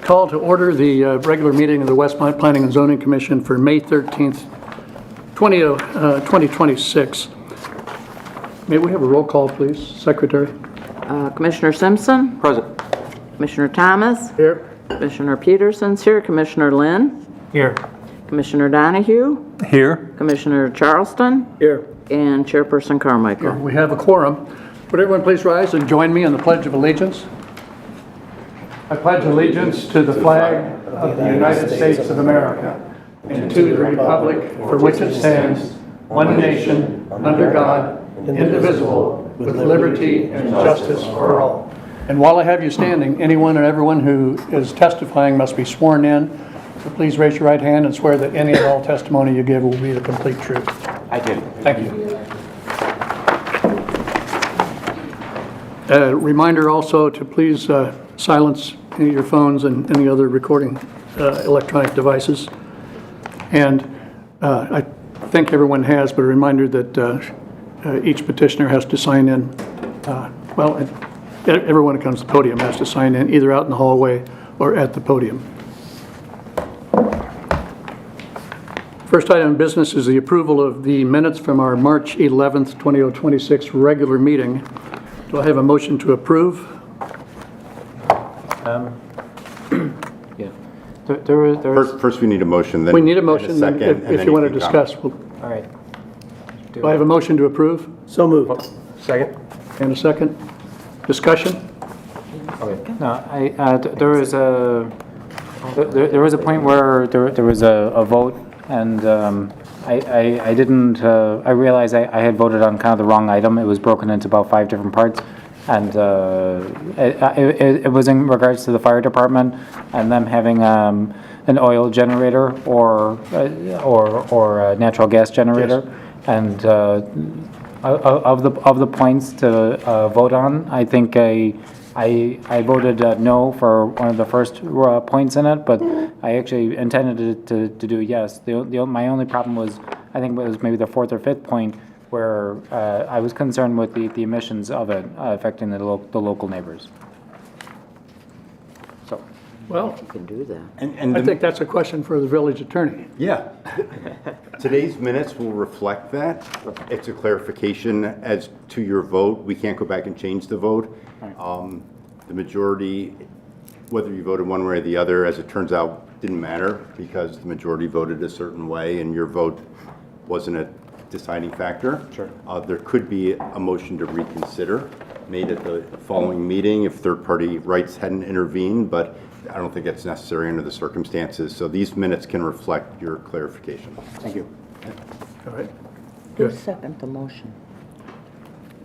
call to order the regular meeting of the Westmont Planning and Zoning Commission for May 13th, 2026. May we have a roll call, please, Secretary? Commissioner Simpson? Present. Commissioner Thomas? Here. Commissioner Peterson's here. Commissioner Lynn? Here. Commissioner Donahue? Here. Commissioner Charleston? Here. And Chairperson Carmichael. We have a quorum. Would everyone please rise and join me in the Pledge of Allegiance? I pledge allegiance to the flag of the United States of America and to the republic for which it stands, one nation, under God, indivisible, with liberty and justice for all. And while I have you standing, anyone and everyone who is testifying must be sworn in. So please raise your right hand and swear that any and all testimony you give will be the complete truth. I did. Thank you. Reminder also to please silence your phones and any other recording electronic devices. And I think everyone has, but a reminder that each petitioner has to sign in. Everyone who comes to the podium has to sign in, either out in the hallway or at the podium. First item of business is the approval of the minutes from our March 11th, 2026 regular meeting. Do I have a motion to approve? Yeah. First we need a motion. Then We need a motion. and a second, and If then you want to can discuss. comment. All right. Do I have a motion to approve? So moved. Second. And a second? Discussion? Okay. No, there was a point where there was a vote, and I didn't. I realized I had voted on kind of the wrong item. It was broken into about 5 different parts, and it was in regards to the fire department and them having an oil generator or a natural gas generator. Yes. And of the points to vote on, I think I voted no for one of the first points in it, but I actually intended to do yes. My only problem was, I think it was maybe the 4th or 5th point, where I was concerned with the emissions of it affecting the local neighbors. So. Well, You can do that. And I think that's a question for the village attorney. yeah. Today's minutes will reflect that. It's a clarification as to your vote. We can't go back and change the vote. The majority, whether you voted one way or the other, as it turns out, didn't matter because the majority voted a certain way and your vote wasn't a deciding factor. Sure. There could be a motion to reconsider made at the following meeting if third-party rights hadn't intervened, but I don't think that's necessary under the circumstances. So these minutes can reflect your clarification. Thank you. All right. Who Good. seconded the motion?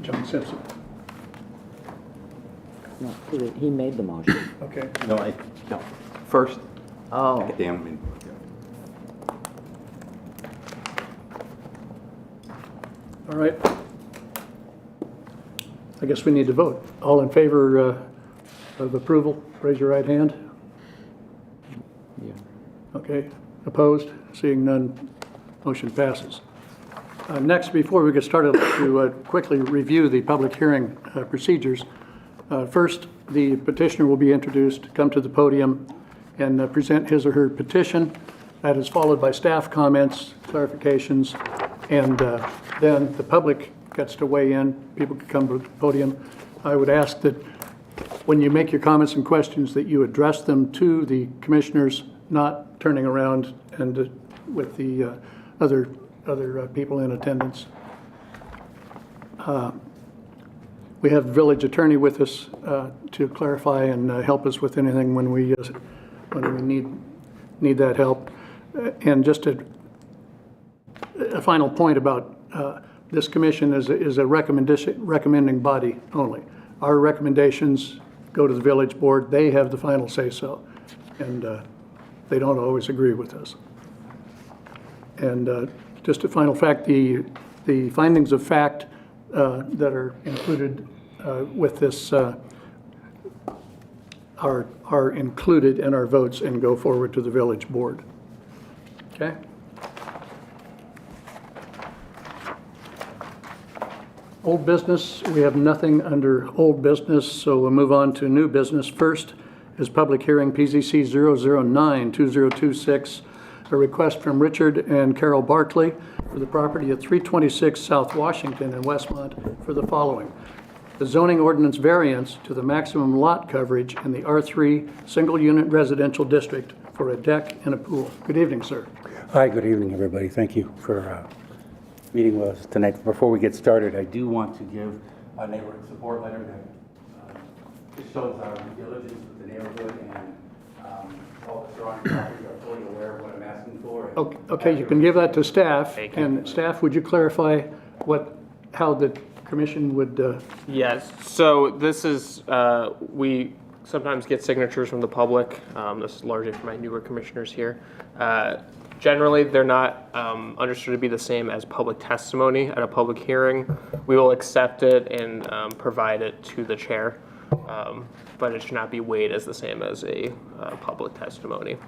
John Simpson. No, he made the motion. Okay. No. First. Oh, Damn. All right. I guess we need to vote. All in favor of approval, raise your right hand. Yeah. Okay. Opposed? Seeing none, motion passes. Next, before we get started, I'd like to quickly review the public hearing procedures. First, the petitioner will be introduced, come to the podium, and present his or her petition. That is followed by staff comments, clarifications, and then the public gets to weigh in. People can come to the podium. I would ask that when you make your comments and questions that you address them to the commissioners, not turning around and with the other people in attendance. We have the village attorney with us to clarify and help us with anything when we need that help. And just a final point about this commission is a recommending body only. Our recommendations go to the village board. They have the final say-so, and they don't always agree with us. And just a final fact, the findings of fact that are included with this are included in our votes and go forward to the village board. Okay? Old business, we have nothing under old business, so we'll move on to new business. First is public hearing PZC 009-2026, a request from Richard and Carol Barkley for the property at 326 South Washington in Westmont for the following: the zoning ordinance variance to the maximum lot coverage in the R3 single-unit residential district for a deck and a pool. Good evening, sir. Hi, good evening, everybody. Thank you for meeting with us tonight. Before we get started, I do want to give a neighborhood support letter that just shows our due diligence with the neighborhood, and all the surrounding properties are fully aware of what I'm asking for. Okay, you can give that to staff. And staff, would you clarify how the commission would, Yes, so this is, we sometimes get signatures from the public. This is largely for my newer commissioners here. Generally, they're not understood to be the same as public testimony at a public hearing. We will accept it and provide it to the chair, but it should not be weighed as the same as a public testimony.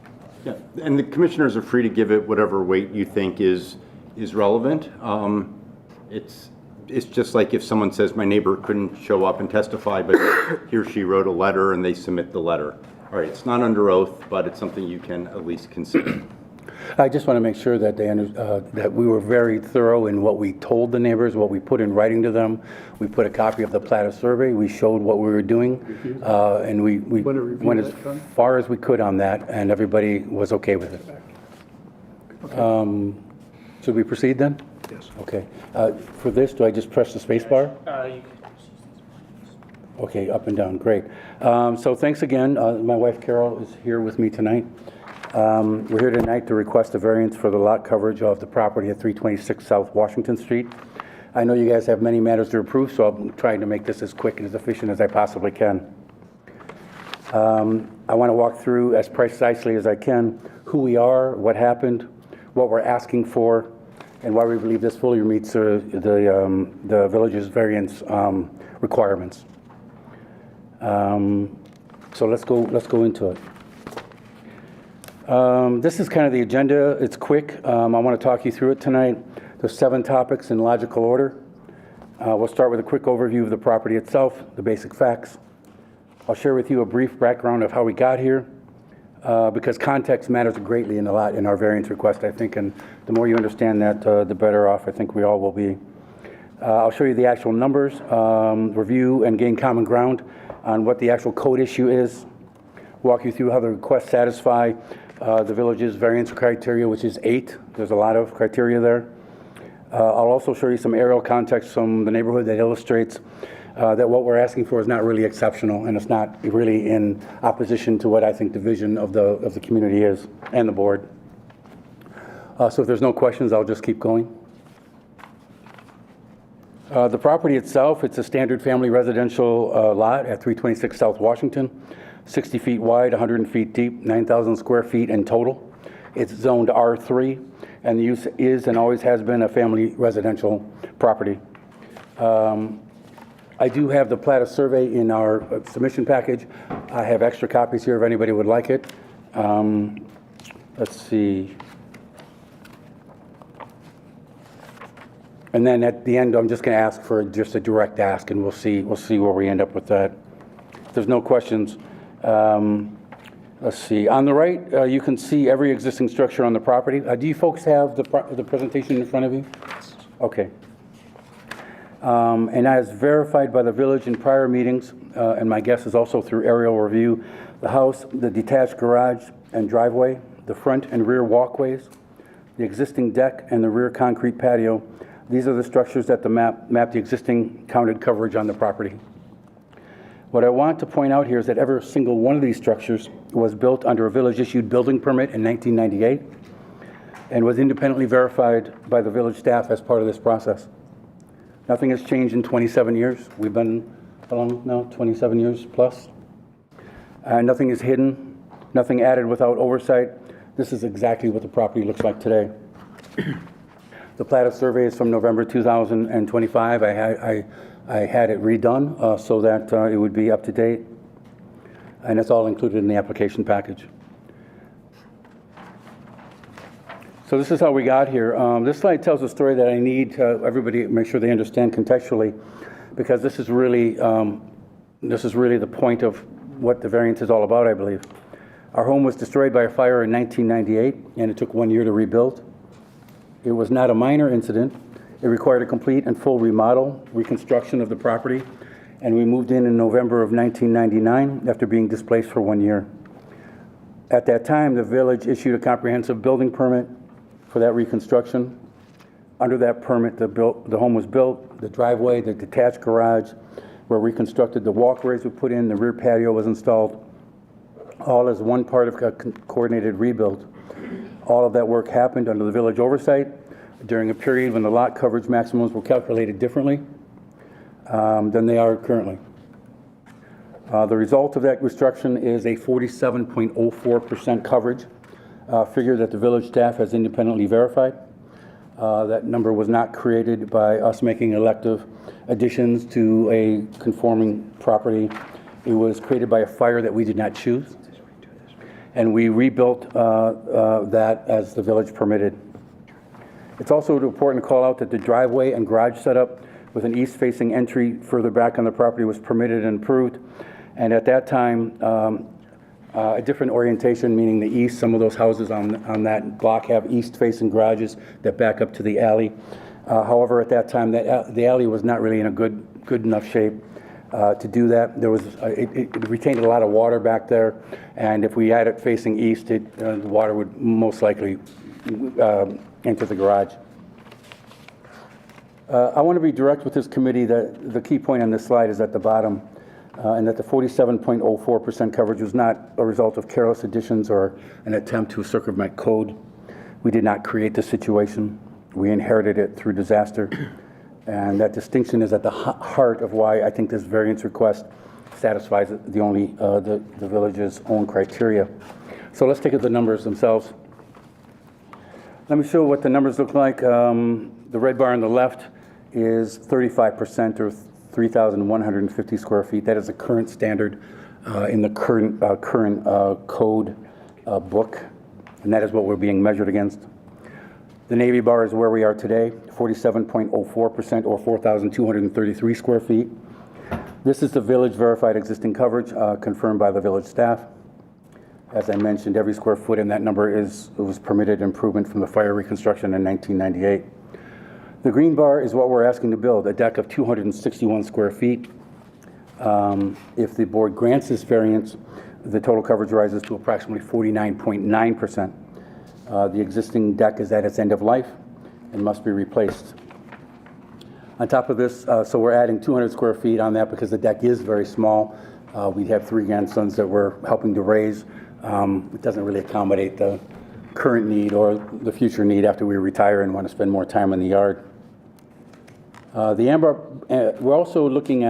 Yeah, and the commissioners are free to give it whatever weight you think is relevant. It's just like if someone says my neighbor couldn't show up and testify, but he or she wrote a letter and they submit the letter. All right, it's not under oath, but it's something you can at least consider. I just want to make sure that that we were very thorough in what we told the neighbors, what we put in writing to them. We put a copy of the platter survey. We showed what we were doing, and we Want to review went as that, Con? far as we could on that, and everybody was okay with it. Should we proceed then? yes. Okay. For this, do I just press the space bar? You Okay, up and down, great. So thanks again. My wife Carol is here with me tonight. We're here tonight to request a variance for the lot coverage of the property at 326 South Washington Street. I know you guys have many matters to approve, so I'm trying to make this as quick and as efficient as I possibly can. I want to walk through as precisely as I can who we are, what happened, what we're asking for, and why we believe this fully meets the village's variance requirements. So let's go into it. This is kind of the agenda. It's quick. I want to talk you through it tonight. There's 7 topics in logical order. We'll start with a quick overview of the property itself, the basic facts. I'll share with you a brief background of how we got here, because context matters greatly in our variance request, I think, and the more you understand that, the better off I think we all will be. I'll show you the actual numbers, review and gain common ground on what the actual code issue is, walk you through how the requests satisfy the village's variance criteria, which is 8. There's a lot of criteria there. I'll also show you some aerial context from the neighborhood that illustrates that what we're asking for is not really exceptional, and it's not really in opposition to what I think the vision of the community is and the board. So if there's no questions, I'll just keep going. The property itself, it's a standard family residential lot at 326 South Washington, 60 feet wide, 100 feet deep, 9,000 square feet in total. It's zoned R3, and the use is and always has been a family residential property. I do have the plat of survey in our submission package. I have extra copies here if anybody would like it. Let's see. And then at the end, I'm just going to ask for just a direct ask, and we'll see where we end up with that. If there's no questions, let's see. On the right, you can see every existing structure on the property. Do you folks have the presentation in front of you? Okay. And as verified by the village in prior meetings, and my guess is also through aerial review, the house, the detached garage and driveway, the front and rear walkways, the existing deck, and the rear concrete patio, these are the structures that the map the existing counted coverage on the property. What I want to point out here is that every single one of these structures was built under a village-issued building permit in 1998 and was independently verified by the village staff as part of this process. Nothing has changed in 27 years. We've been, how long now, 27 years plus? Nothing is hidden, nothing added without oversight. This is exactly what the property looks like today. The plat of survey is from November 2025. I had it redone so that it would be up to date, and it's all included in the application package. So this is how we got here. This slide tells a story that I need everybody make sure they understand contextually, because this is really the point of what the variance is all about, I believe. Our home was destroyed by a fire in 1998, and it took 1 year to rebuild. It was not a minor incident. It required a complete and full remodel, reconstruction of the property, and we moved in November of 1999 after being displaced for 1 year. At that time, the village issued a comprehensive building permit for that reconstruction. Under that permit, the home was built, the driveway, the detached garage were reconstructed, the walkways were put in, the rear patio was installed, all as one part of a coordinated rebuild. All of that work happened under the village oversight during a period when the lot coverage maximums were calculated differently than they are currently. The result of that construction is a 47.04% coverage figure that the village staff has independently verified. That number was not created by us making elective additions to a conforming property. It was created by a fire that we did not choose. And we rebuilt that as the village permitted. It's also important to call out that the driveway and garage setup with an east-facing entry further back on the property was permitted and approved. And at that time, a different orientation, meaning the east. Some of those houses on that block have east-facing garages that back up to the alley. However, at that time, the alley was not really in a good enough shape to do that. It retained a lot of water back there, and if we had it facing east, the water would most likely enter the garage. I want to be direct with this committee that the key point on this slide is at the bottom, and that the 47.04% coverage was not a result of careless additions or an attempt to circumvent code. We did not create the situation. We inherited it through disaster. And that distinction is at the heart of why I think this variance request satisfies the village's own criteria. So let's take at the numbers themselves. Let me show what the numbers look like. The red bar on the left is 35% or 3,150 square feet. That is the current standard in the current code book, and that is what we're being measured against. The navy bar is where we are today, 47.04% or 4,233 square feet. This is the village verified existing coverage confirmed by the village staff. As I mentioned, every square foot in that number was permitted improvement from the fire reconstruction in 1998. The green bar is what we're asking to build, a deck of 261 square feet. If the board grants this variance, the total coverage rises to approximately 49.9%. The existing deck is at its end of life and must be replaced. On top of this, so we're adding 200 square feet on that because the deck is very small. We have 3 grandsons that we're helping to raise. It doesn't really accommodate the current need or the future need after we retire and want to spend more time in the yard. We're also looking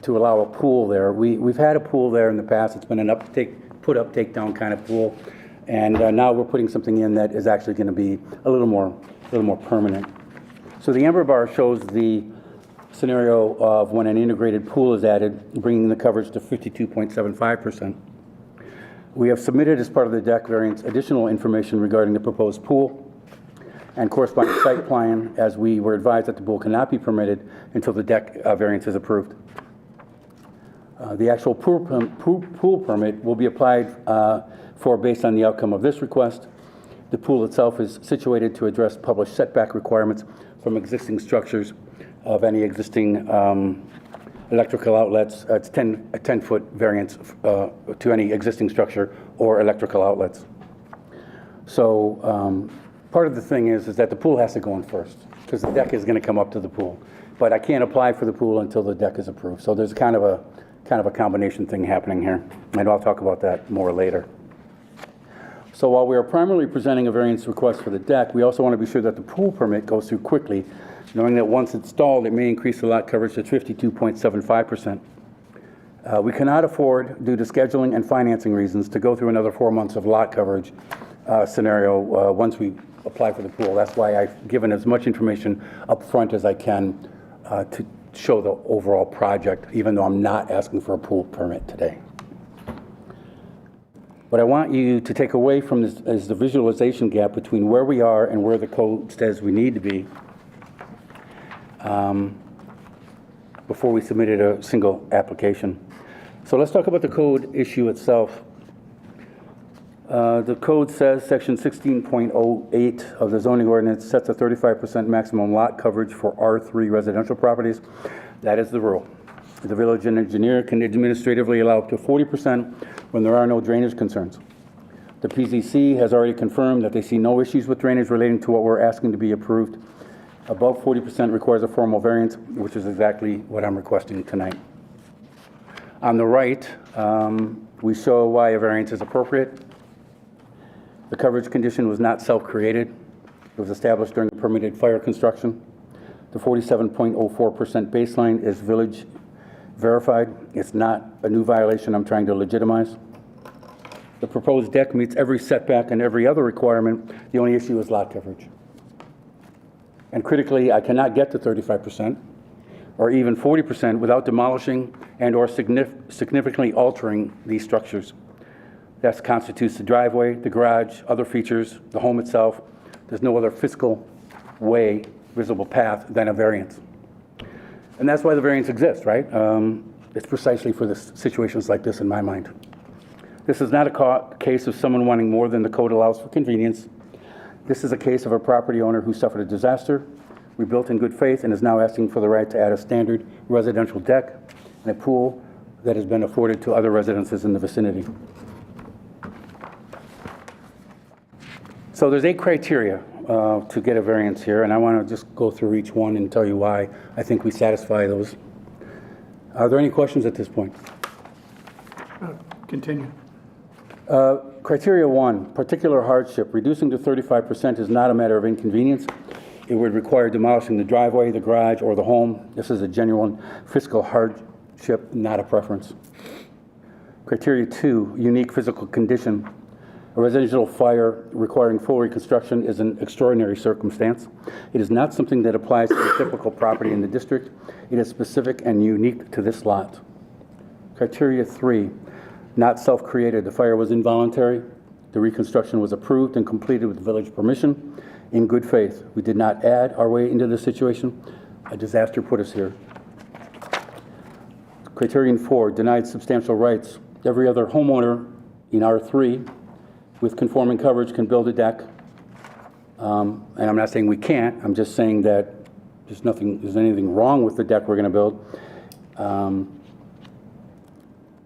to allow a pool there. We've had a pool there in the past. It's been an put up, take down kind of pool. And now we're putting something in that is actually going to be a little more permanent. So the amber bar shows the scenario of when an integrated pool is added, bringing the coverage to 52.75%. We have submitted as part of the deck variance additional information regarding the proposed pool and corresponding site plan, as we were advised that the pool cannot be permitted until the deck variance is approved. The actual pool permit will be applied for based on the outcome of this request. The pool itself is situated to address published setback requirements from existing structures of any existing electrical outlets. It's a 10-foot variance to any existing structure or electrical outlets. So part of the thing is that the pool has to go in first because the deck is going to come up to the pool. But I can't apply for the pool until the deck is approved. So there's kind of a combination thing happening here. And I'll talk about that more later. So while we are primarily presenting a variance request for the deck, we also want to be sure that the pool permit goes through quickly, knowing that once installed, it may increase the lot coverage to 52.75%. We cannot afford, due to scheduling and financing reasons, to go through another 4 months of lot coverage scenario once we apply for the pool. That's why I've given as much information up front as I can to show the overall project, even though I'm not asking for a pool permit today. What I want you to take away from this is the visualization gap between where we are and where the code says we need to be before we submitted a single application. So let's talk about the code issue itself. The code says, section 16.08 of the zoning ordinance sets a 35% maximum lot coverage for R3 residential properties. That is the rule. The village engineer can administratively allow up to 40% when there are no drainage concerns. The PZC has already confirmed that they see no issues with drainage relating to what we're asking to be approved. Above 40% requires a formal variance, which is exactly what I'm requesting tonight. On the right, we show why a variance is appropriate. The coverage condition was not self-created. It was established during permitted fire construction. The 47.04% baseline is village verified. It's not a new violation I'm trying to legitimize. The proposed deck meets every setback and every other requirement. The only issue is lot coverage. And critically, I cannot get to 35% or even 40% without demolishing and or significantly altering these structures. That constitutes the driveway, the garage, other features, the home itself. There's no other physical way, visible path than a variance. And that's why the variance exists, right? It's precisely for the situations like this in my mind. This is not a case of someone wanting more than the code allows for convenience. This is a case of a property owner who suffered a disaster, rebuilt in good faith, and is now asking for the right to add a standard residential deck and a pool that has been afforded to other residences in the vicinity. So there's 8 criteria to get a variance here, and I want to just go through each one and tell you why I think we satisfy those. Are there any questions at this point? Continue. Criteria 1, particular hardship. Reducing to 35% is not a matter of inconvenience. It would require demolishing the driveway, the garage, or the home. This is a genuine fiscal hardship, not a preference. Criteria 2, unique physical condition. A residential fire requiring full reconstruction is an extraordinary circumstance. It is not something that applies to the typical property in the district. It is specific and unique to this lot. Criteria 3, not self-created. The fire was involuntary. The reconstruction was approved and completed with village permission in good faith. We did not add our way into this situation. A disaster put us here. Criterion 4, denied substantial rights. Every other homeowner in R3 with conforming coverage can build a deck. And I'm not saying we can't. I'm just saying that there's anything wrong with the deck we're going to build.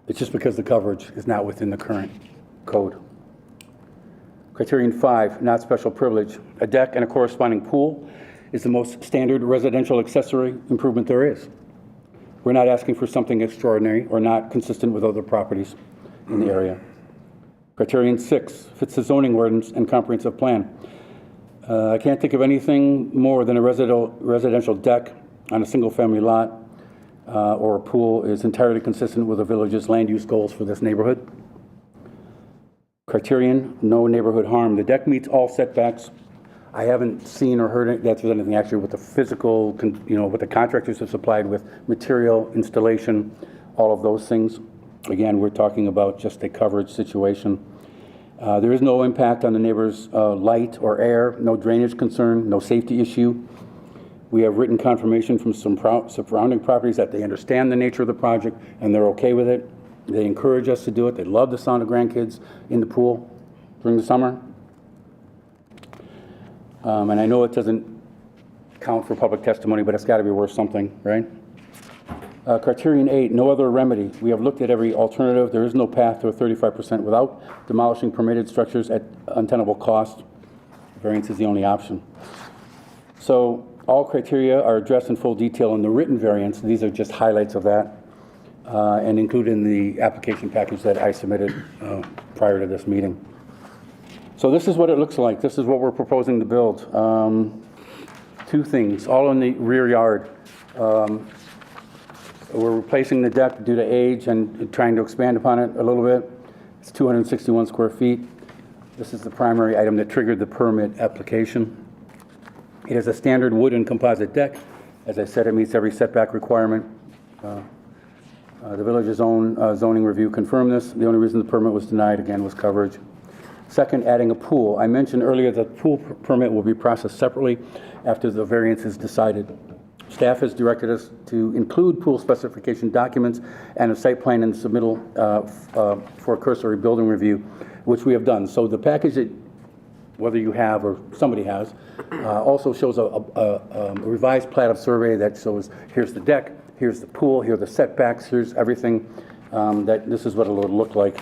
It's just because the coverage is not within the current code. Criterion 5, not special privilege. A deck and a corresponding pool is the most standard residential accessory improvement there is. We're not asking for something extraordinary or not consistent with other properties in the area. Criterion 6, fits the zoning ordinance and comprehensive plan. I can't think of anything more than a residential deck on a single-family lot or a pool is entirely consistent with the village's land use goals for this neighborhood. Criterion, no neighborhood harm. The deck meets all setbacks. I haven't seen or heard that there's anything actually with the physical, what the contractors have supplied with material, installation, all of those things. Again, we're talking about just a coverage situation. There is no impact on the neighbor's light or air, no drainage concern, no safety issue. We have written confirmation from some surrounding properties that they understand the nature of the project and they're okay with it. They encourage us to do it. They love the sound of grandkids in the pool during the summer. And I know it doesn't count for public testimony, but it's got to be worth something, right? Criterion 8, no other remedy. We have looked at every alternative. There is no path to a 35% without demolishing permitted structures at untenable cost. Variance is the only option. So all criteria are addressed in full detail in the written variance. These are just highlights of that and included in the application package that I submitted prior to this meeting. So this is what it looks like. This is what we're proposing to build. 2 things, all in the rear yard. We're replacing the deck due to age and trying to expand upon it a little bit. It's 261 square feet. This is the primary item that triggered the permit application. It is a standard wood and composite deck. As I said, it meets every setback requirement. The village's own zoning review confirmed this. The only reason the permit was denied, again, was coverage. Second, adding a pool. I mentioned earlier that the pool permit will be processed separately after the variance is decided. Staff has directed us to include pool specification documents and a site plan in the submittal for a cursory building review, which we have done. So the package that, whether you have or somebody has, also shows a revised plat of survey that shows here's the deck, here's the pool, here are the setbacks, here's everything, that this is what it'll look like.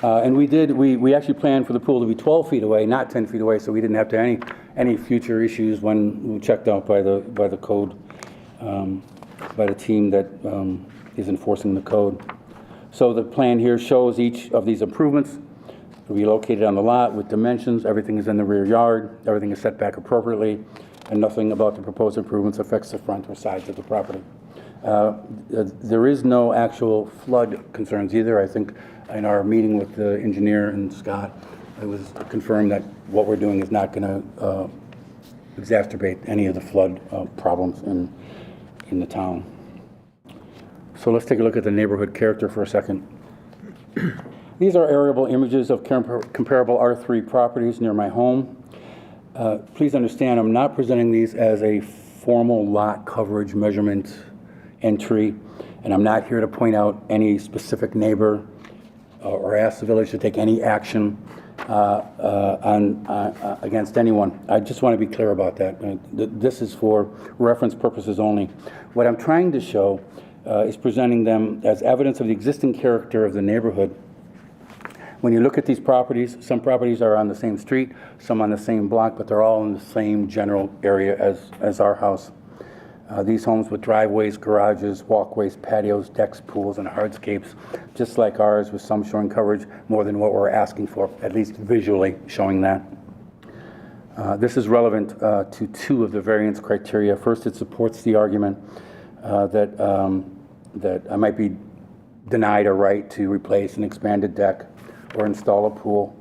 And we actually planned for the pool to be 12 feet away, not 10 feet away, so we didn't have to any future issues when we checked out by the code, by the team that is enforcing the code. So the plan here shows each of these improvements will be located on the lot with dimensions. Everything is in the rear yard. Everything is set back appropriately, and nothing about the proposed improvements affects the front or sides of the property. There is no actual flood concerns either. I think in our meeting with the engineer and Scott, it was confirmed that what we're doing is not going to exacerbate any of the flood problems in the town. So let's take a look at the neighborhood character for a second. These are aerial images of comparable R3 properties near my home. Please understand, I'm not presenting these as a formal lot coverage measurement entry, and I'm not here to point out any specific neighbor or ask the village to take any action against anyone. I just want to be clear about that. This is for reference purposes only. What I'm trying to show is presenting them as evidence of the existing character of the neighborhood. When you look at these properties, some properties are on the same street, some on the same block, but they're all in the same general area as our house. These homes with driveways, garages, walkways, patios, decks, pools, and hardscapes, just like ours, with some showing coverage more than what we're asking for, at least visually showing that. This is relevant to two of the variance criteria. First, it supports the argument that I might be denied a right to replace an expanded deck or install a pool,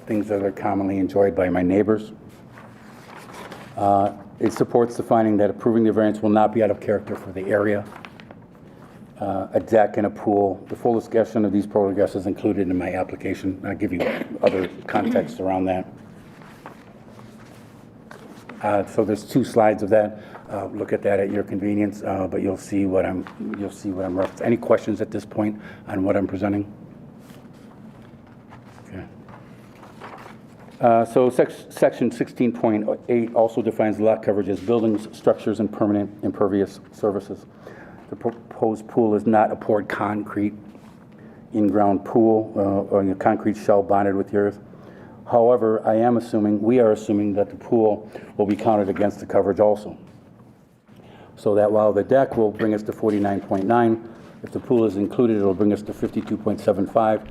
things that are commonly enjoyed by my neighbors. It supports the finding that approving the variance will not be out of character for the area. A deck and a pool. The full discussion of these photographs is included in my application. I'll give you other context around that. So there's 2 slides of that. Look at that at your convenience, but you'll see what I'm referencing. Any questions at this point on what I'm presenting? So section 16.8 also defines lot coverage as buildings, structures, and permanent impervious surfaces. The proposed pool is not a poured concrete in-ground pool or a concrete shell bonded with the earth. However, we are assuming that the pool will be counted against the coverage also. So that while the deck will bring us to 49.9, if the pool is included, it'll bring us to 52.75.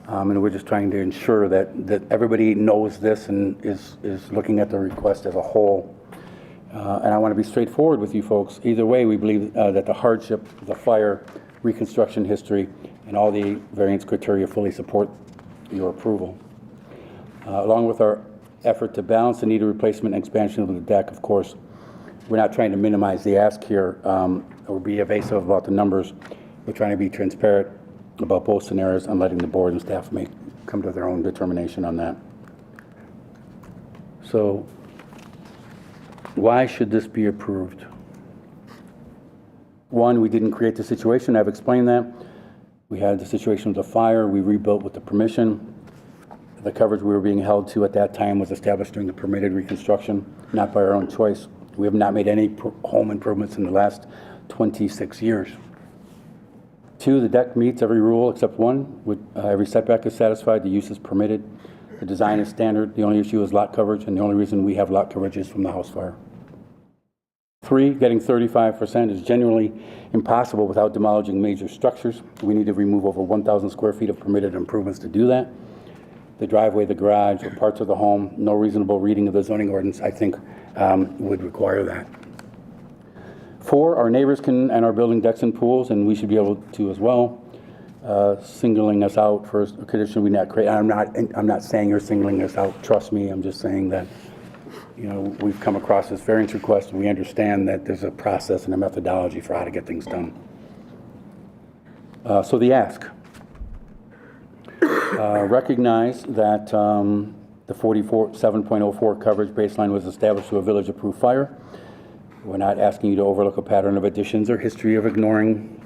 And we're just trying to ensure that everybody knows this and is looking at the request as a whole. And I want to be straightforward with you folks. Either way, we believe that the hardship, the fire, reconstruction history, and all the variance criteria fully support your approval. Along with our effort to balance the need of replacement and expansion of the deck, of course, we're not trying to minimize the ask here or be evasive about the numbers. We're trying to be transparent about both scenarios and letting the board and staff come to their own determination on that. So why should this be approved? One, we didn't create the situation. I've explained that. We had the situation with the fire. We rebuilt with the permission. The coverage we were being held to at that time was established during the permitted reconstruction, not by our own choice. We have not made any home improvements in the last 26 years. 2, the deck meets every rule except 1. Every setback is satisfied. The use is permitted. The design is standard. The only issue is lot coverage, and the only reason we have lot coverage is from the house fire. 3, getting 35% is genuinely impossible without demolishing major structures. We need to remove over 1,000 square feet of permitted improvements to do that. The driveway, the garage, or parts of the home, no reasonable reading of the zoning ordinance, I think, would require that. 4, our neighbors can and are building decks and pools, and we should be able to as well. Singling us out for a condition we not create. I'm not saying you're singling us out. Trust me. I'm just saying that we've come across this variance request, and we understand that there's a process and a methodology for how to get things done. So the ask. Recognize that The 47.04 coverage baseline was established through a village-approved fire. We're not asking you to overlook a pattern of additions or history of ignoring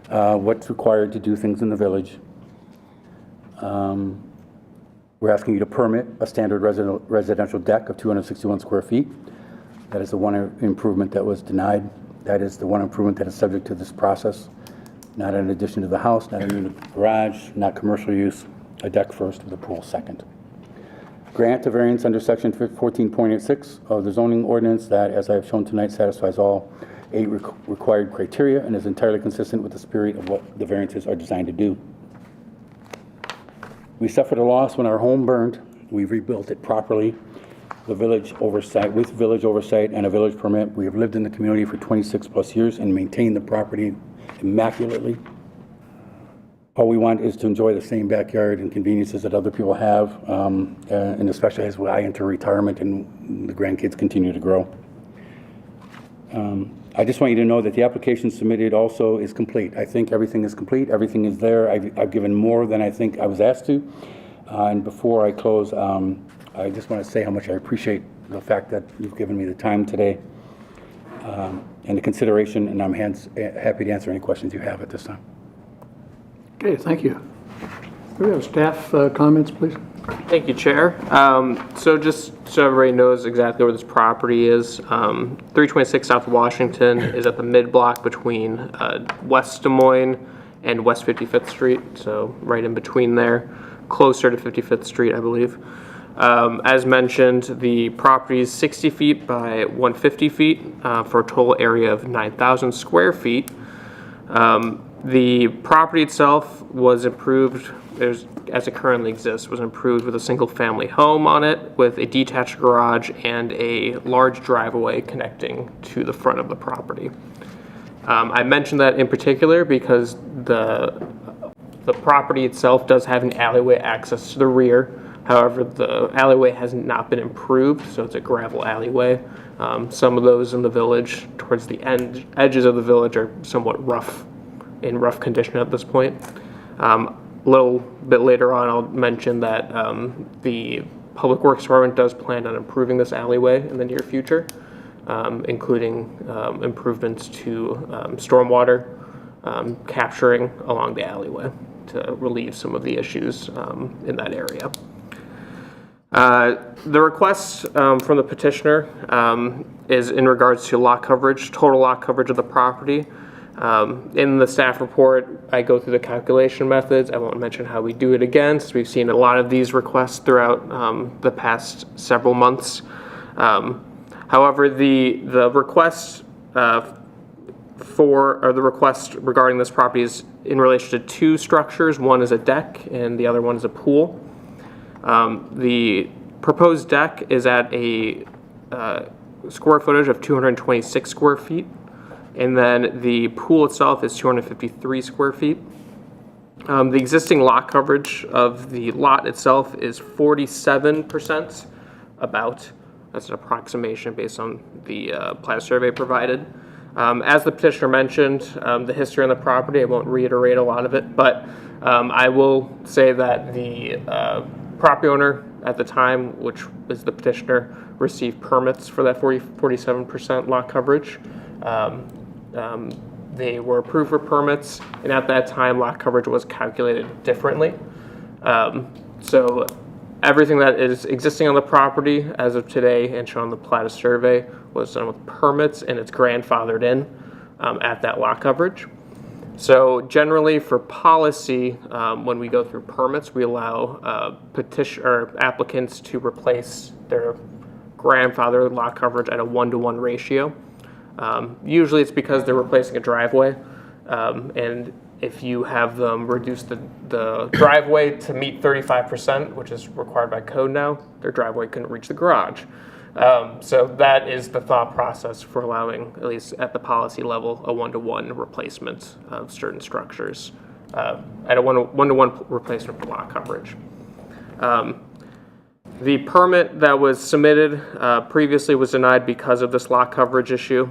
what's required to do things in the village. We're asking you to permit a standard residential deck of 261 square feet. That is the one improvement that was denied. That is the one improvement that is subject to this process. Not an addition to the house, not a new garage, not commercial use, a deck first with a pool second. Grant a variance under section 14.86 of the zoning ordinance that, as I have shown tonight, satisfies all 8 required criteria and is entirely consistent with the spirit of what the variances are designed to do. We suffered a loss when our home burned. We rebuilt it properly. The village oversight, with village oversight and a village permit, we have lived in the community for 26 plus years and maintained the property immaculately. All we want is to enjoy the same backyard and conveniences that other people have, and especially as I enter retirement and the grandkids continue to grow. I just want you to know that the application submitted also is complete. I think everything is complete. Everything is there. I've given more than I think I was asked to. And before I close, I just want to say how much I appreciate the fact that you've given me the time today and the consideration, and I'm happy to answer any questions you have at this time. Okay, thank you. Do we have staff comments, please? Thank you, Chair. So just so everybody knows exactly where this property is, 326 South Washington is at the mid-block between West Des Moines and West 55th Street, so right in between there, closer to 55th Street, I believe. As mentioned, the property is 60 feet by 150 feet for a total area of 9,000 square feet. The property itself was improved, as it currently exists, was improved with a single-family home on it, with a detached garage and a large driveway connecting to the front of the property. I mentioned that in particular because the property itself does have an alleyway access to the rear. However, the alleyway has not been improved, so it's a gravel alleyway. Some of those in the village, towards the edges of the village, are somewhat in rough condition at this point. A little bit later on, I'll mention that the Public Works Department does plan on improving this alleyway in the near future, including improvements to stormwater capturing along the alleyway to relieve some of the issues in that area. The request from the petitioner is in regards to lot coverage, total lot coverage of the property. In the staff report, I go through the calculation methods. I won't mention how we do it again, since we've seen a lot of these requests throughout the past several months. However, the request the request regarding this property is in relation to 2 structures. One is a deck, and the other one is a pool. The proposed deck is at a square footage of 226 square feet. And then the pool itself is 253 square feet. The existing lot coverage of the lot itself is 47%, about. That's an approximation based on the plat survey provided. As the petitioner mentioned, the history on the property, I won't reiterate a lot of it, but I will say that the property owner at the time, which was the petitioner, received permits for that 47% lot coverage. They were approved for permits, and at that time, lot coverage was calculated differently. So everything that is existing on the property as of today and shown on the plat survey was done with permits, and it's grandfathered in at that lot coverage. So generally, for policy, when we go through permits, we allow applicants to replace their grandfathered lot coverage at a 1-to-1 ratio. Usually it's because they're replacing a driveway, and if you have them reduce the driveway to meet 35%, which is required by code now, their driveway couldn't reach the garage. So that is the thought process for allowing, at least at the policy level, a 1-to-1 replacement of certain structures, at a 1-to-1 replacement for lot coverage. The permit that was submitted previously was denied because of this lot coverage issue.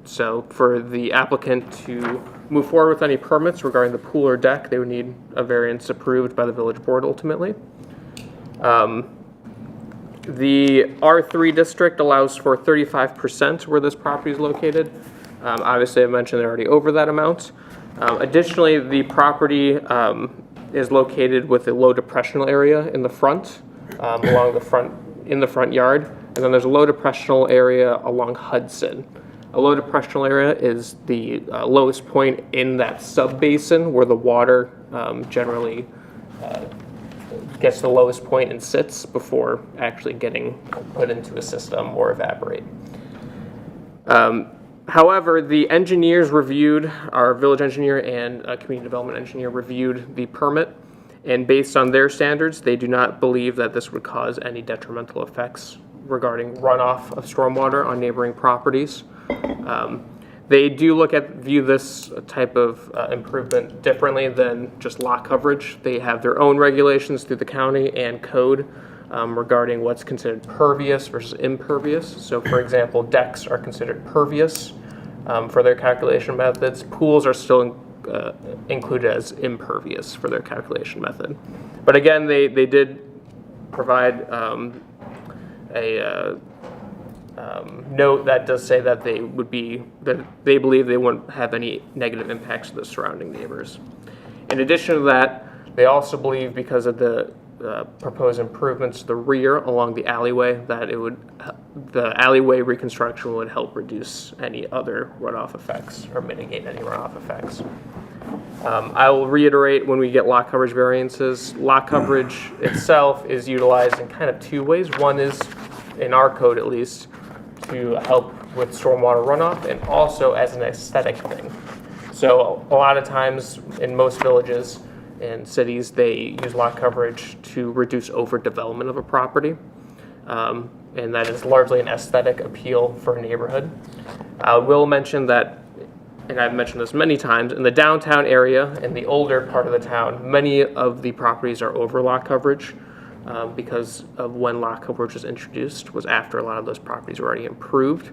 So for the applicant to move forward with any permits regarding the pool or deck, they would need a variance approved by the village board ultimately. The R3 district allows for 35% where this property is located. Obviously, I mentioned they're already over that amount. Additionally, the property is located with a low depressional area in the front, in the front yard, and then there's a low depressional area along Hudson. A low depressional area is the lowest point in that subbasin where the water generally gets to the lowest point and sits before actually getting put into a system or evaporate. However, the engineers reviewed, our village engineer and community development engineer reviewed the permit, and based on their standards, they do not believe that this would cause any detrimental effects regarding runoff of stormwater on neighboring properties. They do view this type of improvement differently than just lot coverage. They have their own regulations through the county and code regarding what's considered pervious versus impervious. So for example, decks are considered pervious for their calculation methods. Pools are still included as impervious for their calculation method. But again, they did provide a note that does say that they believe they wouldn't have any negative impacts to the surrounding neighbors. In addition to that, they also believe because of the proposed improvements to the rear along the alleyway that the alleyway reconstruction would help reduce any other runoff effects or mitigate any runoff effects. I will reiterate when we get lot coverage variances, lot coverage itself is utilized in kind of two ways. One is, in our code at least, to help with stormwater runoff and also as an aesthetic thing. So a lot of times in most villages and cities, they use lot coverage to reduce overdevelopment of a property. And that is largely an aesthetic appeal for a neighborhood. I will mention that, and I've mentioned this many times, in the downtown area, in the older part of the town, many of the properties are over lot coverage because of when lot coverage was introduced was after a lot of those properties were already improved.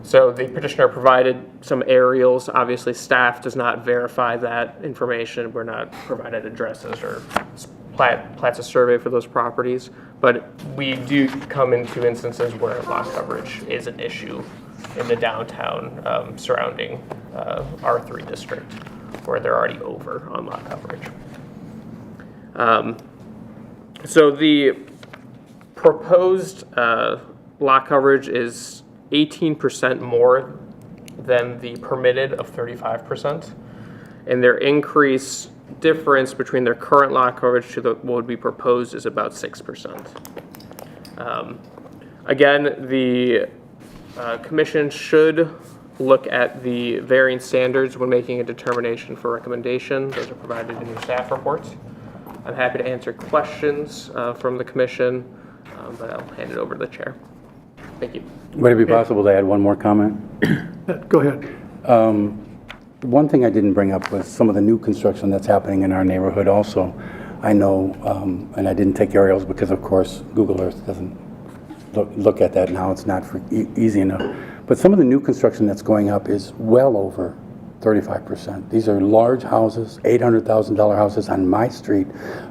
So the petitioner provided some aerials. Obviously, staff does not verify that information. We're not provided addresses or plats of survey for those properties. But we do come into instances where lot coverage is an issue in the downtown surrounding R3 district, where they're already over on lot coverage. So the proposed lot coverage is 18% more than the permitted of 35%, and their increase difference between their current lot coverage to what would be proposed is about 6%. Again, the commission should look at the varying standards when making a determination for recommendation. Those are provided in your staff reports. I'm happy to answer questions from the commission, but I'll hand it over to the chair. Thank you. Would it be possible to add one more comment? Go ahead. One thing I didn't bring up was some of the new construction that's happening in our neighborhood also. I know, and I didn't take aerials because, of course, Google Earth doesn't look at that now. It's not easy enough. But some of the new construction that's going up is well over 35%. These are large houses, $800,000 houses on my street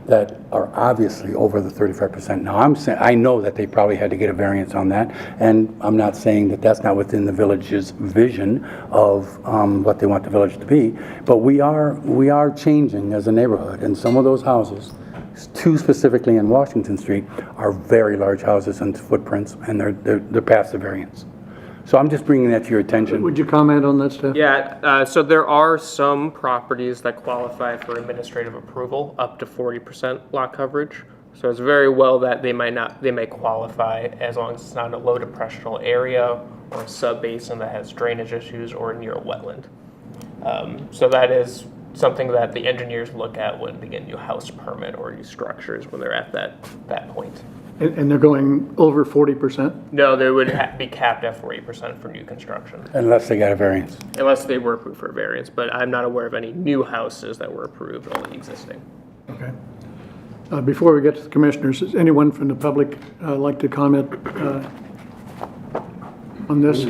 that are obviously over the 35%. Now, I know that they probably had to get a variance on that, and I'm not saying that that's not within the village's vision of what they want the village to be, but we are changing as a neighborhood, and some of those houses, two specifically in Washington Street, are very large houses and footprints, and they're past the variance. So I'm just bringing that to your attention. Would you comment on that, Steph? Yeah, so there are some properties that qualify for administrative approval up to 40% lot coverage. So it's very well that they may qualify as long as it's not in a low depressional area or a sub-basin that has drainage issues or near a wetland. So that is something that the engineers look at when they get a new house permit or new structures when they're at that point. And they're going over 40%? No, they would be capped at 40% for new construction. Unless they got a variance. Unless they were approved for a variance, but I'm not aware of any new houses that were approved, only existing. Okay. Before we get to the commissioners, does anyone from the public like to comment on this?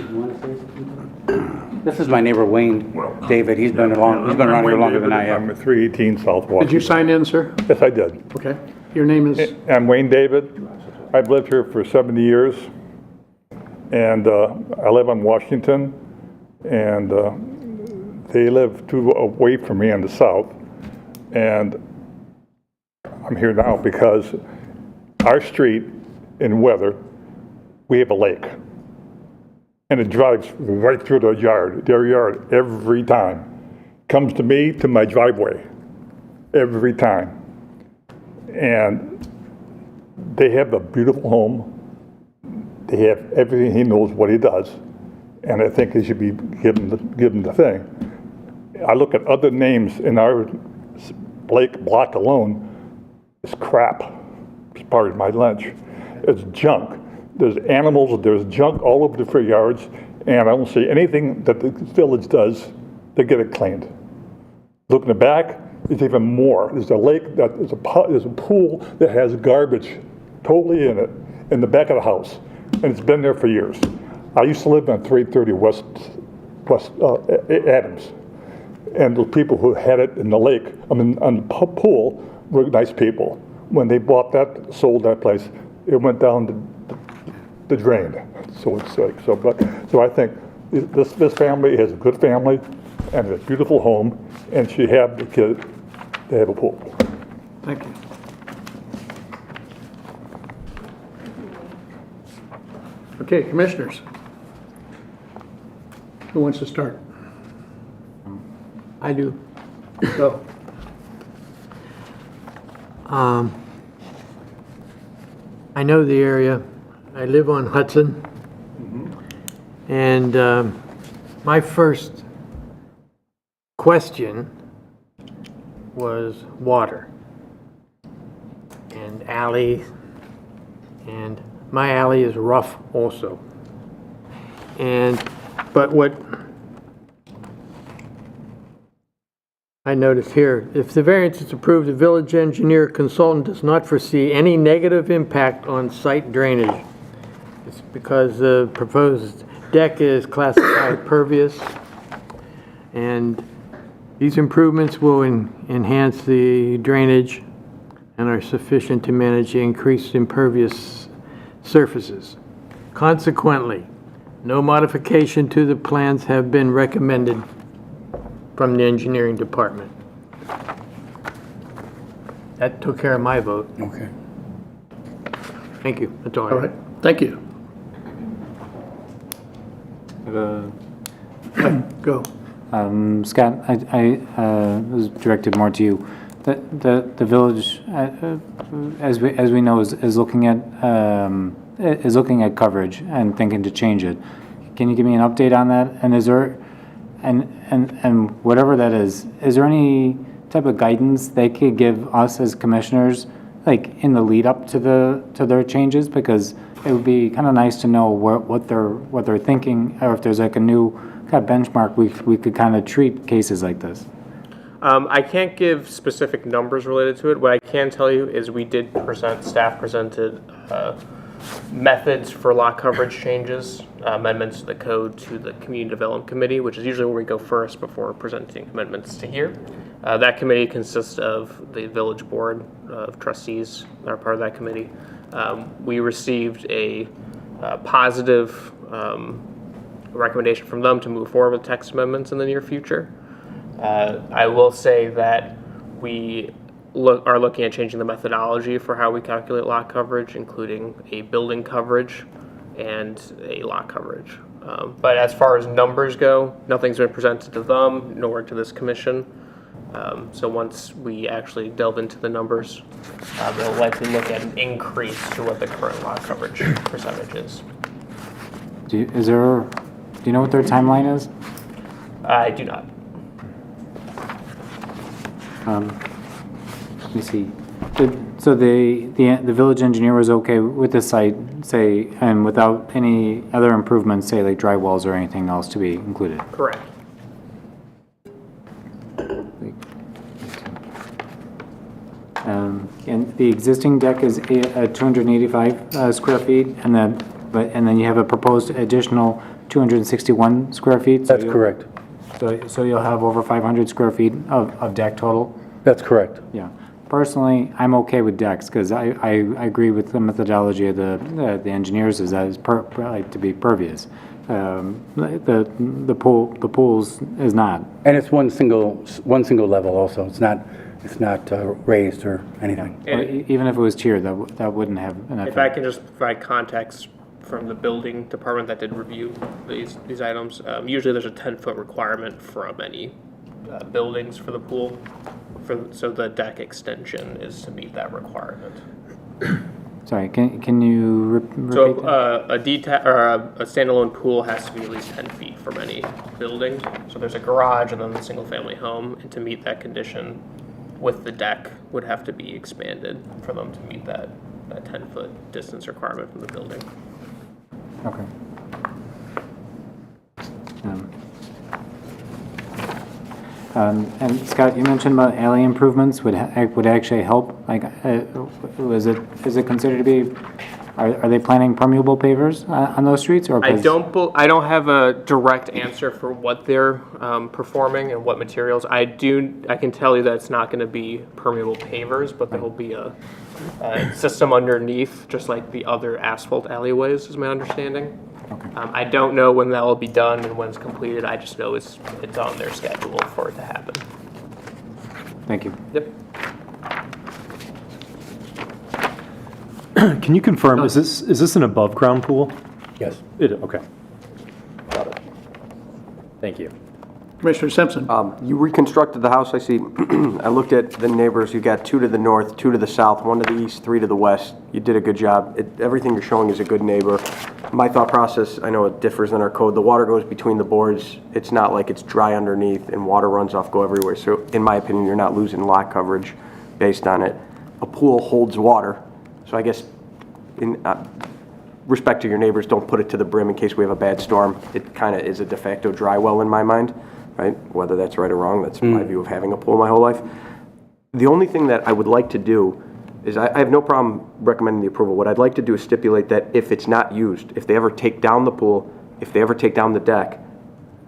This is my neighbor Wayne David. He's been around here longer than I have. I'm at 318 South Washington. Did you sign in, sir? Yes, I did. Okay. Your name is? I'm Wayne David. I've lived here for 70 years, and I live on Washington, and they live away from me in the south, and I'm here now because our street in Weather, we have a lake, and it drives right through their yard every time. Comes to me, to my driveway, every time. And they have a beautiful home. They have everything. He knows what he does, and I think he should be given the thing. I look at other names in our lake block alone. It's crap. Pardon my lunch. It's junk. There's animals. There's junk all over the front yards, and I don't see anything that the village does to get it cleaned. Look in the back. There's even more. There's a lake. There's a pool that has garbage totally in it in the back of the house, and it's been there for years. I used to live on 330 West Adams, and the people who had it in the lake, on the pool, were nice people. When they bought that, sold that place, it went down the drain. So it's like so I think this family is a good family and a beautiful home, and she had the kid. They have a pool. Thank you. Okay, commissioners. Who wants to start? I do. Go. I know the area. I live on Hudson. And my first question was water and alley. And my alley is rough also. But what I noticed here, if the variance is approved, the village engineer consultant does not foresee any negative impact on site drainage. It's because the proposed deck is classified pervious, and these improvements will enhance the drainage and are sufficient to manage the increased impervious surfaces. Consequently, no modification to the plans have been recommended from the engineering department. That took care of my vote. Okay. Thank you. That's all I All have. right. Thank you. Go. Scott, I was directed more to you. The village, as we know, is looking at coverage and thinking to change it. Can you give me an update on that? And is there, and whatever that is there any type of guidance they could give us as commissioners, like in the lead up to their changes? Because it would be kind of nice to know what they're thinking, or if there's like a new kind of benchmark we could kind of treat cases like this. I can't give specific numbers related to it. What I can tell you is staff presented methods for lot coverage changes, amendments to the code to the Community Development Committee, which is usually where we go first before presenting amendments to here. That committee consists of the village board of trustees that are part of that committee. We received a positive recommendation from them to move forward with text amendments in the near future. I will say that we are looking at changing the methodology for how we calculate lot coverage, including a building coverage and a lot coverage. But as far as numbers go, nothing's been presented to them, nor to this commission. So once we actually delve into the numbers, we'll likely look at an increase to what the current lot coverage percentage is. Do you know what their timeline is? I do not. Let me see. So the village engineer was okay with the site, say, and without any other improvements, say like dry walls or anything else to be included. Correct. And the existing deck is 285 square feet, and then you have a proposed additional 261 square feet. That's correct. So you'll have over 500 square feet of deck total. That's correct. Yeah. personally, I'm okay with decks, because I agree with the methodology of the engineers, is that it's like to be pervious. The pools is not. And it's one single level also. It's not raised or anything. Even if it was tiered, that wouldn't have an effect. If I can just provide context from the building department that did review these items, usually there's a 10-foot requirement from any buildings for the pool, so the deck extension is to meet that requirement. Sorry, can you repeat So that? a standalone pool has to be at least 10 feet from any building. So there's a garage and then the single-family home, and to meet that condition, with the deck would have to be expanded for them to meet that 10-foot distance requirement from the building. Okay. And Scott, you mentioned about alley improvements would actually help. Like, is it considered to be? Are they planning permeable pavers on those streets, or? I don't have a direct answer for what they're performing and what materials. I can tell you that it's not going to be permeable pavers, but there will be a system underneath, just like the other asphalt alleyways, is my understanding. Okay. I don't know when that will be done and when it's completed. I just know it's on their schedule for it to happen. Thank you. Yep. Can you confirm, is this an above-ground pool? Yes. Okay. Got it. Thank you. Commissioner Simpson? You reconstructed the house, I see. I looked at the neighbors. You got 2 to the north, 2 to the south, 1 to the east, 3 to the west. You did a good job. Everything you're showing is a good neighbor. My thought process, I know it differs in our code. The water goes between the boards. It's not like it's dry underneath and water runs off, go everywhere. So in my opinion, you're not losing lot coverage based on it. A pool holds water. So I guess in respect to your neighbors, don't put it to the brim in case we have a bad storm. It kind of is a de facto dry well in my mind. Right? Whether that's right or wrong, that's my view of having a pool my whole life. The only thing that I would like to do is I have no problem recommending the approval. What I'd like to do is stipulate that if it's not used, if they ever take down the pool, if they ever take down the deck,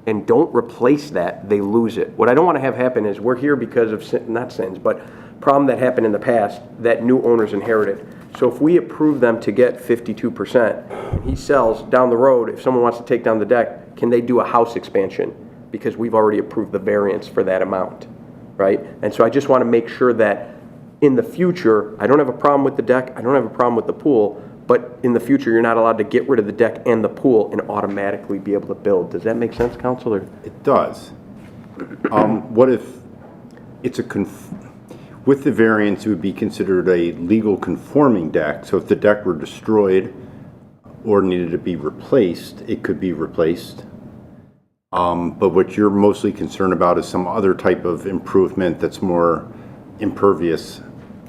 and don't replace that, they lose it. What I don't want to have happen is we're here because of, not sins, but problem that happened in the past that new owners inherited. So if we approve them to get 52%, and he sells down the road, if someone wants to take down the deck, can they do a house expansion? Because we've already approved the variance for that amount, right? And so I just want to make sure that in the future, I don't have a problem with the deck, I don't have a problem with the pool, but in the future, you're not allowed to get rid of the deck and the pool and automatically be able to build. Does that make sense, Council? It does. What if it's with the variance, it would be considered a legal conforming deck. So if the deck were destroyed or needed to be replaced, it could be replaced. But what you're mostly concerned about is some other type of improvement that's more impervious.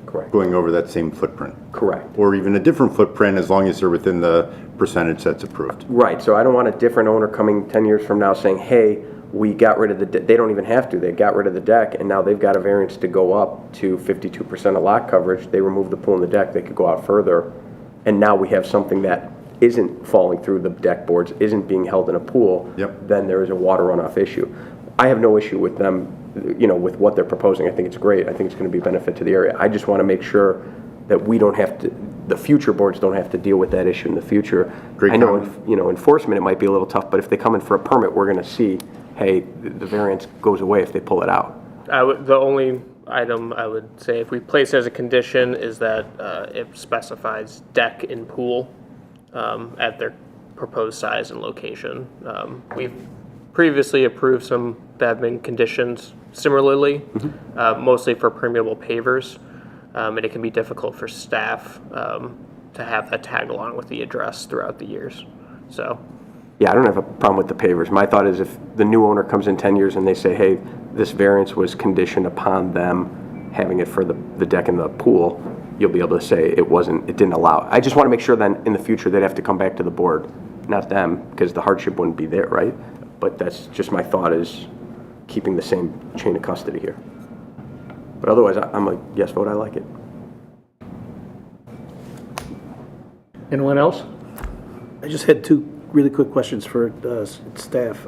Correct. Going over that same footprint. Correct. Or even a different footprint as long as they're within the percentage that's approved. Right, so I don't want a different owner coming 10 years from now saying, hey, we got rid of the deck. They don't even have to. They got rid of the deck, and now they've got a variance to go up to 52% of lot coverage. They remove the pool and the deck. They could go out further, and now we have something that isn't falling through the deck boards, isn't being held in a pool. Yep. Then there is a water runoff issue. I have no issue with them, with what they're proposing. I think it's great. I think it's going to be a benefit to the area. I just want to make sure that we don't have to, the future boards don't have to deal with that issue in the future. Great I know, comment. enforcement, it might be a little tough, but if they come in for a permit, we're going to see, hey, the variance goes away if they pull it out. The only item I would say if we place as a condition is that it specifies deck and pool at their proposed size and location. We've previously approved some that have been conditions similarly, mostly for permeable pavers, and it can be difficult for staff to have that tag along with the address throughout the years. So, Yeah, I don't have a problem with the pavers. My thought is if the new owner comes in 10 years and they say, hey, this variance was conditioned upon them having it for the deck and the pool, you'll be able to say it didn't allow. I just want to make sure then in the future they'd have to come back to the board, not them, because the hardship wouldn't be there, right? But that's just my thought is keeping the same chain of custody here. But otherwise, I'm a yes vote, I like it. Anyone else? I just had 2 really quick questions for staff.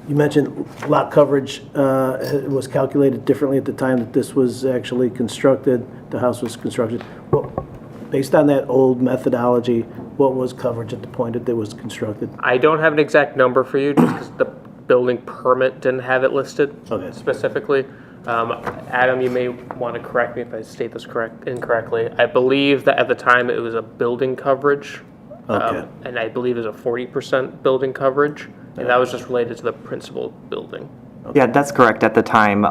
You mentioned lot coverage was calculated differently at the time that this was actually constructed, the house was constructed. Well, based on that old methodology, what was coverage at the point that it was constructed? I don't have an exact number for you just because the building permit didn't have it listed Okay. specifically. Adam, you may want to correct me if I state this incorrectly. I believe that at the time it was a building coverage. Okay. And I believe it was a 40% building coverage, and that was just related to the principal building. Yeah, that's correct. At the time,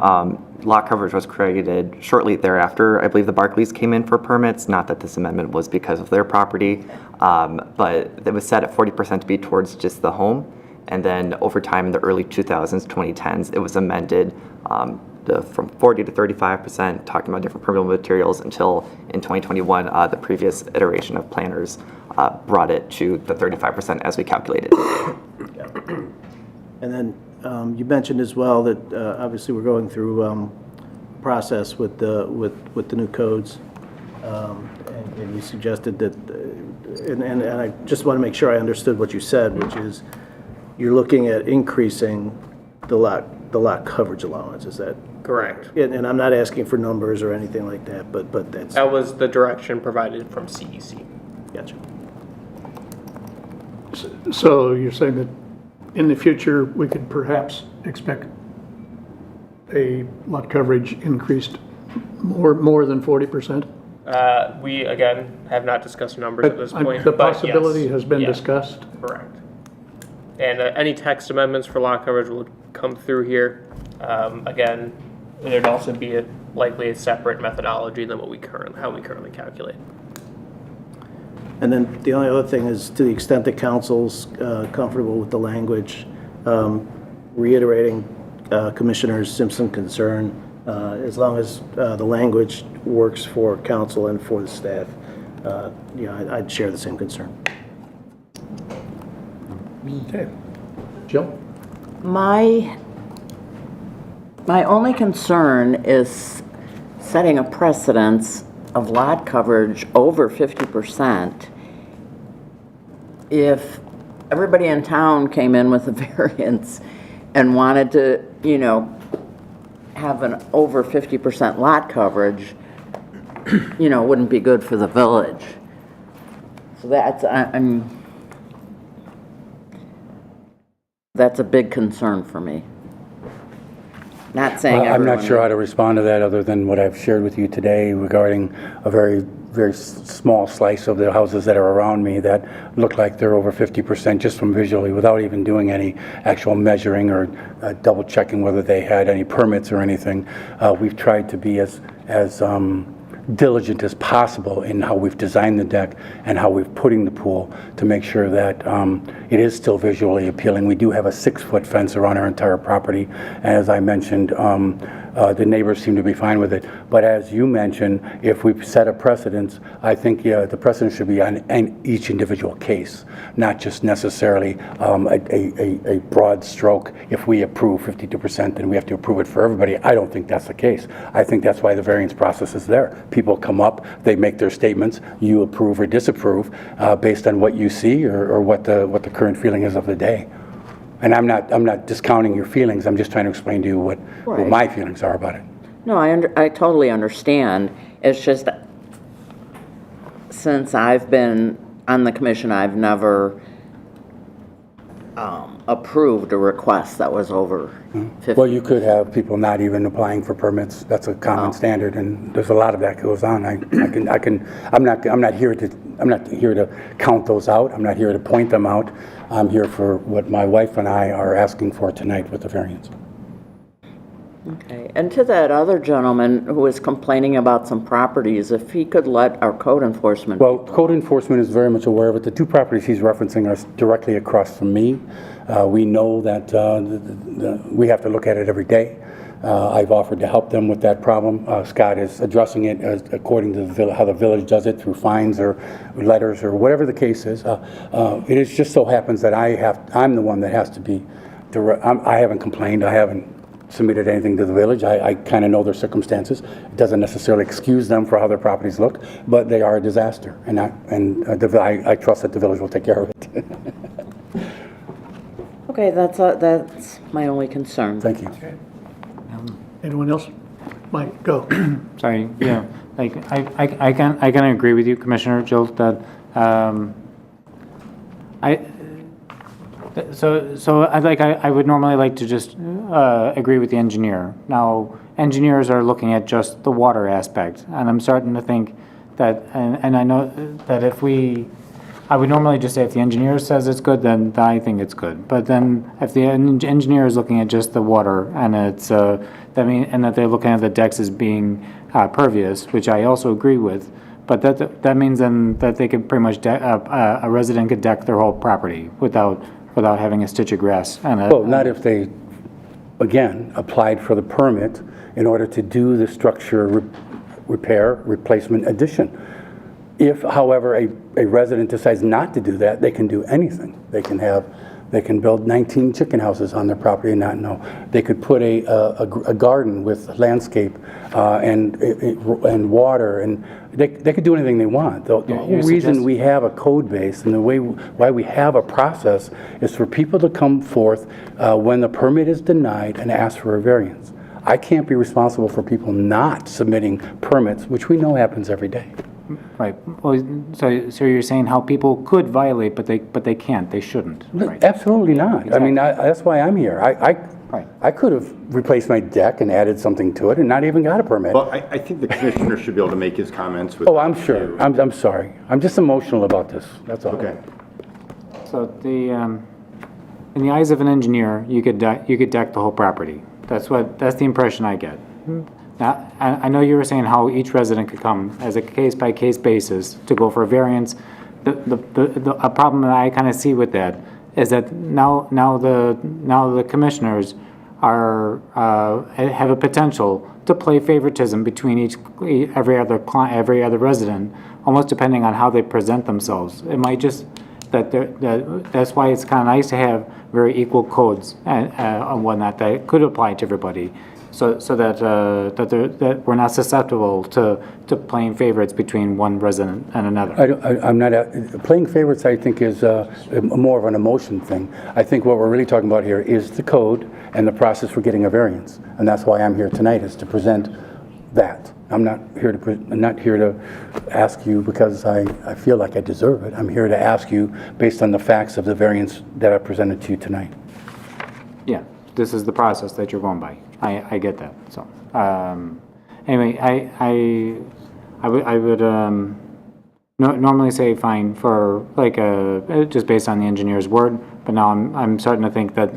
lot coverage was created shortly thereafter. I believe the Barclays came in for permits, not that this amendment was because of their property, but it was set at 40% to be towards just the home. And then over time in the early 2000s, 2010s, it was amended from 40 to 35%, talking about different permeable materials, until in 2021, the previous iteration of planners brought it to the 35% as we calculated. And then you mentioned as well that obviously we're going through process with the new codes, and you suggested that, and I just want to make sure I understood what you said, which is you're looking at increasing the lot coverage allowance. Is that Correct. And I'm not asking for numbers or anything like that, but that's That was the direction provided from CEC. gotcha. So you're saying that in the future, we could perhaps expect a lot coverage increased more than 40%? We, again, have not discussed numbers at this point. The but possibility yes. has been Yeah, discussed? Correct. And any text amendments for lot coverage will come through here. Again, there'd also be likely a separate methodology than how we currently calculate. And then the only other thing is, to the extent that council's comfortable with the language, reiterating Commissioner Simpson's concern, as long as the language works for council and for the staff, I'd share the same concern. Okay. Jill? My only concern is setting a precedence of lot coverage over 50%. If everybody in town came in with a variance and wanted to, have an over 50% lot coverage, wouldn't be good for the village. So that's a big concern for me. Not saying I'm not everyone sure is. how to respond to that other than what I've shared with you today regarding a very, very small slice of the houses that are around me that look like they're over 50% just from visually, without even doing any actual measuring or double checking whether they had any permits or anything. We've tried to be as diligent as possible in how we've designed the deck and how we've putting the pool to make sure that it is still visually appealing. We do have a 6-foot fence around our entire property. As I mentioned, the neighbors seem to be fine with it. But as you mentioned, if we set a precedence, I think the precedent should be on each individual case, not just necessarily a broad stroke. If we approve 52%, then we have to approve it for everybody. I don't think that's the case. I think that's why the variance process is there. People come up, they make their statements, you approve or disapprove based on what you see or what the current feeling is of the day. And I'm not discounting your feelings. I'm just trying to explain to you what my feelings are about it. No, I totally understand. It's just that since I've been on the commission, I've never approved a request that was over 50. Well, you could have people not even applying for permits. That's a common standard, and there's a lot of that goes on. I'm not here to count those out. I'm not here to point them out. I'm here for what my wife and I are asking for tonight with the variance. Okay, and to that other gentleman who was complaining about some properties, if he could let our code enforcement. Well, code enforcement is very much aware of it. The 2 properties he's referencing are directly across from me. We know that we have to look at it every day. I've offered to help them with that problem. Scott is addressing it according to how the village does it, through fines or letters or whatever the case is. It is just so happens that I'm the one that has to be direct. I haven't complained. I haven't submitted anything to the village. I kind of know their circumstances. It doesn't necessarily excuse them for how their properties look, but they are a disaster, and I trust that the village will take care of it. Okay, that's my only concern. Thank you. Anyone else? Mike, go. Sorry, yeah, like, I can agree with you, Commissioner Jill, that, I would normally like to just, agree with the engineer. Now, engineers are looking at just the water aspect, and I'm starting to think that, and I know that I would normally just say if the engineer says it's good, then I think it's good. But then if the engineer is looking at just the water and it's, and that they're looking at the decks as being pervious, which I also agree with, but that means then that they could pretty much, a resident could deck their whole property without having a stitch of grass. Well, not if they, again, applied for the permit in order to do the structure repair, replacement, addition. If, however, a resident decides not to do that, they can do anything. They can build 19 chicken houses on their property and not know. They could put a garden with landscape and water, and they could do anything they want. The whole reason we have a code base and why we have a process is for people to come forth when the permit is denied and ask for a variance. I can't be responsible for people not submitting permits, which we know happens every day. Right. Well, so you're saying how people could violate, but they can't. They shouldn't. Right. Absolutely not. Exactly. I mean, that's why I'm here. Right. I could have replaced my deck and added something to it and not even got a permit. Well, I think the commissioner should be able to make his comments with. Oh, I'm sure. I'm sorry. I'm just emotional about this. That's all. Okay. So in the eyes of an engineer, you could deck the whole property. That's the impression I get. Now, I know you were saying how each resident could come as a case-by-case basis to go for a variance. A problem that I kind of see with that is that now the commissioners have a potential to play favoritism between every other resident, almost depending on how they present themselves. It might just that's why it's kind of nice to have very equal codes and whatnot that could apply to everybody. So that we're not susceptible to playing favorites between one resident and another. I'm not playing favorites. I think is more of an emotion thing. I think what we're really talking about here is the code and the process for getting a variance, and that's why I'm here tonight, is to present that. I'm not here to ask you because I feel like I deserve it. I'm here to ask you based on the facts of the variance that I presented to you tonight. Yeah, this is the process that you're going by. I get that. So anyway, I would normally say fine for like just based on the engineer's word, but now I'm starting to think that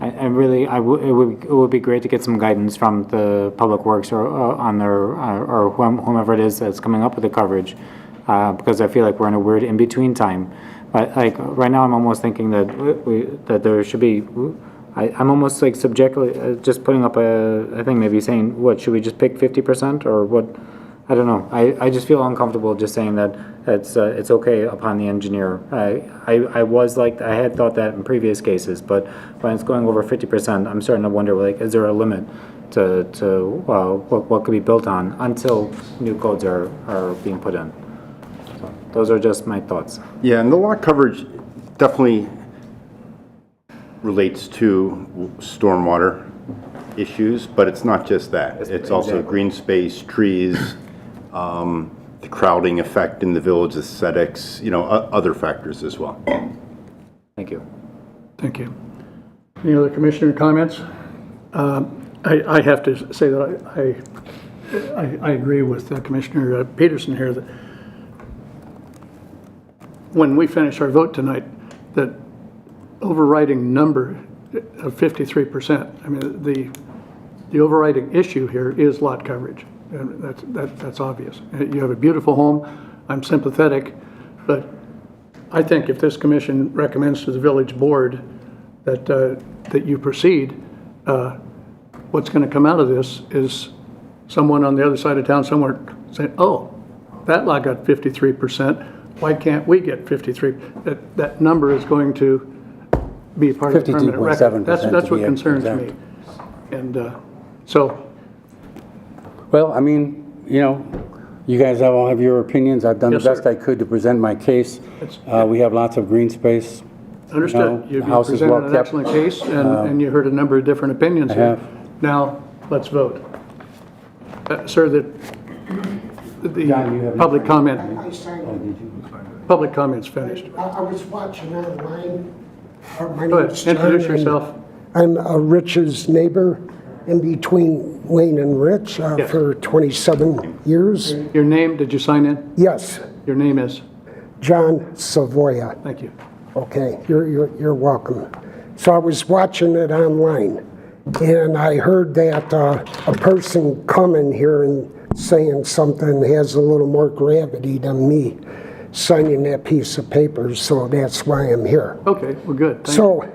it would be great to get some guidance from the Public Works or whomever it is that's coming up with the coverage, because I feel like we're in a weird in between time. But like right now, I'm almost thinking that there should be. I'm almost like subjectively just putting up a thing, maybe saying, what, should we just pick 50% or what? I don't know. I just feel uncomfortable just saying that it's okay upon the engineer. I had thought that in previous cases, but when it's going over 50%, I'm starting to wonder, like, is there a limit to what could be built on until new codes are being put in? So those are just my thoughts. Yeah, and the lot coverage definitely relates to stormwater issues, but it's not just that. It's also green space, trees, the crowding effect in the village aesthetics, other factors as well. Thank you. Thank you. Any other commissioner comments? I have to say that I agree with Commissioner Peterson here that when we finish our vote tonight, that overriding number of 53%. I mean, the overriding issue here is lot coverage, and that's obvious. You have a beautiful home. I'm sympathetic, but I think if this commission recommends to the village board that you proceed, what's going to come out of this is someone on the other side of town somewhere saying, "Oh, that lot got 53%. Why can't we get 53?" That number is going to be part of the permanent record. That's what concerns me. And so. Well, I mean, you guys all have your opinions. I've done the best I could to present my case. We have lots of green space. Understood. No, You the house is presented well an kept. excellent case, and you heard a number of different opinions I here. have. Now, let's vote. Sir, the John, you have public comment, I signed it. public comment's finished. I was watching online. My Go name's ahead, John, introduce and yourself. I'm Rich's neighbor in between Wayne and Rich Yes. for 27 years. Your name, did you sign in? Yes, Your name is? John Savoya. Thank you. Okay, you're welcome. So I was watching it online, and I heard that a person coming here and saying something has a little more gravity than me signing that piece of paper, so that's why I'm here. Okay, well, good. Thank you. So,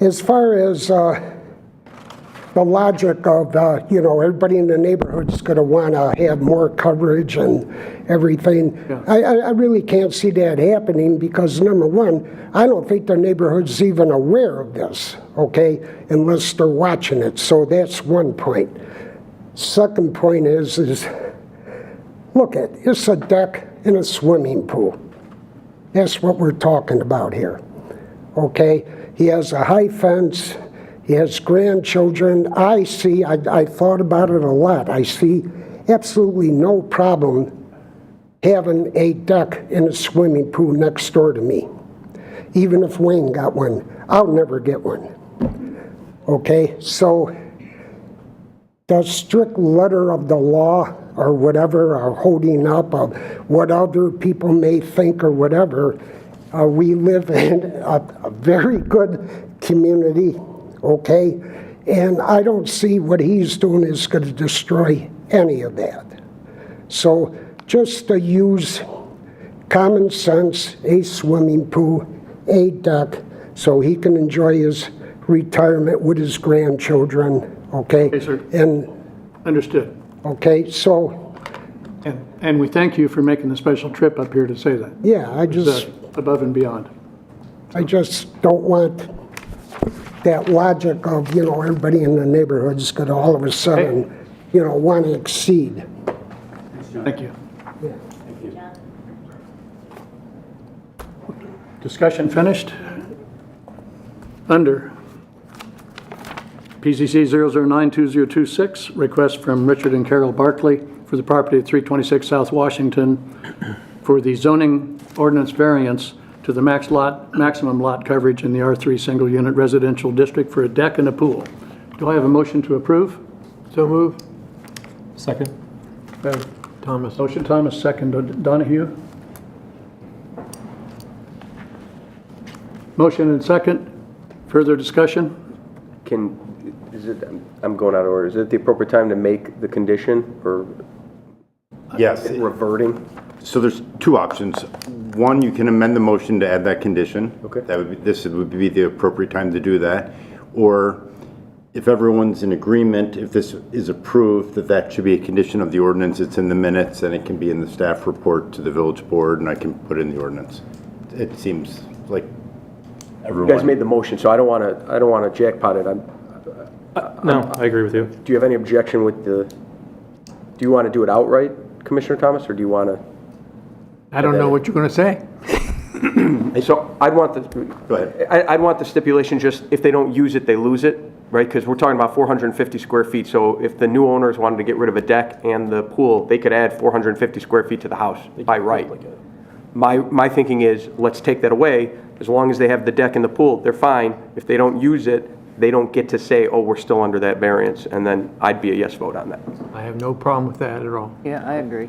as far as the logic of, everybody in the neighborhood is going to want to have more coverage and everything, Yeah. I really can't see that happening because, number one, I don't think the neighborhood's even aware of this, okay, unless they're watching it. So that's one point. Second point is look, it's a deck and a swimming pool. That's what we're talking about here, okay? He has a high fence. He has grandchildren. I thought about it a lot. I see absolutely no problem having a deck and a swimming pool next door to me. Even if Wayne got one, I'll never get one. Okay, so the strict letter of the law or whatever, or holding up of what other people may think or whatever, we live in a very good community, okay? And I don't see what he's doing is going to destroy any of that. So just to use common sense, a swimming pool, a deck, so he can enjoy his retirement with his grandchildren, okay? Okay, sir. And, Understood. okay, so, And we thank you for making the special trip up here to say that. yeah, I It's, just above and beyond. don't want that logic of, everybody in the neighborhood is going to all of a sudden, want to exceed. Thank you. Discussion finished. Under PCC 0092026, request from Richard and Carol Barkley for the property at 326 South Washington for the zoning ordinance variance to the maximum lot coverage in the R3 single unit residential district for a deck and a pool. Do I have a motion to approve? So move. Second? Thomas. Motion Thomas, second Donahue. Motion and second. Further discussion? I'm going out of order. Is it the appropriate time to make the condition or Yes. reverting? So there's two options. One, you can amend the motion to add that condition. Okay. This would be the appropriate time to do that. Or if everyone's in agreement, if this is approved, that should be a condition of the ordinance, it's in the minutes, and it can be in the staff report to the village board, and I can put it in the ordinance. It seems like everyone. You guys made the motion, so I don't want to jackpot it. No, I agree with you. Do you have any objection with do you want to do it outright, Commissioner Thomas, or do you want to? I don't know what you're going to say. So I'd want Go ahead. I'd want the stipulation just if they don't use it, they lose it, right? Because we're talking about 450 square feet. So if the new owners wanted to get rid of a deck and the pool, they could add 450 square feet to the house by right. My thinking is, let's take that away. As long as they have the deck and the pool, they're fine. If they don't use it, they don't get to say, oh, we're still under that variance, and then I'd be a yes vote on that. I have no problem with that at all. Yeah, I agree.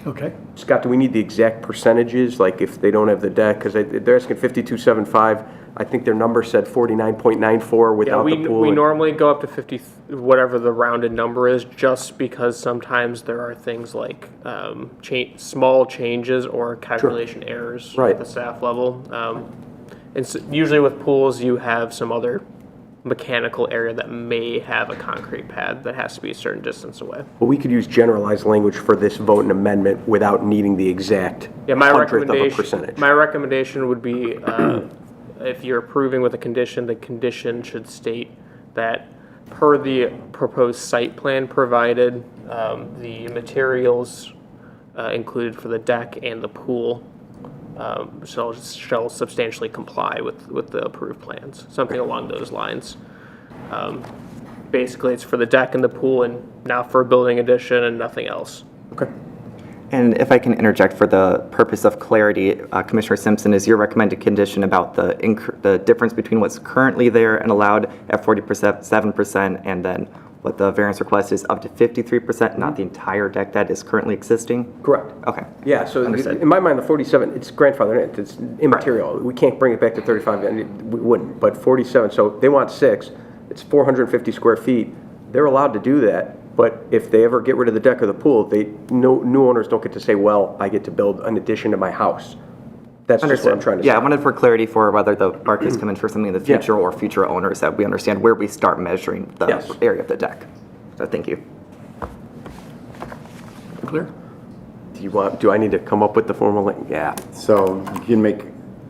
Okay. Scott, do we need the exact percentages, like if they don't have the deck? Because they're asking 52.75. I think their number said 49.94 without the pool. We normally go up to 50, whatever the rounded number is, just because sometimes there are things like small changes or calculation errors Right. at the staff level. Usually with pools, you have some other mechanical area that may have a concrete pad that has to be a certain distance away. But we could use generalized language for this vote and amendment without needing the exact Yeah, my hundredth of a percentage. recommendation would be, if you're approving with a condition, the condition should state that per the proposed site plan provided, the materials included for the deck and the pool shall substantially comply with the approved plans, something along those lines. Basically, it's for the deck and the pool and not for a building addition and nothing else. Okay. And if I can interject for the purpose of clarity, Commissioner Simpson, is your recommended condition about the difference between what's currently there and allowed at 47%, and then what the variance request is up to 53%, not the entire deck that is currently existing? Correct. Okay. Yeah, so Understood. in my mind, the 47, it's grandfathered in, it's immaterial. We can't bring it back to 35, and we wouldn't, but 47, so they want 6, it's 450 square feet. They're allowed to do that, but if they ever get rid of the deck or the pool, new owners don't get to say, well, I get to build an addition to my house. That's just what I'm trying to say. Yeah, I wanted for clarity for whether the Barclays come in for something in the future or future owners, that we understand where we start measuring the area of the deck. So thank you. Clear? Do I need to come up with the formal, yeah. So you can make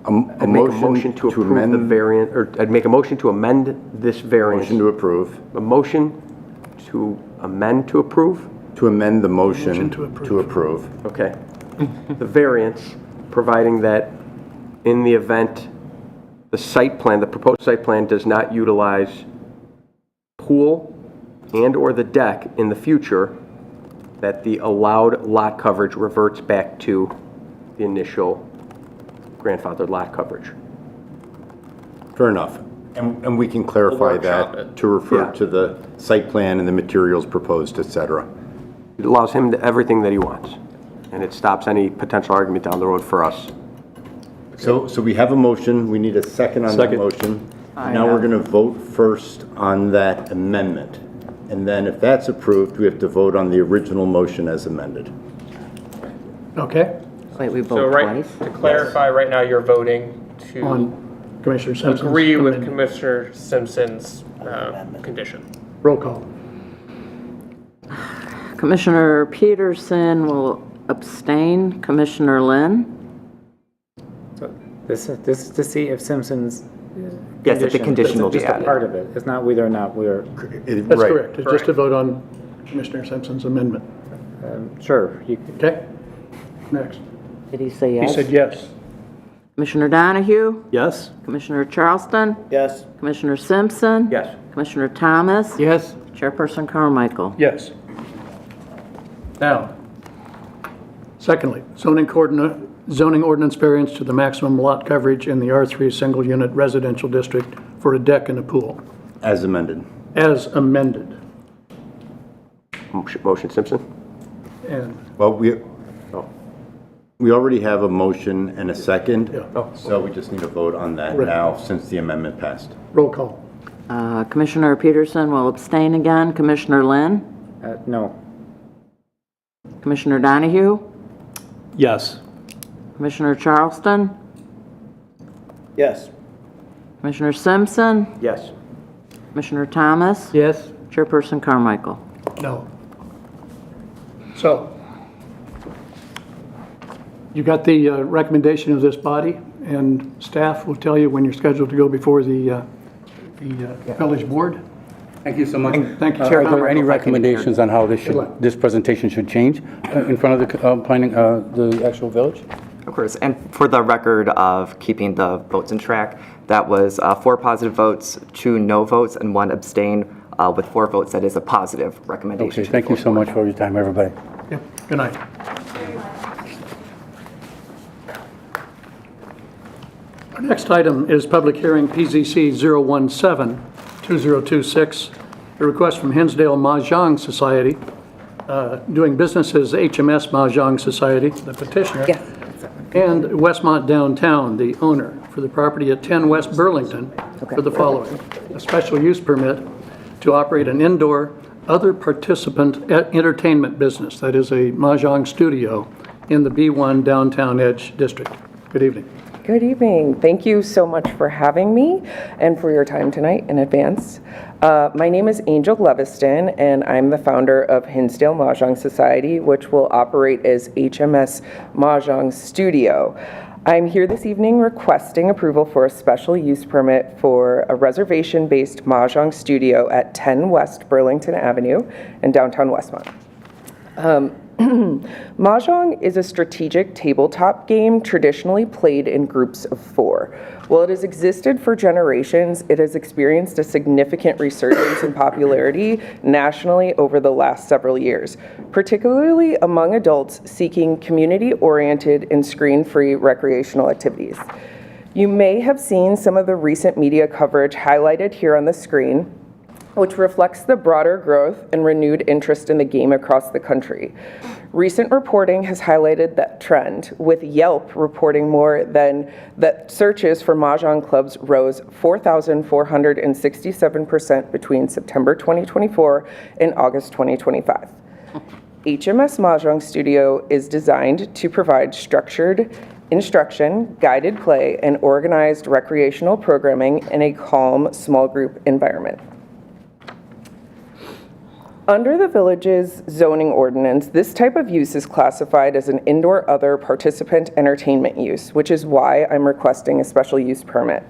a I'd make a motion to approve amend the variant, or I'd make a motion to amend this variance. Motion to approve. A motion to amend to approve? To amend the motion to approve. to approve. Okay. The variance, providing that in the event the site plan, the proposed site plan does not utilize pool and/or the deck in the future, that the allowed lot coverage reverts back to the initial grandfathered lot coverage. Fair enough. And we can clarify We'll workshop that it. to refer Yeah. to the site plan and the materials proposed, et cetera. It allows him everything that he wants, and it stops any potential argument down the road for us. So we have a motion, we need a second on that Second. motion. Now we're gonna vote first on that amendment. And then if that's approved, we have to vote on the original motion as amended. Okay, Wait, we So vote right, twice? to clarify, right now you're voting to on Commissioner Simpson's agree with amendment. Commissioner Simpson's condition. Roll call. Commissioner Peterson will abstain. Commissioner Lynn? So this is to see if Simpson's Yes, if the condition will be just a added. part of it. It's not whether or not we're, That's Right. correct. It's just a vote on Commissioner Simpson's amendment. sure, you could. Okay? Next. Did he say He yes? said yes. Commissioner Donahue? Yes? Commissioner Charleston? Yes. Commissioner Simpson? Yes. Commissioner Thomas? Yes? Chairperson Carmichael? Yes. Now, secondly, zoning ordinance variance to the maximum lot coverage in the R3 single-unit residential district for a deck and a pool, As amended. as amended. Motion Simpson? And Well, we already have a motion and a second. Yeah. So we just need a vote on that Right. now, since the amendment passed. roll call. Commissioner Peterson will abstain again. Commissioner Lynn? No. Commissioner Donahue? Yes. Commissioner Charleston? Yes. Commissioner Simpson? Yes. Commissioner Thomas? Yes? Chairperson Carmichael? No. So, you got the recommendation of this body, and staff will tell you when you're scheduled to go before the village board. Thank you so much. Thank you, Are Chair. there any recommendations on how luck. this presentation should change in front of the planning, the actual village? Of course, and for the record of keeping the votes in track, that was 4 positive votes, 2 no votes, and 1 abstain. With 4 votes, that is a positive recommendation. Okay, thank you so much for your time, everybody. Yep. Good night. Our next item is public hearing PZC 017-2026, a request from Hinsdale Mahjong Society, doing business as HMS Mahjong Society, the petitioner, and Westmont Downtown, the owner, for the property at 10 West Burlington, for the following: a special use permit to operate an indoor other participant entertainment business, that is a Mahjong studio, in the B1 Downtown Edge District. Good evening. Good evening. Thank you so much for having me and for your time tonight in advance. My name is Angel Leviston, and I'm the founder of Hinsdale Mahjong Society, which will operate as HMS Mahjong Studio. I'm here this evening requesting approval for a special use permit for a reservation-based Mahjong studio at 10 West Burlington Avenue in downtown Westmont. Mahjong is a strategic tabletop game traditionally played in groups of 4. While it has existed for generations, it has experienced a significant resurgence in popularity nationally over the last several years, particularly among adults seeking community-oriented and screen-free recreational activities. You may have seen some of the recent media coverage highlighted here on the screen, which reflects the broader growth and renewed interest in the game across the country. Recent reporting has highlighted that trend, with Yelp reporting more than that searches for Mahjong clubs rose 4,467% between September 2024 and August 2025. HMS Mahjong Studio is designed to provide structured instruction, guided play, and organized recreational programming in a calm, small group environment. Under the village's zoning ordinance, this type of use is classified as an indoor other participant entertainment use, which is why I'm requesting a special use permit.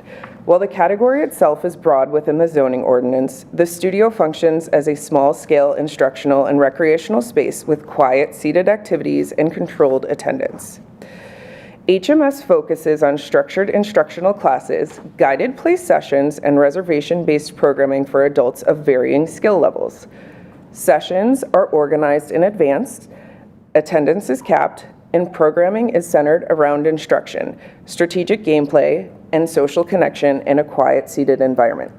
While the category itself is broad within the zoning ordinance, the studio functions as a small-scale instructional and recreational space with quiet, seated activities and controlled attendance. HMS focuses on structured instructional classes, guided play sessions, and reservation-based programming for adults of varying skill levels. Sessions are organized in advance, attendance is capped, and programming is centered around instruction, strategic gameplay, and social connection in a quiet, seated environment.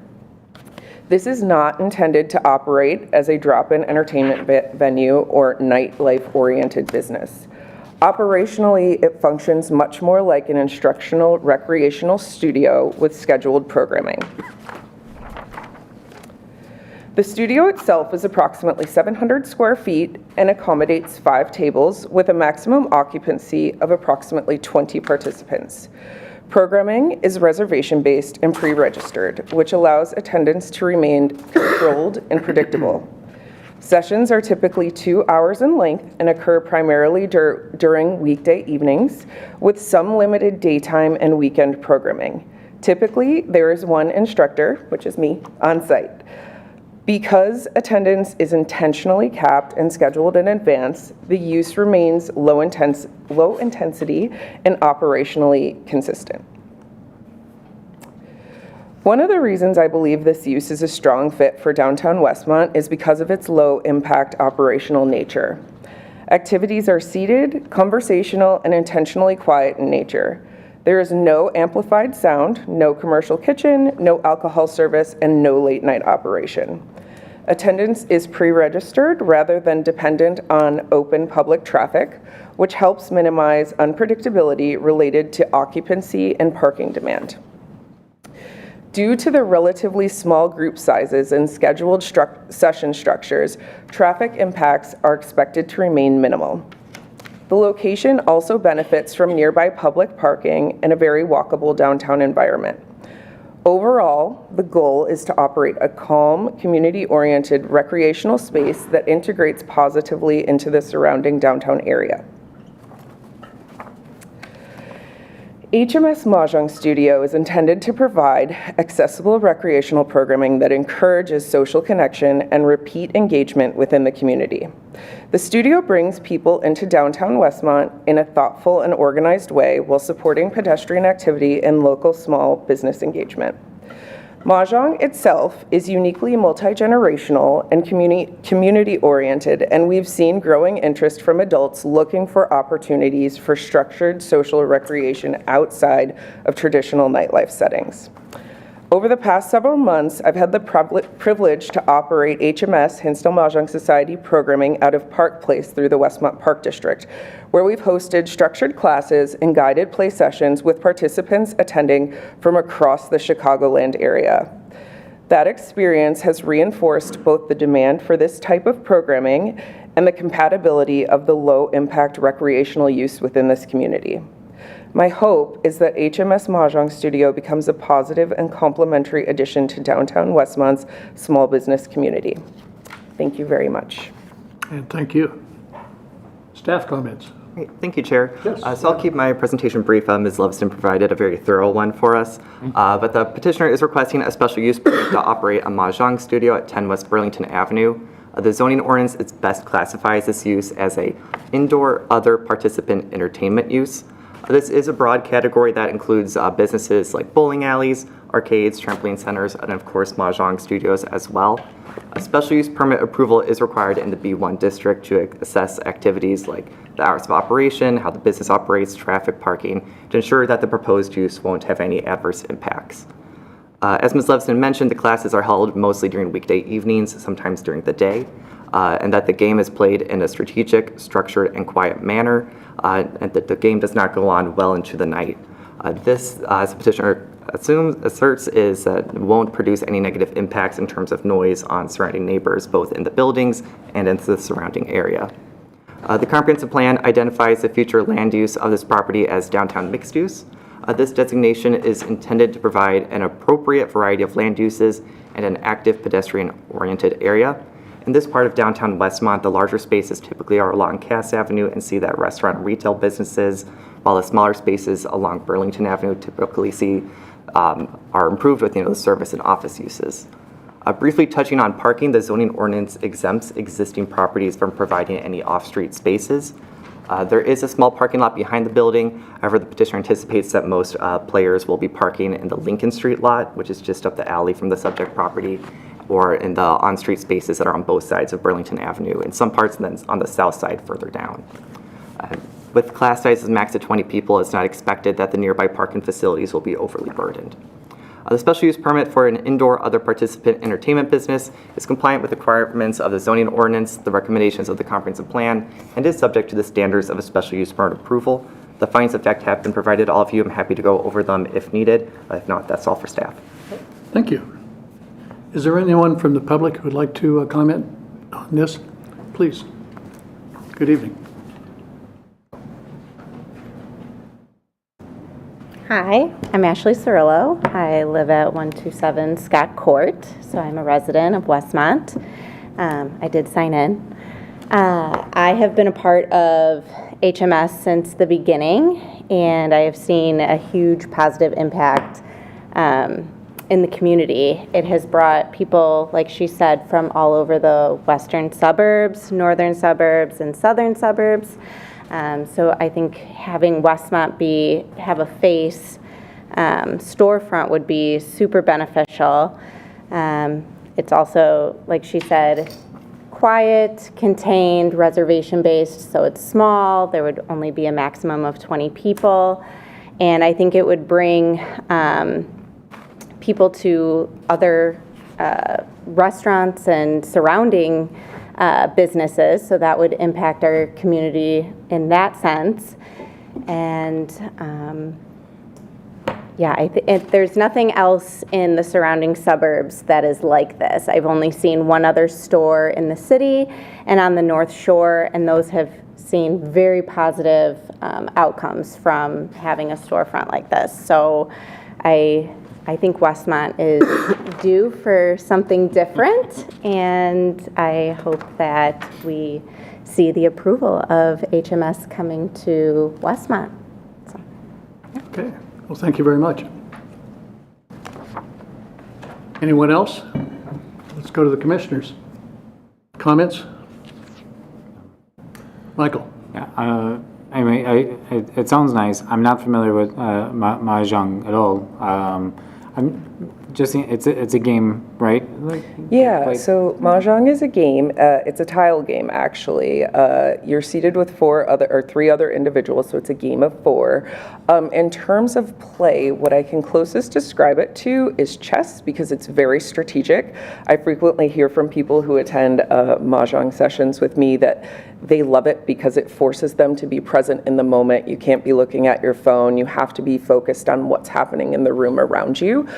This is not intended to operate as a drop-in entertainment venue or nightlife-oriented business. Operationally, it functions much more like an instructional recreational studio with scheduled programming. The studio itself is approximately 700 square feet and accommodates 5 tables with a maximum occupancy of approximately 20 participants. Programming is reservation-based and pre-registered, which allows attendance to remain controlled and predictable. Sessions are typically 2 hours in length and occur primarily during weekday evenings, with some limited daytime and weekend programming. Typically, there is one instructor, which is me, on site. Because attendance is intentionally capped and scheduled in advance, the use remains low intensity and operationally consistent. One of the reasons I believe this use is a strong fit for downtown Westmont is because of its low-impact operational nature. Activities are seated, conversational, and intentionally quiet in nature. There is no amplified sound, no commercial kitchen, no alcohol service, and no late-night operation. Attendance is pre-registered rather than dependent on open public traffic, which helps minimize unpredictability related to occupancy and parking demand. Due to the relatively small group sizes and scheduled session structures, traffic impacts are expected to remain minimal. The location also benefits from nearby public parking and a very walkable downtown environment. Overall, the goal is to operate a calm, community-oriented recreational space that integrates positively into the surrounding downtown area. HMS Mahjong Studio is intended to provide accessible recreational programming that encourages social connection and repeat engagement within the community. The studio brings people into downtown Westmont in a thoughtful and organized way while supporting pedestrian activity and local small business engagement. Mahjong itself is uniquely multi-generational and community-oriented, and we've seen growing interest from adults looking for opportunities for structured social recreation outside of traditional nightlife settings. Over the past several months, I've had the privilege to operate HMS Hinsdale Mahjong Society programming out of Park Place through the Westmont Park District, where we've hosted structured classes and guided play sessions with participants attending from across the Chicagoland area. That experience has reinforced both the demand for this type of programming and the compatibility of the low-impact recreational use within this community. My hope is that HMS Mahjong Studio becomes a positive and complementary addition to downtown Westmont's small business community. Thank you very much. And thank you. Staff comments. Great. Thank you, Chair. Yes. So I'll keep my presentation brief. Ms. Loviston provided a very thorough one for us. But the petitioner is requesting a special use permit to operate a Mahjong studio at 10 West Burlington Avenue. The zoning ordinance is best classifies this use as a indoor other participant entertainment use. This is a broad category that includes businesses like bowling alleys, arcades, trampoline centers, and of course mahjong studios as well. A special use permit approval is required in the B1 district to assess activities like the hours of operation, how the business operates, traffic, parking, to ensure that the proposed use won't have any adverse impacts. As Ms. Levinson mentioned, the classes are held mostly during weekday evenings, sometimes during the day, and that the game is played in a strategic, structured, and quiet manner, and that the game does not go on well into the night. This, as the petitioner asserts, is that it won't produce any negative impacts in terms of noise on surrounding neighbors, both in the buildings and in the surrounding area. The comprehensive plan identifies the future land use of this property as downtown mixed use. This designation is intended to provide an appropriate variety of land uses and an active pedestrian-oriented area. In this part of downtown Westmont, the larger spaces typically are along Cass Avenue and see that restaurant and retail businesses, while the smaller spaces along Burlington Avenue typically see are improved with the service and office uses. Briefly touching on parking, the zoning ordinance exempts existing properties from providing any off-street spaces. There is a small parking lot behind the building. However, the petitioner anticipates that most players will be parking in the Lincoln Street lot, which is just up the alley from the subject property, or in the on-street spaces that are on both sides of Burlington Avenue, in some parts, and then on the south side further down. With class sizes max at 20 people, it's not expected that the nearby parking facilities will be overly burdened. The special use permit for an indoor other participant entertainment business is compliant with the requirements of the zoning ordinance, the recommendations of the comprehensive plan, and is subject to the standards of a special use permit approval. The findings of fact have been provided to all of you. I'm happy to go over them if needed. If not, that's all for staff. Thank you. Is there anyone from the public who would like to comment on this? Please. Good evening. Hi, I'm Ashley Cirillo. I live at 127 Scott Court, so I'm a resident of Westmont. I did sign in. I have been a part of HMS since the beginning, and I have seen a huge positive impact in the community. It has brought people, like she said, from all over the western suburbs, northern suburbs, and southern suburbs. So I think having Westmont have a face storefront would be super beneficial. It's also, like she said, quiet, contained, reservation-based, so it's small. There would only be a maximum of 20 people. And I think it would bring people to other restaurants and surrounding businesses, so that would impact our community in that sense. And yeah, there's nothing else in the surrounding suburbs that is like this. I've only seen one other store in the city and on the North Shore, and those have seen very positive outcomes from having a storefront like this. So I think Westmont is due for something different, and I hope that we see the approval of HMS coming to Westmont. So, yeah. Okay. Well, thank you very much. Anyone else? Let's go to the commissioners. Comments? Michael? Yeah, I mean, it sounds nice. I'm not familiar with mahjong at all. I'm just it's a game, right? Yeah, so Mahjong is a game. It's a tile game, actually. You're seated with three other individuals, so it's a game of four. In terms of play, what I can closest describe it to is chess, because it's very strategic. I frequently hear from people who attend Mahjong sessions with me that they love it because it forces them to be present in the moment. You can't be looking at your phone. You have to be focused on what's happening in the room around you.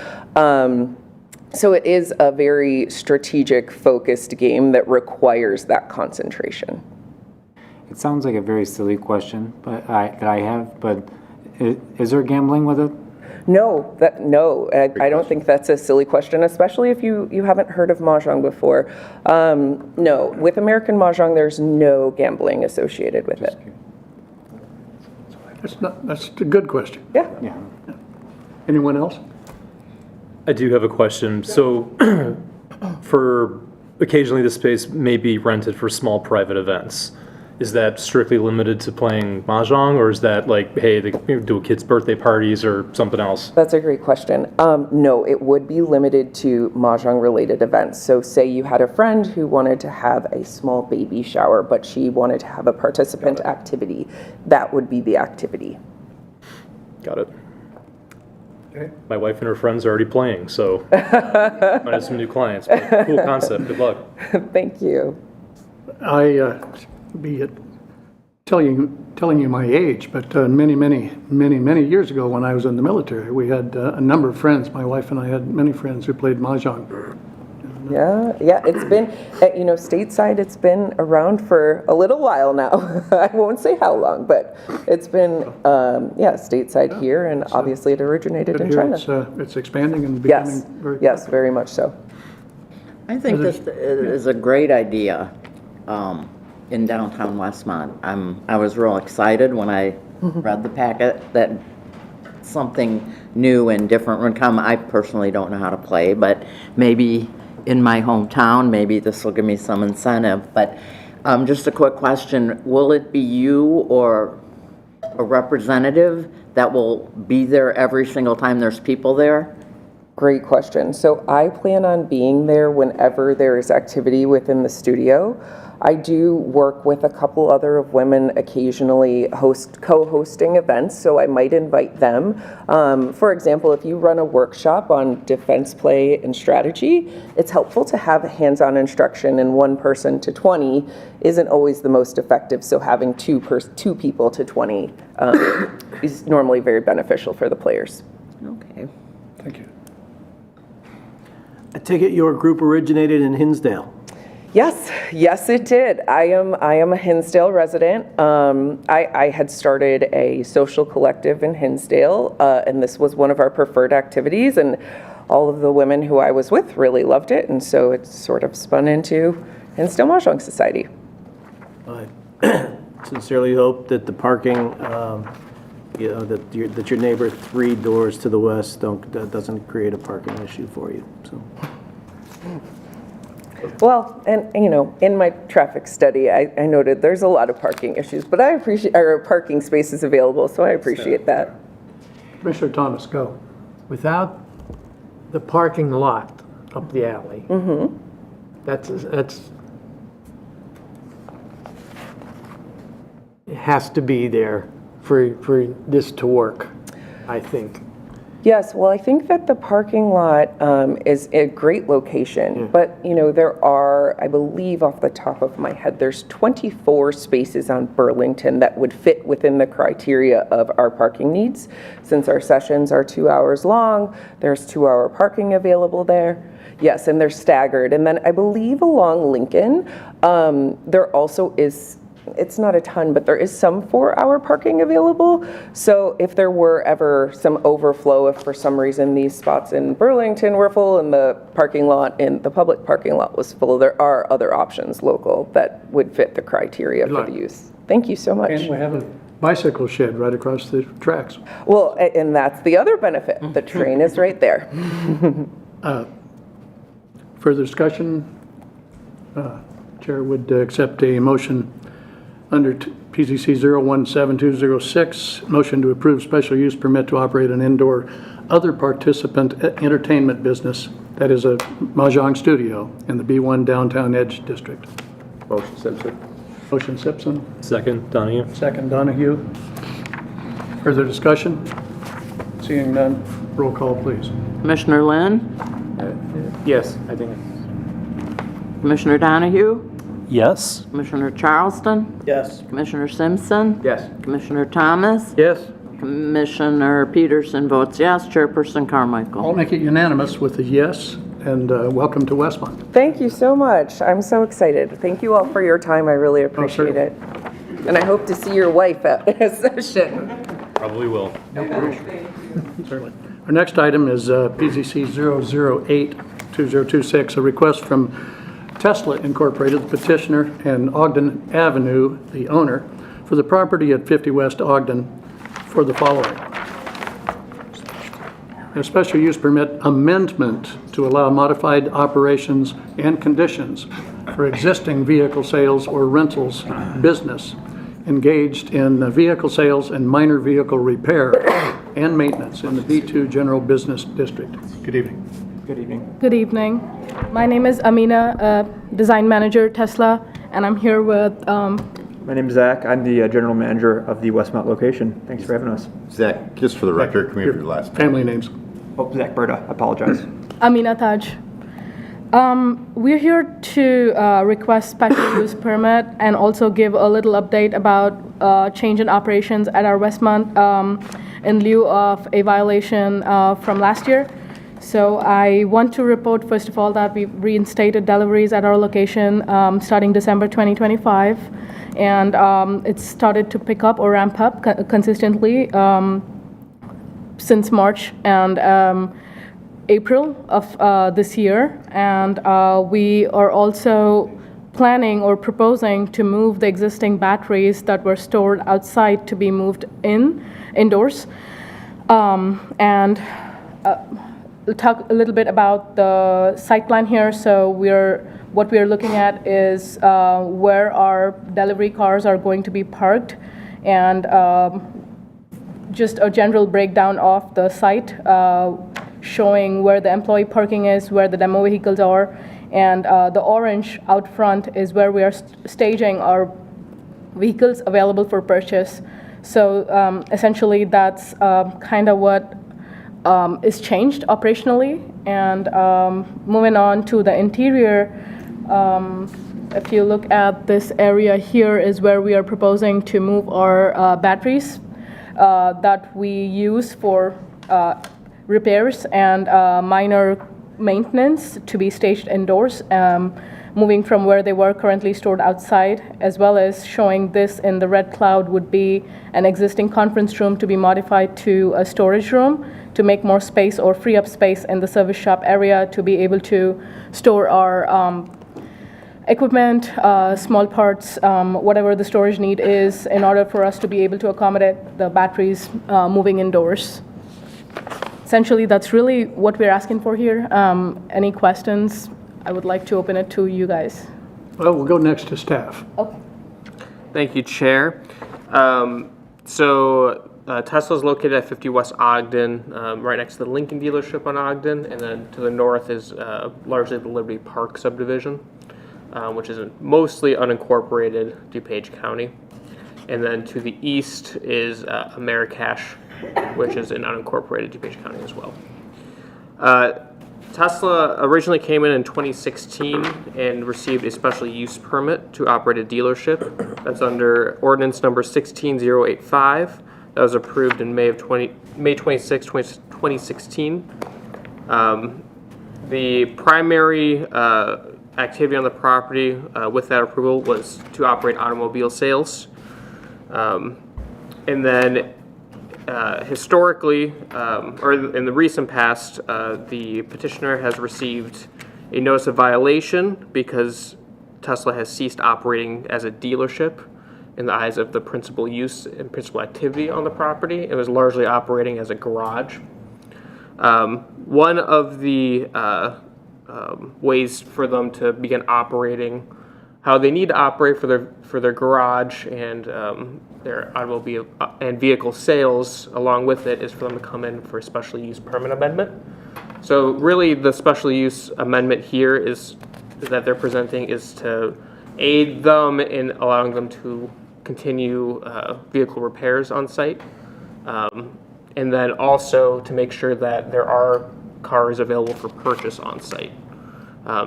So it is a very strategic, focused game that requires that concentration. It sounds like a very silly question, but that I have. But is there gambling with it? No, I don't think that's a silly question, especially if you haven't heard of Mahjong before. No, with American Mahjong, there's no gambling associated with it. That's a good question. Yeah. Anyone else? I do have a question. So for occasionally the space may be rented for small private events. Is that strictly limited to playing mahjong, or is that like, hey, they do a kid's birthday parties or something else? That's a great question. No, it would be limited to mahjong-related events. So say you had a friend who wanted to have a small baby shower, but she wanted to have a participant activity. That would be the activity. Got it. Okay. My wife and her friends are already playing, so might have some new clients. But cool concept. Good luck. Thank you. I be it telling you my age, but many years ago when I was in the military, we had a number of friends. My wife and I had many friends who played mahjong. Yeah, it's been, stateside, it's been around for a little while now. I won't say how long, but it's been, stateside here, and obviously it originated in China. It's expanding and becoming very Yes, very much so. I think this is a great idea in downtown Westmont. I was real excited when I read the packet that something new and different would come. I personally don't know how to play, but maybe in my hometown, maybe this will give me some incentive. But just a quick question, will it be you or a representative that will be there every single time there's people there? Great question. So I plan on being there whenever there is activity within the studio. I do work with a couple other of women occasionally co-hosting events, so I might invite them. For example, if you run a workshop on defense play and strategy, it's helpful to have hands-on instruction, and 1 person to 20 isn't always the most effective, so having 2 people to 20 is normally very beneficial for the players. Okay. Thank you. I take it your group originated in Hinsdale? Yes, it did. I am a Hinsdale resident. I had started a social collective in Hinsdale, and this was one of our preferred activities, and all of the women who I was with really loved it, and so it sort of spun into Hinsdale Mahjong Society. I sincerely hope that the parking, that your neighbor 3 doors to the west doesn't create a parking issue for you. So. Well, and in my traffic study, I noted there's a lot of parking issues, but I appreciate parking spaces available, so I appreciate that. Commissioner Thomas, go. Without the parking lot up the alley, that's it has to be there for this to work, I think. Yes, well, I think that the parking lot is a great location, but there are, I believe off the top of my head, there's 24 spaces on Burlington that would fit within the criteria of our parking needs. Since our sessions are 2 hours long, there's 2-hour parking available there. Yes, and they're staggered. And then I believe along Lincoln, there also is, it's not a ton, but there is some 4-hour parking available. So if there were ever some overflow, if for some reason these spots in Burlington were full and the parking lot in the public parking lot was full, there are other options local that would fit the criteria for the use. Thank you so much. And we have a bicycle shed right across the tracks. Well, and that's the other benefit. The train is right there. Further discussion? Chair would accept a motion under PCC 017206, motion to approve special use permit to operate an indoor other participant entertainment business that is a mahjong studio in the B1 Downtown Edge District. Motion Simpson. Motion Simpson. Second, Donahue. Second Donahue. Further discussion? Seeing none, roll call please. Commissioner Lynn? Yes, I think. Commissioner Donahue? Yes. Commissioner Charleston? Yes. Commissioner Simpson? Yes. Commissioner Thomas? Yes? Commissioner Peterson votes yes. Chairperson Carmichael? I'll make it unanimous with a yes, and welcome to Westmont. Thank you so much. I'm so excited. Thank you all for your time. I really appreciate it. And I hope to see your wife at a session. Probably will. Certainly. Our next item is PZC 008-2026, a request from Tesla Incorporated, the petitioner, and Ogden Avenue, the owner, for the property at 50 West Ogden for the following. a special use permit amendment to allow modified operations and conditions for existing vehicle sales or rentals business engaged in vehicle sales and minor vehicle repair and maintenance in the B2 General Business District. Good evening. Good evening. Good evening. My name is Amina, Design Manager, Tesla, and I'm here with... My name is Zach. I'm the General Manager of the Westmont location. Thanks for having us. Zach, just for the record, can we have your last name? Family names. Oh, Zach Berta. I apologize. Amina Taj. We're here to request special use permit and also give a little update about change in operations at our Westmont in lieu of a violation from last year. So I want to report, first of all, that we've reinstated deliveries at our location starting December 2025. And it's started to pick up or ramp up consistently since March and April of this year. And we are also planning or proposing to move the existing batteries that were stored outside to be moved indoors. We'll talk a little bit about the site plan here. So what we're looking at is where our delivery cars are going to be parked, and just a general breakdown of the site, showing where the employee parking is, where the demo vehicles are, and the orange out front is where we are staging our vehicles available for purchase. So essentially that's kind of what is changed operationally. And moving on to the interior, if you look at this area here is where we are proposing to move our batteries that we use for repairs and minor maintenance to be staged indoors, moving from where they were currently stored outside, as well as showing this in the red cloud would be an existing conference room to be modified to a storage room to make more space or free up space in the service shop area to be able to store our equipment, small parts, whatever the storage need is, in order for us to be able to accommodate the batteries moving indoors. Essentially, that's really what we're asking for here. Any questions? I would like to open it to you guys. Well, we'll go next to staff. Okay. Thank you, Chair. Tesla is located at 50 West Ogden, right next to the Lincoln dealership on Ogden, and then to the north is largely the Liberty Park subdivision, which is mostly unincorporated DuPage County. And then to the east is Americash, which is in unincorporated DuPage County as well. Tesla originally came in 2016 and received a special use permit to operate a dealership. That's under ordinance number 16085. That was approved in May 26, 2016. The primary activity on the property with that approval was to operate automobile sales. And then historically, or in the recent past, the petitioner has received a notice of violation because Tesla has ceased operating as a dealership in the eyes of the principal use and principal activity on the property. It was largely operating as a garage. One of the ways for them to begin operating, how they need to operate for their garage and their automobile and vehicle sales along with it, is for them to come in for a special use permit amendment. So really the special use amendment here is that they're presenting is to aid them in allowing them to continue vehicle repairs on site, and then also to make sure that there are cars available for purchase on site,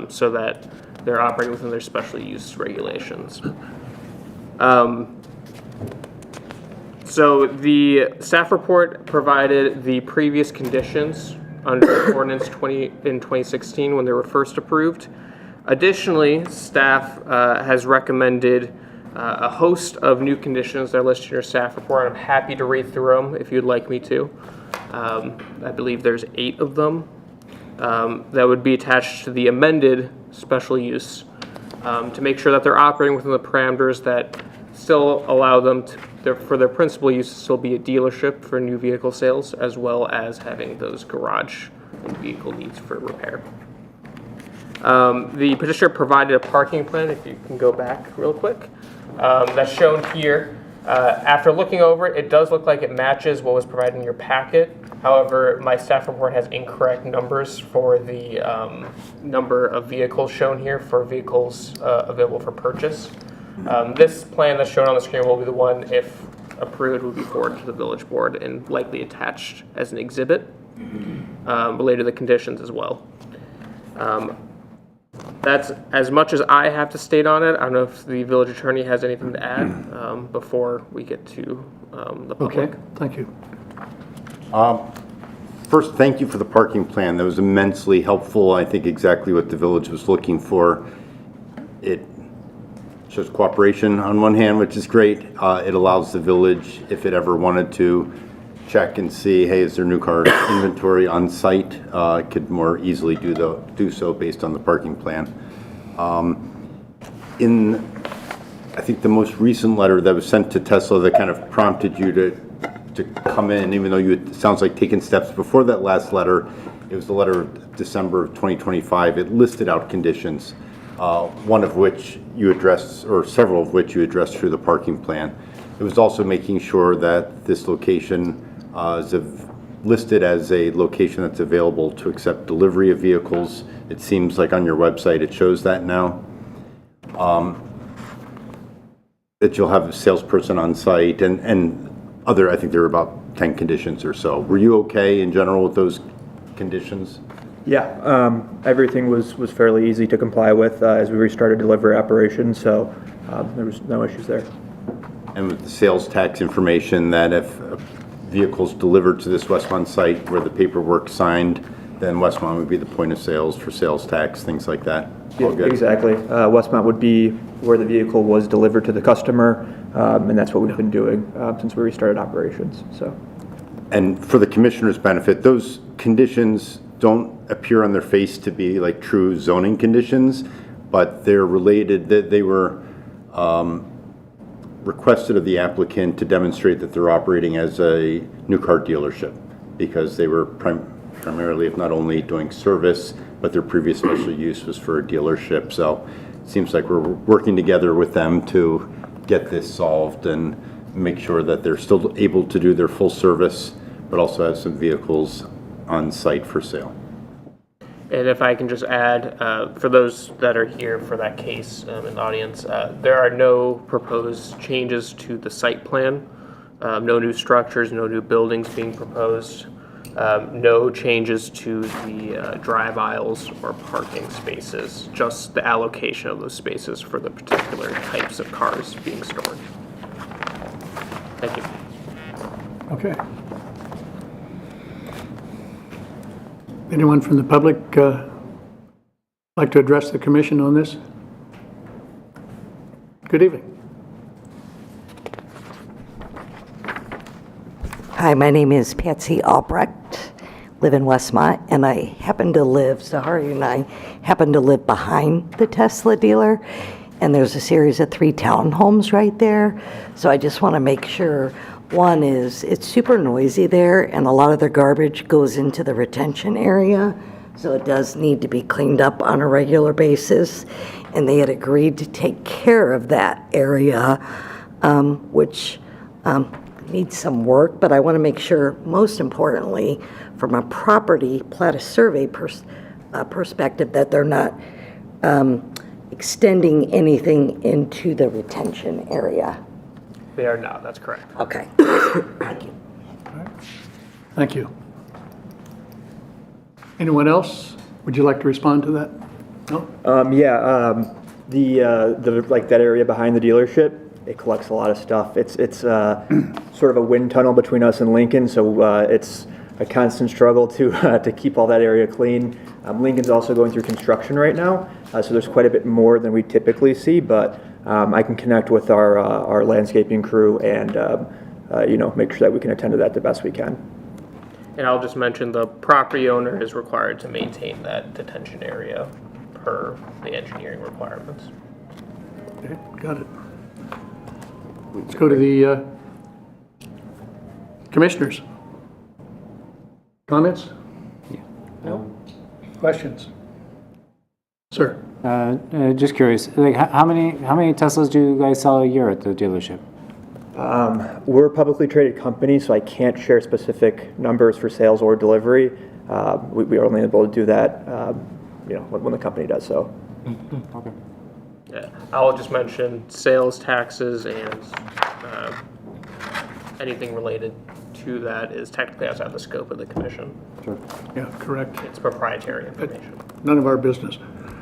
so that they're operating within their special use regulations. So the staff report provided the previous conditions under ordinance 2016 when they were first approved. Additionally, staff has recommended a host of new conditions that are listed in your staff report. I'm happy to read through them if you'd like me to. I believe there's 8 of them that would be attached to the amended special use to make sure that they're operating within the parameters that still allow them for their principal use to still be a dealership for new vehicle sales, as well as having those garage and vehicle needs for repair. The petitioner provided a parking plan, if you can go back real quick, that's shown here. After looking over it, it does look like it matches what was provided in your packet. However, my staff report has incorrect numbers for the number of vehicles shown here for vehicles available for purchase. This plan that's shown on the screen will be the one, if approved, will be forwarded to the village board and likely attached as an exhibit related to the conditions as well. That's as much as I have to state on it. I don't know if the village attorney has anything to add before we get to the public. Okay, thank you. First, thank you for the parking plan. That was immensely helpful. I think exactly what the village was looking for. It shows cooperation on one hand, which is great. It allows the village, if it ever wanted to, check and see, hey, is there new car inventory on site? Could more easily do so based on the parking plan. In, I think, the most recent letter that was sent to Tesla that kind of prompted you to come in, even though you had, it sounds like, taken steps before that last letter, it was the letter of December of 2025. It listed out conditions, one of which you addressed, or several of which you addressed through the parking plan. It was also making sure that this location is listed as a location that's available to accept delivery of vehicles. It seems like on your website it shows that now. That you'll have a salesperson on site and other, I think there were about 10 conditions or so. Were you okay in general with those conditions? Yeah, everything was fairly easy to comply with as we restarted delivery operations, so there was no issues there. And with the sales tax information, that if vehicles delivered to this Westmont site where the paperwork signed, then Westmont would be the point of sales for sales tax, things like that. Yeah, all good? exactly. Westmont would be where the vehicle was delivered to the customer, and that's what we've been doing since we restarted operations. So. And for the commissioner's benefit, those conditions don't appear on their face to be like true zoning conditions, but they're related, that they were requested of the applicant to demonstrate that they're operating as a new car dealership, because they were primarily, if not only, doing service, but their previous special use was for a dealership. So it seems like we're working together with them to get this solved and make sure that they're still able to do their full service, but also have some vehicles on site for sale. And if I can just add, for those that are here for that case in the audience, there are no proposed changes to the site plan, no new structures, no new buildings being proposed, no changes to the drive aisles or parking spaces, just the allocation of those spaces for the particular types of cars being stored. Thank you. Okay. Anyone from the public like to address the commission on this? Good evening. Hi, my name is Patsy Albrecht, live in Westmont, and I happen to live, Zahari and I happen to live behind the Tesla dealer, and there's a series of 3 townhomes right there. So I just want to make sure, one is it's super noisy there, and a lot of their garbage goes into the retention area, so it does need to be cleaned up on a regular basis. And they had agreed to take care of that area, which needs some work, but I want to make sure, most importantly, from a property plat survey perspective, that they're not extending anything into the retention area. They are not, that's correct. Okay. Thank you. Thank you. Anyone else? Would you like to respond to that? No? The like that area behind the dealership, it collects a lot of stuff. It's sort of a wind tunnel between us and Lincoln, so it's a constant struggle to keep all that area clean. Lincoln's also going through construction right now, so there's quite a bit more than we typically see, but I can connect with our landscaping crew and make sure that we can attend to that the best we can. And I'll just mention the property owner is required to maintain that detention area per the engineering requirements. Okay, got it. Let's go to the Commissioners? Comments? No. Questions? Sir? Just curious, like, how many Teslas do you guys sell a year at the dealership? We're a publicly traded company, so I can't share specific numbers for sales or delivery. We are only able to do that, when the company does so. Okay. Yeah, I'll just mention sales taxes and anything related to that is technically outside the scope of the commission. Sure. Yeah, correct. It's proprietary information. None of our business.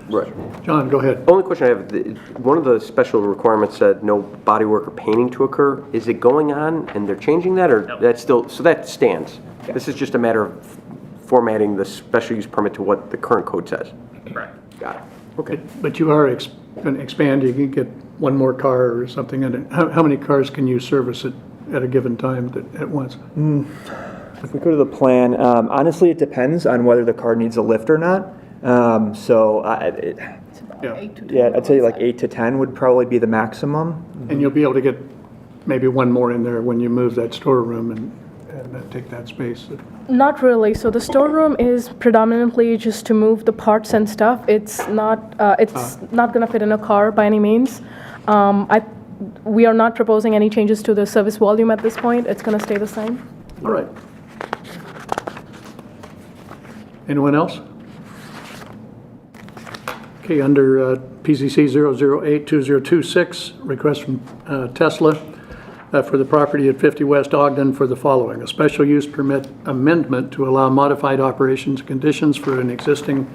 Right. John, go ahead. Only question I have, one of the special requirements said no body work or painting to occur. Is it going on and they're changing that, or that's still, so that stands? This is just a matter of formatting the special use permit to what the current code says? Correct. Got it. Okay. But you are going to expand, you can get one more car or something in it. How many cars can you service at a given time at once? If we go to the plan, honestly, it depends on whether the car needs a lift or not. I'd say like 8 to 10 would probably be the maximum. And you'll be able to get maybe one more in there when you move that storeroom and take that space. Not really. So the storeroom is predominantly just to move the parts and stuff. It's not going to fit in a car by any means. We are not proposing any changes to the service volume at this point. It's going to stay the same. All right. Anyone else? Okay, under PCC 0082026, request from Tesla for the property at 50 West Ogden for the following: a special use permit amendment to allow modified operations conditions for an existing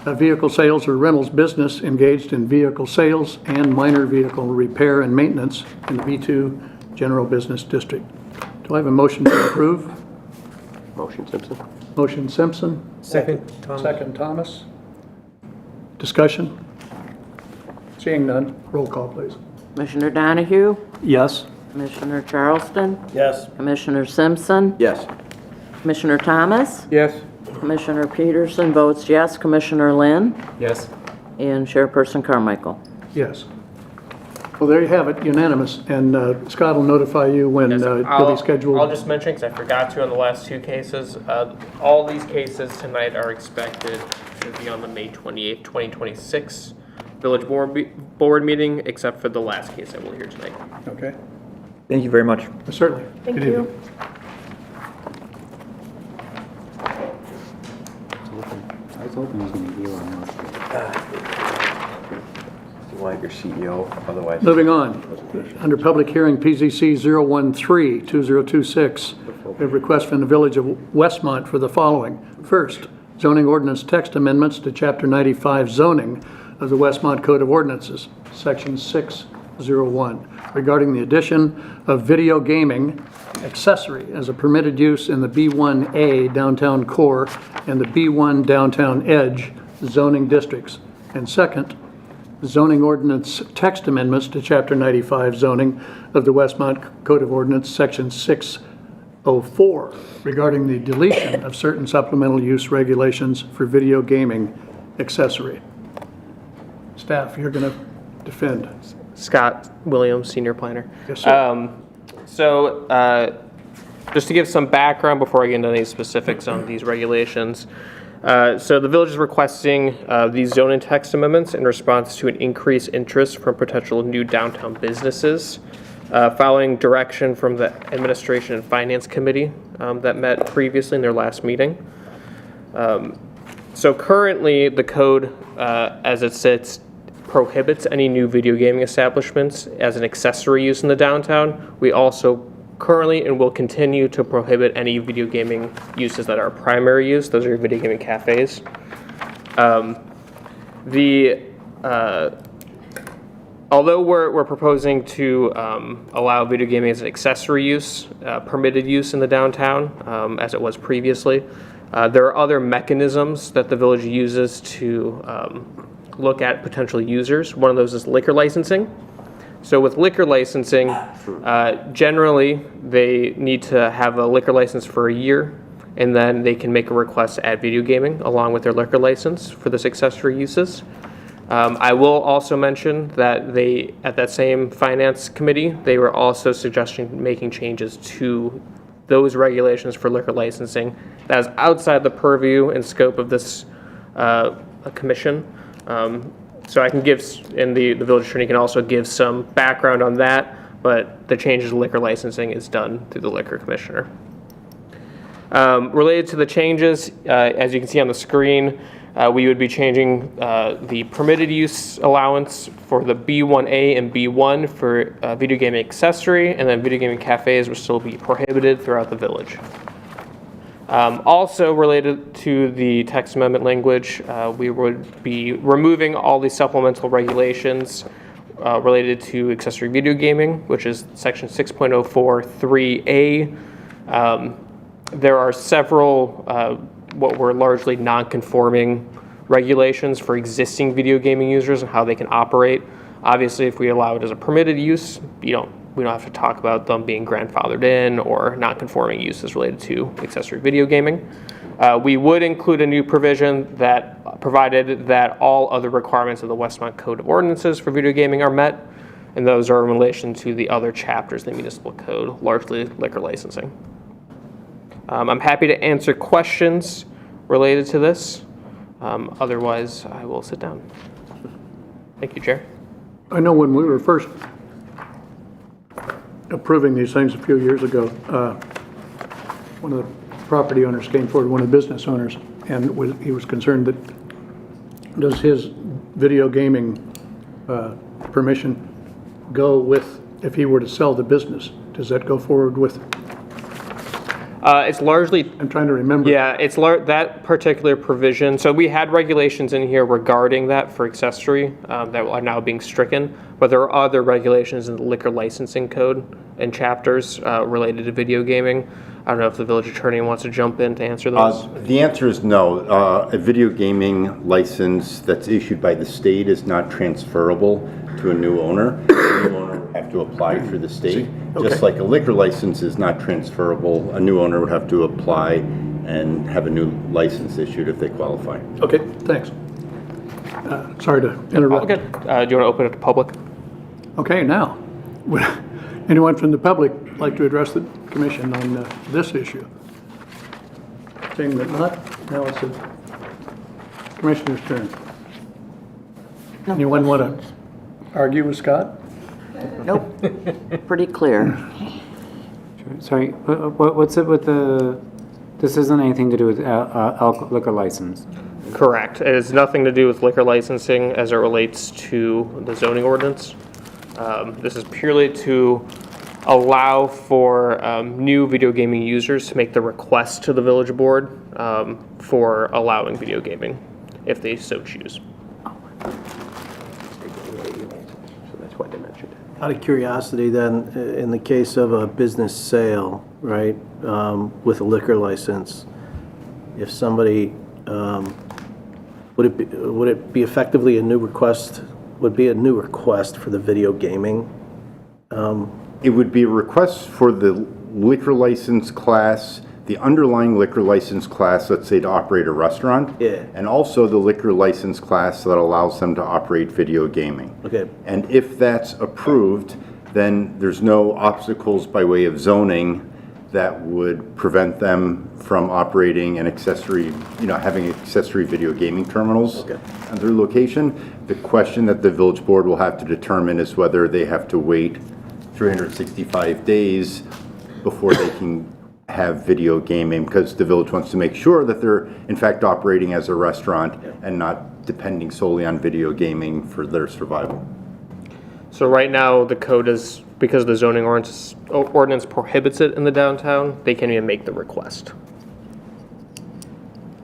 vehicle sales or rentals business engaged in vehicle sales and minor vehicle repair and maintenance in the B2 General Business District. Do I have a motion to approve? Motion Simpson. Motion Simpson. Second, Thomas. Second Thomas. Discussion? Seeing none, roll call, please. Commissioner Donahue? Yes. Commissioner Charleston? Yes. Commissioner Simpson? Yes. Commissioner Thomas? Yes. Commissioner Peterson votes yes. Commissioner Lynn? Yes. And Chairperson Carmichael. Yes. Well, there you have it, unanimous, and Scott will notify you when you'll be scheduled. I'll just mention, because I forgot to on the last two cases, all these cases tonight are expected to be on the May 28th, 2026 Village Board meeting, except for the last case I will hear tonight. Okay. Thank you very much. Certainly. Thank Good you. evening. I was hoping he was going to be here on March 5th. You want your CEO, otherwise. Moving on, under public hearing PZC 013-2026, we have a request from the Village of Westmont for the following. First, zoning ordinance text amendments to Chapter 95 zoning of the Westmont Code of Ordinances, Section 601, regarding the addition of video gaming accessory as a permitted use in the B1A downtown core and the B1 downtown edge zoning districts. And second, zoning ordinance text amendments to Chapter 95 zoning of the Westmont Code of Ordinance, Section 604, regarding the deletion of certain supplemental use regulations for video gaming accessory. Staff, you're going to defend. Scott Williams, Senior Planner. Yes, sir. Just to give some background before I get into any specifics on these regulations. So the village is requesting these zoning text amendments in response to an increased interest from potential new downtown businesses, following direction from the Administration and Finance Committee that met previously in their last meeting. So currently, the code, as it sits, prohibits any new video gaming establishments as an accessory use in the downtown. We also currently and will continue to prohibit any video gaming uses that are primary use. Those are video gaming cafes. Although we're proposing to allow video gaming as an accessory use, permitted use in the downtown, as it was previously, there are other mechanisms that the village uses to look at potential users. One of those is liquor licensing. So with liquor licensing, generally they need to have a liquor license for a year, and then they can make a request to add video gaming along with their liquor license for this accessory uses. I will also mention that at that same finance committee, they were also suggesting making changes to those regulations for liquor licensing. That is outside the purview and scope of this commission. So I can give, and the village attorney can also give some background on that, but the changes to liquor licensing is done through the liquor commissioner. Related to the changes, as you can see on the screen, we would be changing the permitted use allowance for the B1A and B1 for video gaming accessory, and then video gaming cafes would still be prohibited throughout the village. Also related to the text amendment language, we would be removing all the supplemental regulations related to accessory video gaming, which is section 6.043A. There are several what were largely non-conforming regulations for existing video gaming users and how they can operate. Obviously, if we allow it as a permitted use, we don't have to talk about them being grandfathered in or non-conforming uses related to accessory video gaming. We would include a new provision that provided that all other requirements of the Westmont Code of Ordinances for video gaming are met, and those are in relation to the other chapters of the municipal code, largely liquor licensing. I'm happy to answer questions related to this. Otherwise, I will sit down. Thank you, Chair. I know when we were first approving these things a few years ago, one of the property owners came forward, one of the business owners, and he was concerned that does his video gaming permission go with, if he were to sell the business, does that go forward with? It's largely, I'm trying to remember. yeah, it's that particular provision. So we had regulations in here regarding that for accessory that are now being stricken, but there are other regulations in the liquor licensing code and chapters related to video gaming. I don't know if the village attorney wants to jump in to answer those. The answer is no. A video gaming license that's issued by the state is not transferable to a new owner. A new owner would have to apply through the state. Okay. Just like a liquor license is not transferable, a new owner would have to apply and have a new license issued if they qualify. Okay, thanks. Sorry to interrupt. Okay. Do you want to open it to public? Okay, now, would anyone from the public like to address the commission on this issue? Seeing that not, now it's the commissioner's turn. Anyone want to argue with Scott? Nope. Pretty clear. Sorry, what's it with the, this isn't anything to do with liquor license? Correct. It has nothing to do with liquor licensing as it relates to the zoning ordinance. This is purely to allow for new video gaming users to make the request to the village board for allowing video gaming, if they so choose. So that's why they mentioned it. Out of curiosity then, in the case of a business sale, right, with a liquor license, if somebody, would it be effectively a new request, would be a new request for the video gaming? It would be a request for the liquor license class, the underlying liquor license class, let's say to operate a restaurant. Yeah. And also the liquor license class that allows them to operate video gaming. Okay. And if that's approved, then there's no obstacles by way of zoning that would prevent them from operating an accessory, having accessory video gaming terminals at their location. The question that the village board will have to determine is whether they have to wait 365 days before they can have video gaming, because the village wants to make sure that they're in fact operating as a restaurant and not depending solely on video gaming for their survival. So right now, the code is, because the zoning ordinance prohibits it in the downtown, they can't even make the request.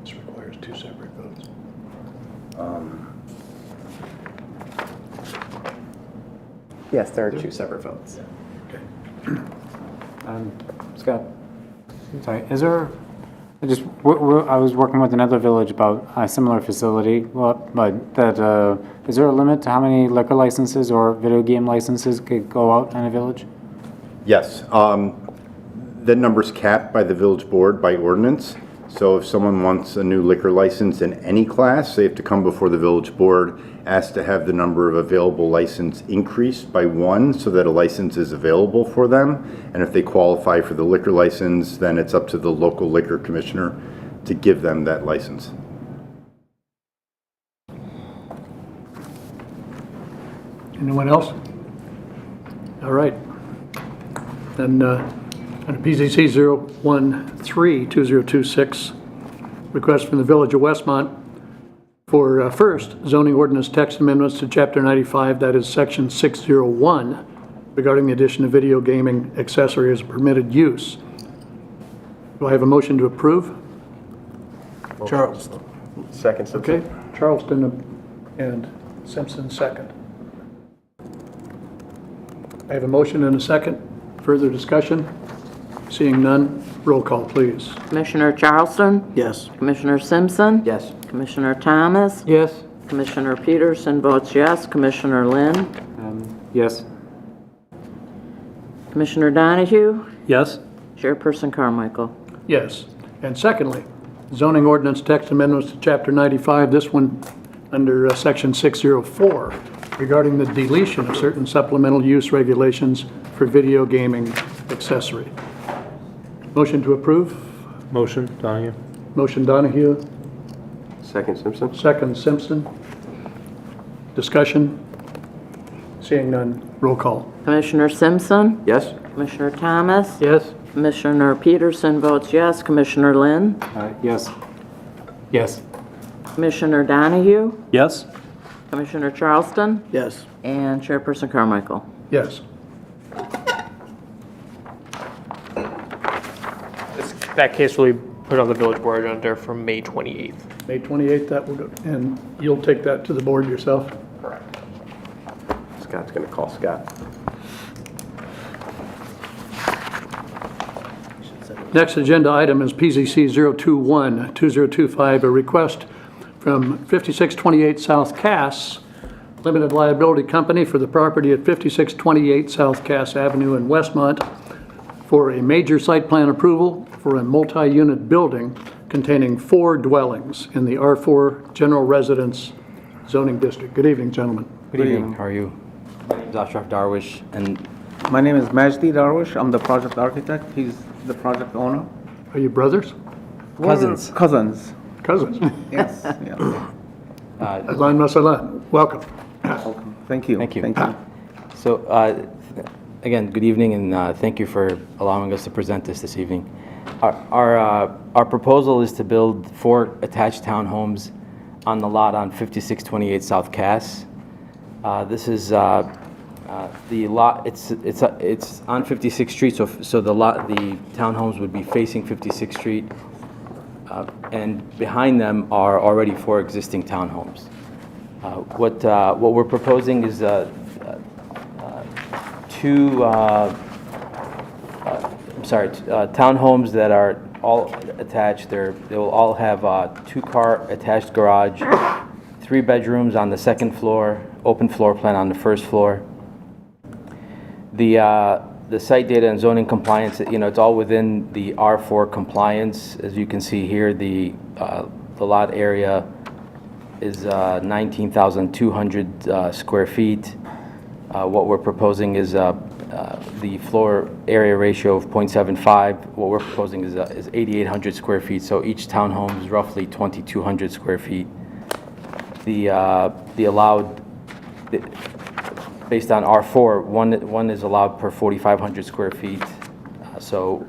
This requires two separate votes. Yes, there are two separate votes. Scott, sorry, is there, I was working with another village about a similar facility, but that, is there a limit to how many liquor licenses or video game licenses could go out in a village? Yes, the number's capped by the village board by ordinance. So if someone wants a new liquor license in any class, they have to come before the village board, ask to have the number of available license increased by 1 so that a license is available for them. And if they qualify for the liquor license, then it's up to the local liquor commissioner to give them that license. Anyone else? All right. Then under PZC 013-2026, request from the Village of Westmont for first zoning ordinance text amendments to Chapter 95, that is Section 601, regarding the addition of video gaming accessory as a permitted use. Do I have a motion to approve? Charleston. Second, Simpson. Okay, Charleston and Simpson second. I have a motion and a second. Further discussion? Seeing none, roll call, please. Commissioner Charleston? Yes. Commissioner Simpson? Yes. Commissioner Thomas? Yes. Commissioner Peterson votes yes. Commissioner Lynn? Yes. Commissioner Donahue? Yes? Chairperson Carmichael? Yes. And secondly, zoning ordinance text amendments to Chapter 95, this one under Section 604, regarding the deletion of certain supplemental use regulations for video gaming accessory. Motion to approve? Motion, Donahue? Motion Donahue, Second, Simpson. second Simpson. Discussion? Seeing none, roll call. Commissioner Simpson? Yes. Commissioner Thomas? Yes. Commissioner Peterson votes yes. Commissioner Lynn? Yes. Yes. Commissioner Donahue? Yes? Commissioner Charleston? Yes. And Chairperson Carmichael? Yes. That case will be put on the village board agenda for May 28th. May 28th, that will go, and you'll take that to the board yourself? Correct. Scott's going to call Scott. Next agenda item is PZC 021-2025, a request from 5628 South Cass Limited Liability Company for the property at 5628 South Cass Avenue in Westmont for a major site plan approval for a multi-unit building containing 4 dwellings in the R4 General Residence Zoning District. Good evening, gentlemen. Good evening. How are you? My name is Ashraf Darwish, and My name is Majdi Darwish. I'm the project architect. He's the project owner. Are you brothers? cousins. We're cousins. Cousins? Yes. Yeah. Ahlan masalan. Welcome. Welcome. Thank you. Thank you. Thank you. So, again, good evening, and thank you for allowing us to present this evening. Our proposal is to build 4 attached townhomes on the lot on 5628 South Cass. This is the lot. It's on 56th Street, so the townhomes would be facing 56th Street, and behind them are already 4 existing townhomes. What we're proposing is 2 townhomes that are all attached. They will all have 2-car attached garage, 3 bedrooms on the 2nd floor, open floor plan on the 1st floor. The site data and zoning compliance, it's all within the R4 compliance. As you can see here, the lot area is 19,200 square feet. What we're proposing is the floor area ratio of 0.75. What we're proposing is 8,800 square feet. So each townhome is roughly 2,200 square feet. The allowed, based on R4, one is allowed per 4,500 square feet. So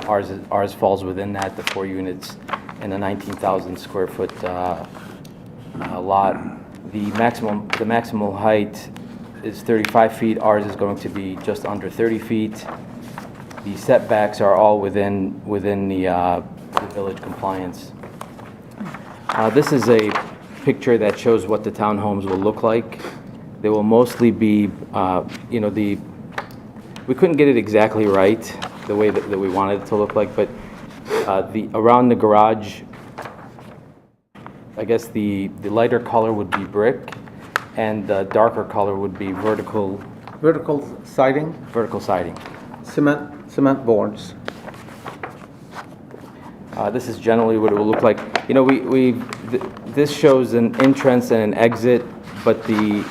ours falls within that, the 4 units in a 19,000 square foot lot. The maximum height is 35 feet. Ours is going to be just under 30 feet. The setbacks are all within the village compliance. This is a picture that shows what the townhomes will look like. They will mostly be, we couldn't get it exactly right, the way that we wanted it to look like, but around the garage, I guess the lighter color would be brick, and the darker color would be vertical siding, siding. cement boards. This is generally what it will look like. You know, this shows an entrance and an exit, but the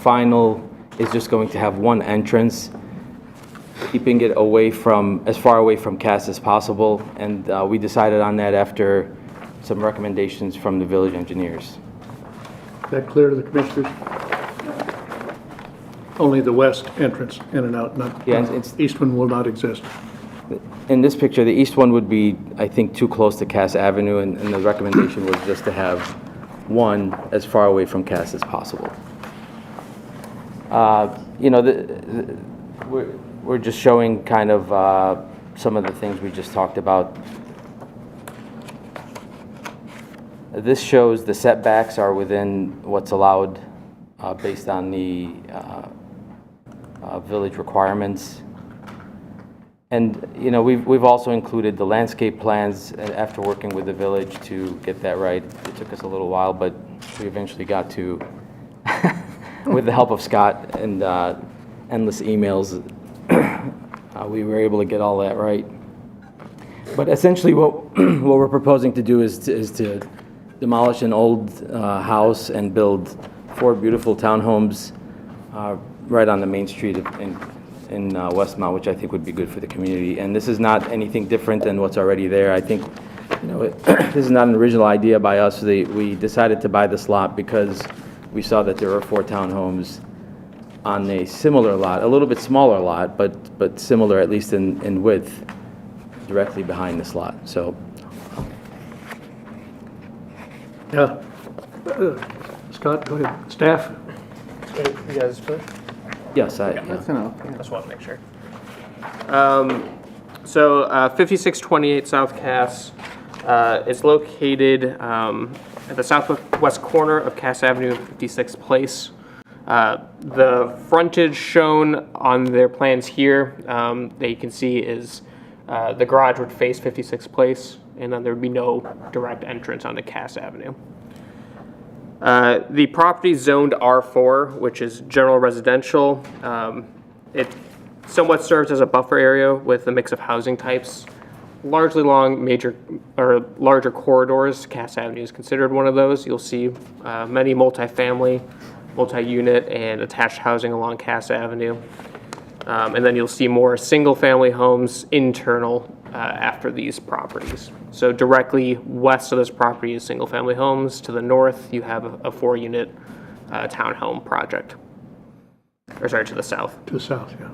final is just going to have one entrance, keeping it as far away from Cass as possible. And we decided on that after some recommendations from the village engineers. Is that clear to the commissioners? Only the west entrance in and out, not, east one will not exist. In this picture, the east one would be, I think, too close to Cass Avenue, and the recommendation was just to have one as far away from Cass as possible. You know, we're just showing kind of some of the things we just talked about. This shows the setbacks are within what's allowed based on the village requirements. And, you know, we've also included the landscape plans after working with the village to get that right. It took us a little while, but we eventually got to, with the help of Scott and endless emails, we were able to get all that right. But essentially what we're proposing to do is to demolish an old house and build 4 beautiful townhomes right on the main street in Westmont, which I think would be good for the community. And this is not anything different than what's already there. I think, you know, this is not an original idea by us. We decided to buy this lot because we saw that there were 4 townhomes on a similar lot, a little bit smaller lot, but similar at least in width, directly behind this lot. So. Yeah. Scott, go ahead. Staff? You guys first? Yes, That's enough. I just want to make sure. So 5628 South Cass is located at the southwest corner of Cass Avenue and 56th Place. The frontage shown on their plans here that you can see is the garage would face 56th Place, and then there would be no direct entrance onto Cass Avenue. The property is zoned R4, which is general residential. It somewhat serves as a buffer area with a mix of housing types, largely along major or larger corridors. Cass Avenue is considered one of those. You'll see many multifamily, multi-unit, and attached housing along Cass Avenue. And then you'll see more single-family homes internal after these properties. So directly west of this property is single-family homes. To the north, you have a 4-unit townhome project. Or sorry, to the south. To the south, yeah.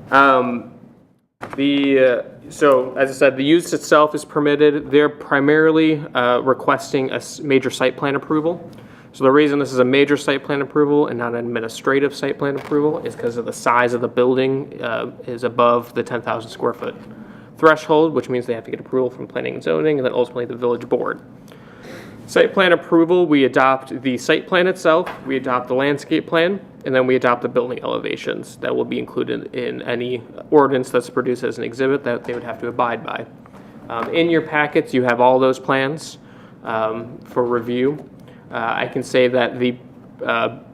So as I said, the use itself is permitted. They're primarily requesting a major site plan approval. So the reason this is a major site plan approval and not an administrative site plan approval is because of the size of the building is above the 10,000 square foot threshold, which means they have to get approval from planning and zoning and then ultimately the village board. Site plan approval, we adopt the site plan itself, we adopt the landscape plan, and then we adopt the building elevations that will be included in any ordinance that's produced as an exhibit that they would have to abide by. In your packets, you have all those plans for review. I can say that the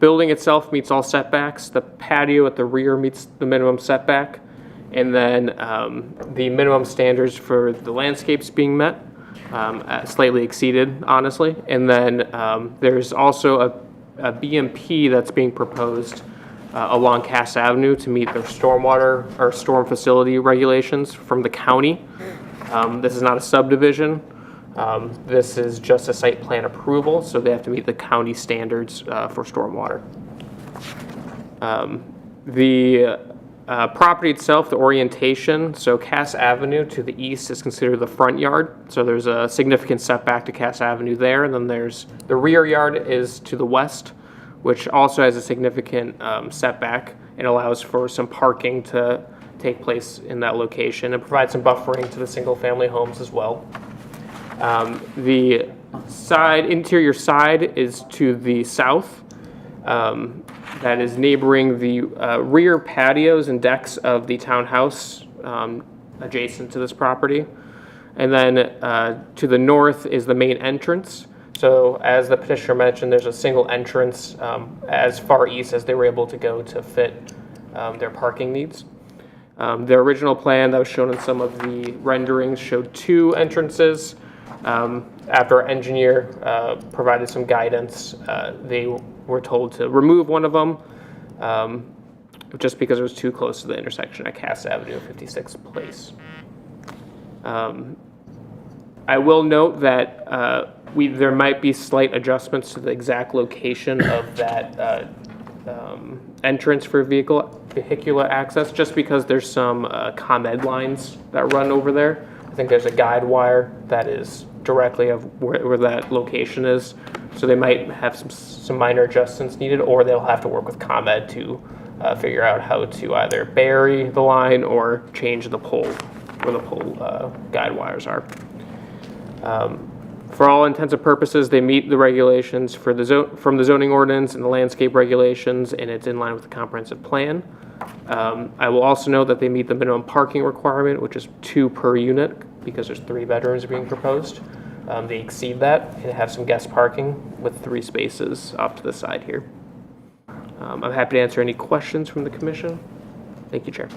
building itself meets all setbacks. The patio at the rear meets the minimum setback. And then the minimum standards for the landscapes being met, slightly exceeded, honestly. And then there's also a BMP that's being proposed along Cass Avenue to meet their stormwater or storm facility regulations from the county. This is not a subdivision. This is just a site plan approval, so they have to meet the county standards for stormwater. The property itself, the orientation, so Cass Avenue to the east is considered the front yard, so there's a significant setback to Cass Avenue there, and then there's the rear yard is to the west, which also has a significant setback and allows for some parking to take place in that location and provide some buffering to the single family homes as well. The interior side is to the south. That is neighboring the rear patios and decks of the townhouse adjacent to this property. And then to the north is the main entrance. So as the petitioner mentioned, there's a single entrance as far east as they were able to go to fit their parking needs. The original plan that was shown in some of the renderings showed 2 entrances. After our engineer provided some guidance, they were told to remove one of them just because it was too close to the intersection at Cass Avenue and 56th Place. I will note that there might be slight adjustments to the exact location of that entrance for vehicular access, just because there's some ComEd lines that run over there. I think there's a guide wire that is directly of where that location is, so they might have some minor adjustments needed, or they'll have to work with ComEd to figure out how to either bury the line or change the pole where the pole guide wires are. For all intents and purposes, they meet the regulations from the zoning ordinance and the landscape regulations, and it's in line with the comprehensive plan. I will also note that they meet the minimum parking requirement, which is 2 per unit, because there's 3 bedrooms being proposed. They exceed that and have some guest parking with 3 spaces off to the side here. I'm happy to answer any questions from the commission. Thank you, Chair.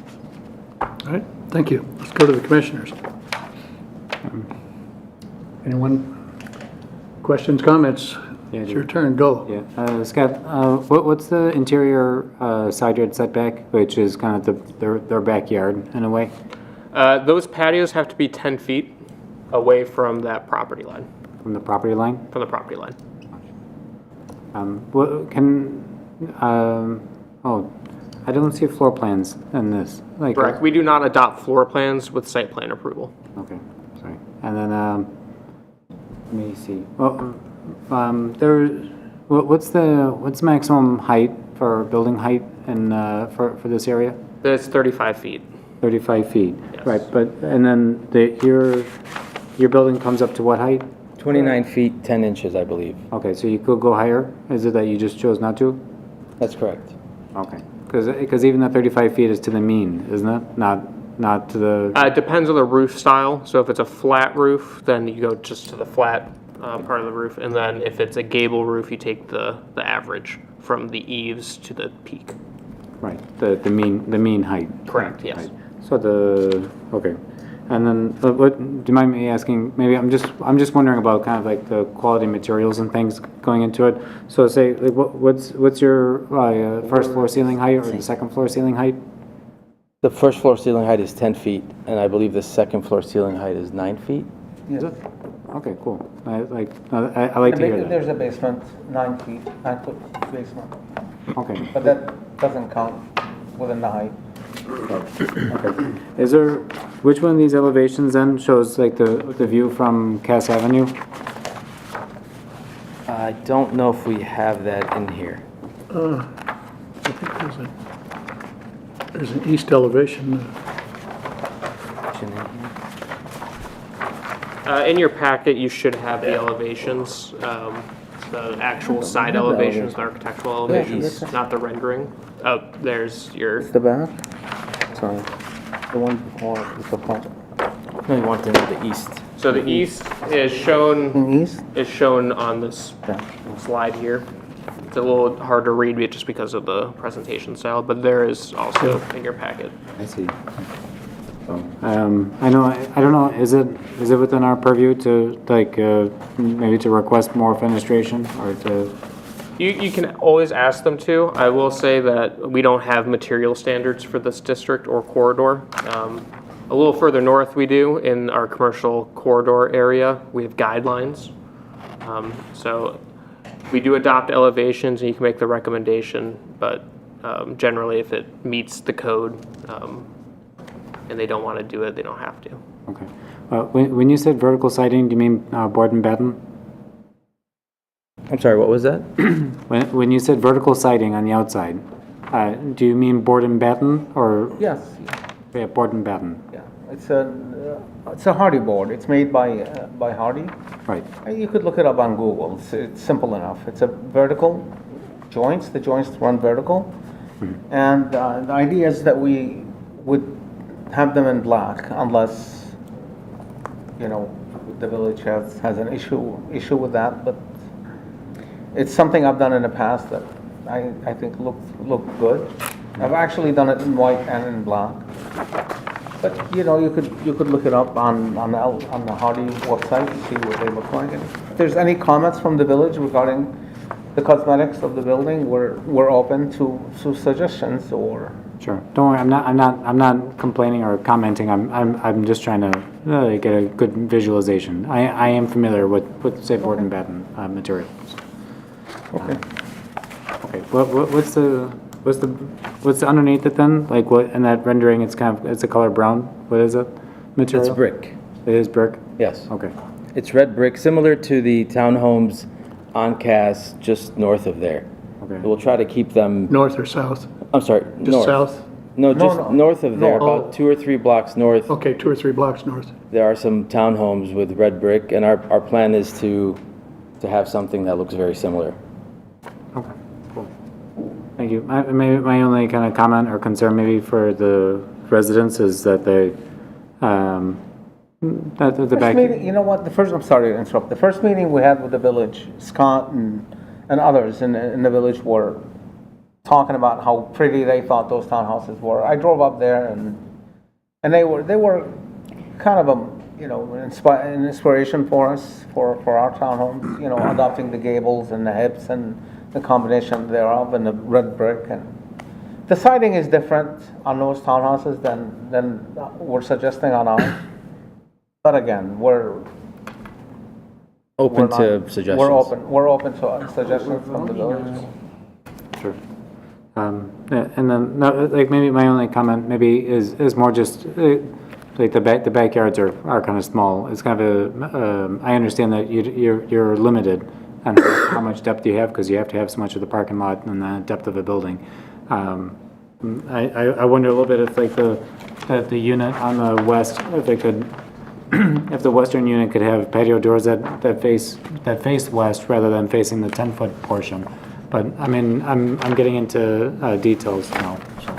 All right, thank you. Let's go to the commissioners. Anyone? Questions, comments? Yeah, It's your turn, go. Yeah, Scott, what's the interior side yard setback, which is kind of their backyard in a way? Those patios have to be 10 feet away from that property line. From the property line? From the property line. I don't see floor plans in this. Correct. We do not adopt floor plans with site plan approval. Okay, sorry. And then, let me see. What's the maximum height for building height in for this area? It's 35 feet. 35 feet. Yes. Right, and then your building comes up to what height? 29 feet, 10 inches, I believe. Okay, so you could go higher? Is it that you just chose not to? That's correct. Okay, because even the 35 feet is to the mean, isn't it? Not to the... It depends on the roof style. So if it's a flat roof, then you go just to the flat part of the roof. And then if it's a gable roof, you take the average from the eaves to the peak. Right, the mean height. Correct, yes. Right. So okay. And then, what, do you mind me asking, maybe I'm just wondering about kind of like the quality materials and things going into it. So say, like, what's your first floor ceiling height or the second floor ceiling height? The first floor ceiling height is 10 feet, and I believe the second floor ceiling height is 9 feet. Is it? Okay, cool. I like to hear that. There's a basement, 9 feet, 9-foot basement. Okay. But that doesn't count within the height. Okay. Which one of these elevations then shows like the view from Cass Avenue? I don't know if we have that in here. I think there's an east elevation. In your packet, you should have the elevations, the actual side elevations, the architectural elevations, not the rendering. Oh, there's your... The back? Sorry. The one before is the front. No, you want to know the east. So the east is shown on this slide here. It's a little hard to read just because of the presentation style, but there is also in your packet. I see. I don't know, is it within our purview to like maybe to request more fenestration or to... You can always ask them to. I will say that we don't have material standards for this district or corridor. A little further north we do in our commercial corridor area. We have guidelines. So we do adopt elevations and you can make the recommendation, but generally if it meets the code and they don't want to do it, they don't have to. Okay. When you said vertical siding, do you mean board and batten? I'm sorry, what was that? When you said vertical siding on the outside, do you mean board and batten or? Yes. Yeah, board and batten. Yeah, it's a Hardy board. It's made by Hardy. Right. You could look it up on Google. It's simple enough. It's a vertical joints. The joints run vertical, and the idea is that we would have them in black unless the village has an issue with that, but. It's something I've done in the past that I think look good. I've actually done it in white and in black. But, you know, you could look it up on the Hardy website to see what they look like. And if there's any comments from the village regarding the cosmetics of the building, we're open to suggestions or. Sure. Don't worry. I'm not complaining or commenting. I'm just trying to get a good visualization. I am familiar with say board and batten materials. Okay. Okay. What's underneath it then? Like what in that rendering? It's a color brown. What is it? Material. It's brick. It is brick. Yes. Okay. It's red brick, similar to the townhomes on Cass just north of there. Okay. We'll try to keep them. North or south? I'm sorry, Just north. south? No, just north of there, No. about 2 or 3 blocks north. Okay, 2 or 3 blocks north. There are some townhomes with red brick, and our plan is to have something that looks very similar. Okay. Cool. Thank you. Maybe my only kind of comment or concern maybe for the residents is that they that the First back. meeting, you know what, I'm sorry to interrupt. The first meeting we had with the village, Scott and others in the village were talking about how pretty they thought those townhouses were. I drove up there and they were kind of an inspiration for us, for our townhomes, you know, adopting the gables and the hips and the combination thereof and the red brick. And the siding is different on those townhouses than we're suggesting on ours. But again, we're Open not- to suggestions. We're open to suggestions from the village. Sure. Yeah, and then no, like maybe my only comment maybe is more just like the backyards are kind of small. It's kind of a I understand that you're limited on how much depth you have because you have to have so much of the parking lot and the depth of a building. I wonder a little bit if like the unit on the west, if it could, if the western unit could have patio doors that face west rather than facing the 10-foot portion. But I mean, I'm getting into details now. So.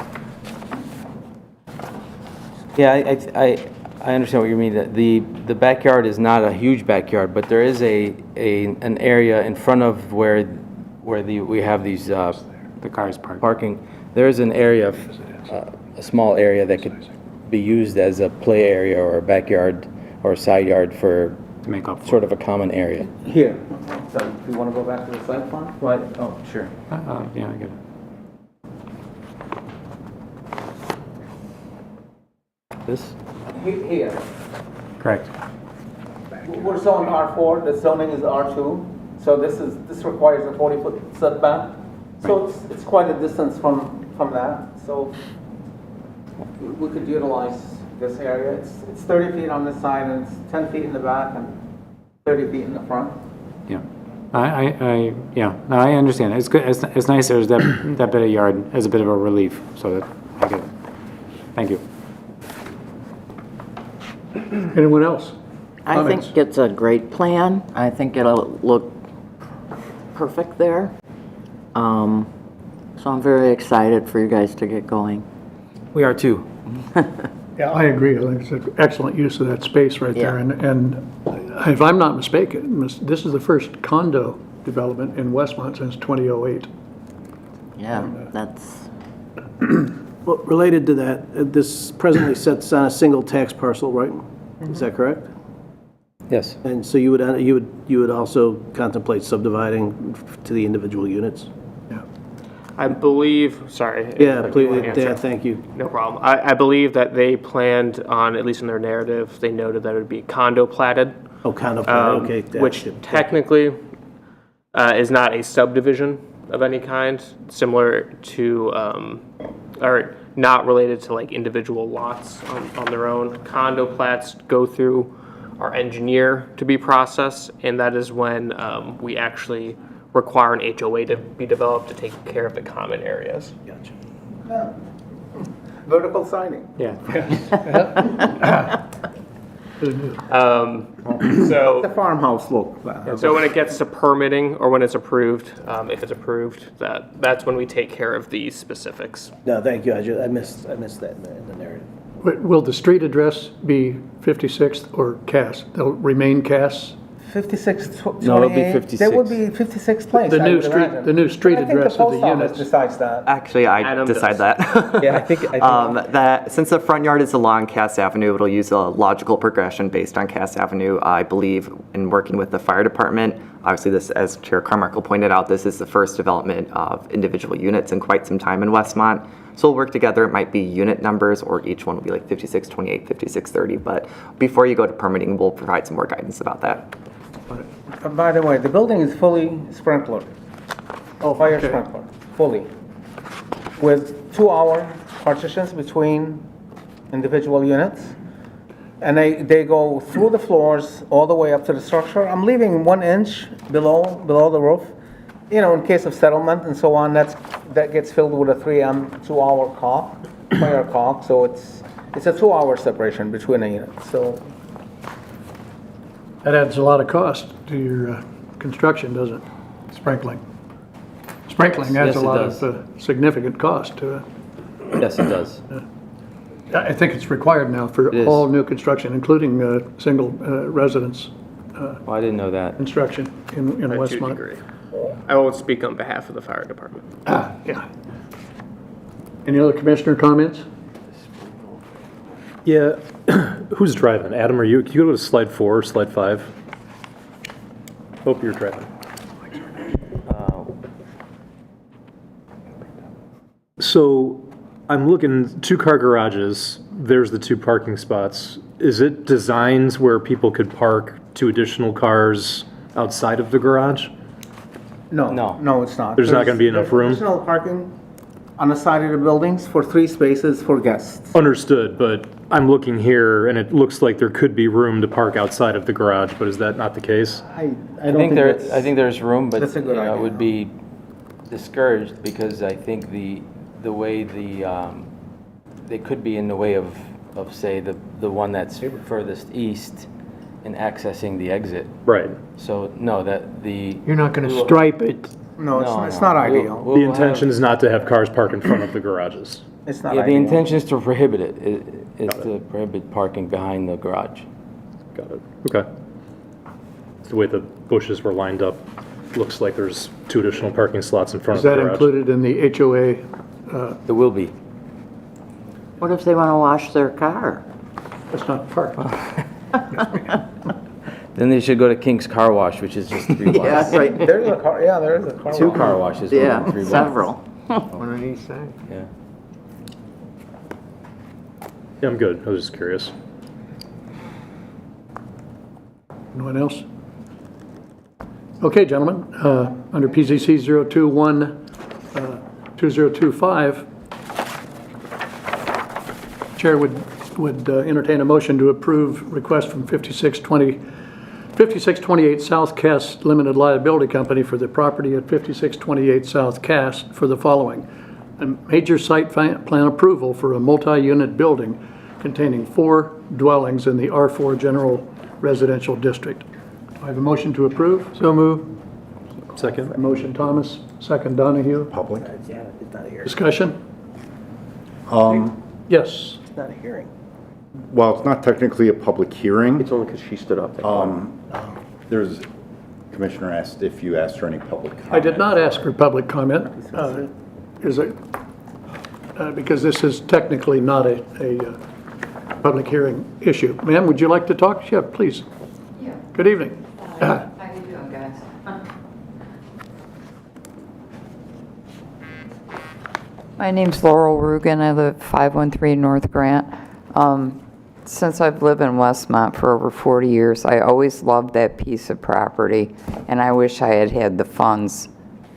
Yeah, I understand what you mean. The backyard is not a huge backyard, but there is an area in front of where we have these the cars parking. There is an area, a small area that could be used as a play area or a backyard or a side yard to make up sort of a common area. Here. So, do you want to go back to the site plan? Right. Oh, sure. Yeah, I get it. This? Here. Correct. We're zoned R4, the zoning is R2, so this requires a 40-foot setback. So it's quite a distance from that, so we could utilize this area. It's 30 feet on this side and it's 10 feet in the back and 30 feet in the front. Yeah. No, I understand. It's good. It's nice there's that bit of yard as a bit of a relief, so that I get it. Thank you. Anyone else? I Comments? think it's a great plan. I think it'll look perfect there. So I'm very excited for you guys to get going. We are too. Yeah, I agree. I think it's an excellent use of that space right there. And if I'm not mistaken, this is the first condo development in Westmont since 2008. Yeah, that's... Well, related to that, this presently sits on a single tax parcel, right? Is that correct? Yes. And so you would also contemplate subdividing to the individual units? I believe, sorry. Yeah, if please, you wanna answer. yeah, thank you. No problem. I believe that they planned on, at least in their narrative, they noted that it would be condo platted. Oh, condo platted, okay. Which technically is not a subdivision of any kind, similar to, or not related to like individual lots on their own. Condo plats go through our engineer to be processed, and that is when we actually require an HOA to be developed to take care of the common areas. Gotcha. Yeah. Vertical siding. Yeah. The farmhouse look. So when it gets to permitting or when it's approved, if it's approved, that's when we take care of these specifics. No, thank you. I missed that in the narrative. Will the street address be 56th or Cass? They'll remain Cass? 5628. No, it'll be There would 56. be 56 place. The I new would street, imagine. the new street But I think address the of the post office units. decides that. Actually, I Adam decide does. that. Yeah, I think. That since the front yard is along Cass Avenue, it'll use a logical progression based on Cass Avenue. I believe in working with the fire department. Obviously, this, as Chair Carmichael pointed out, this is the first development of individual units in quite some time in Westmont. So we'll work together. It might be unit numbers, or each one will be like 5628, 5630. But before you go to permitting, we'll provide some more guidance about that. By the way, the building is fully sprinklered. Oh, fire sprinkler, fully. With 2-hour partitions between individual units. And they go through the floors all the way up to the structure. I'm leaving 1 inch below the roof, you know, in case of settlement and so on. That gets filled with a 3M 2-hour caulk, fire caulk. So it's a 2-hour separation between the units. So That adds a lot of cost to your construction, doesn't it? Sprinkling. Sprinkling adds Yes, a it lot does. of significant cost to it. Yes, it does. I think it's required now for It is. all new construction, including single residence Well, I didn't know that. construction in I do Westmont. agree. I won't speak on behalf of the fire department. Yeah. Any other commissioner comments? Yeah, who's driving? Adam, are you? Can you go to slide 4 or slide 5? Hope you're driving. So I'm looking, 2-car garages, there's the 2 parking spots. Is it designed where people could park 2 additional cars outside of the garage? no, it's not. There's not gonna be enough room? There's additional parking on the side of the buildings for 3 spaces for guests. Understood, but I'm looking here and it looks like there could be room to park outside of the garage, but is that not the case? I don't think that's. I think there's room, but That's a good you know, it idea. would be discouraged because I think the way they could be in the way of say the one that's furthest east in accessing the exit. Right. So no, that the You're not going to stripe it. No, it's not ideal. The intention is not to have cars park in front of the garages. It's not Yeah, the ideal. intention is to prohibit it. Is to prohibit parking behind the garage. Got it. Okay. The way the bushes were lined up, looks like there's 2 additional parking slots in front Is of the that garage. included in the HOA? There will be. What if they want to wash their car? That's not parked. Then they should go to King's Car Wash, which is just 3 blocks. Yeah, right. There's a car, yeah, there is a car. 2 wash. car washes within Yeah, 3 blocks. several. One on each side. Yeah. Yeah, I'm good. I was just curious. Anyone else? Okay, gentlemen, under PZC 021-2025, Chair would entertain a motion to approve request from 5628 South Cass Limited Liability Company for the property at 5628 South Cass for the following: a major site plan approval for a multi-unit building containing 4 dwellings in the R4 General Residential District. I have a motion to approve. So move. Second. Motion Thomas, second Donahue. Public? Yeah, it's not a hearing. Discussion? Yes. It's not a hearing. Well, it's not technically a public hearing. It's only because she stood up there. There's, Commissioner asked if you asked for any public comment. I did not ask for public comment. Is it, because this is technically not a public hearing issue. Ma'am, would you like to talk? Yeah, please. Yeah. Good evening. How you doing, guys? My name's Laurel Rugen. I live 513 North Grant. Since I've lived in Westmont for over 40 years, I always loved that piece of property, and I wish I had had the funds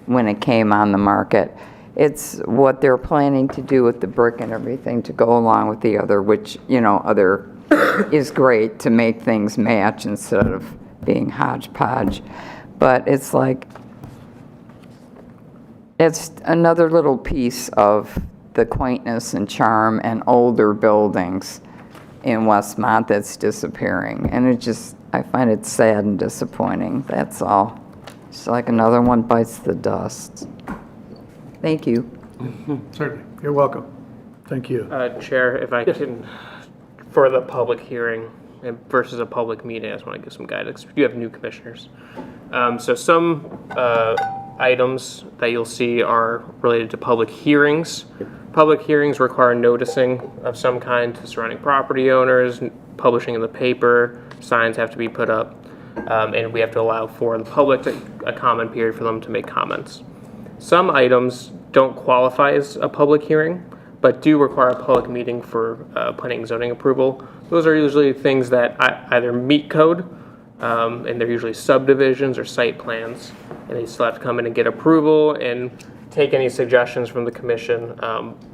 when it came on the market. It's what they're planning to do with the brick and everything to go along with the other, which, you know, other is great to make things match instead of being hodgepodge. But it's like, it's another little piece of the quaintness and charm and older buildings in Westmont that's disappearing. And it just, I find it sad and disappointing, that's all. It's like another one bites the dust. Thank you. Certainly. You're welcome. Thank you. Chair, if I can, for the public hearing, versus a public meeting. I just want to give some guidance. We do have new commissioners. So some items that you'll see are related to public hearings. Public hearings require noticing of some kind to surrounding property owners, publishing in the paper, signs have to be put up, and we have to allow for the public a comment period for them to make comments. Some items don't qualify as a public hearing, but do require a public meeting for planning and zoning approval. Those are usually things that either meet code, and they're usually subdivisions or site plans, and they still have to come in and get approval and take any suggestions from the commission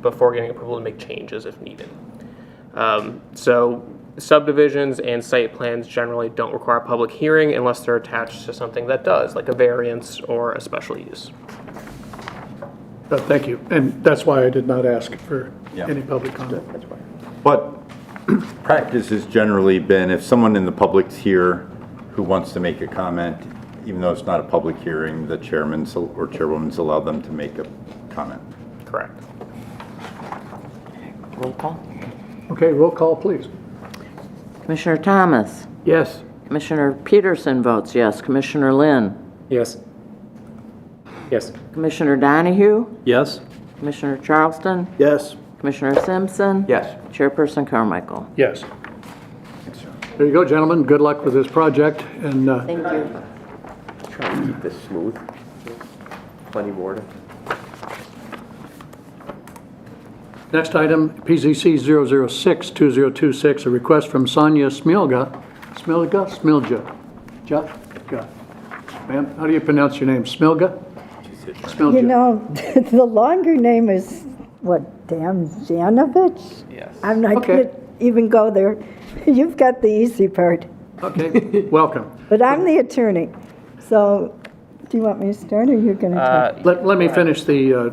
before getting approval to make changes if needed. So subdivisions and site plans generally don't require a public hearing unless they're attached to something that does, like a variance or a special use. Thank you. And that's why I did not ask for any public comment. But practice has generally been if someone in the public's here who wants to make a comment, even though it's not a public hearing, the chairman or chairwoman's allowed them to make a comment. Correct. Roll call. Okay, roll call, please. Commissioner Thomas? Yes. Commissioner Peterson votes yes. Commissioner Lynn? Yes. Yes. Commissioner Donahue? Yes. Commissioner Charleston? Yes. Commissioner Simpson? Yes. Chairperson Carmichael? Yes. There you go, gentlemen. Good luck with this project. And Thank you. Try to keep this smooth. Plenty more to. next item, PZC 006-2026, a request from Sonia Smilja. Ma'am, how do you pronounce your name? Smilja? Smilja. You know, the longer name is, what, Damjanovic? Yes. I'm not going to even go there. You've got the easy part. Okay, welcome. But I'm the attorney. So, do you want me to start, or you're going to talk? Let me finish the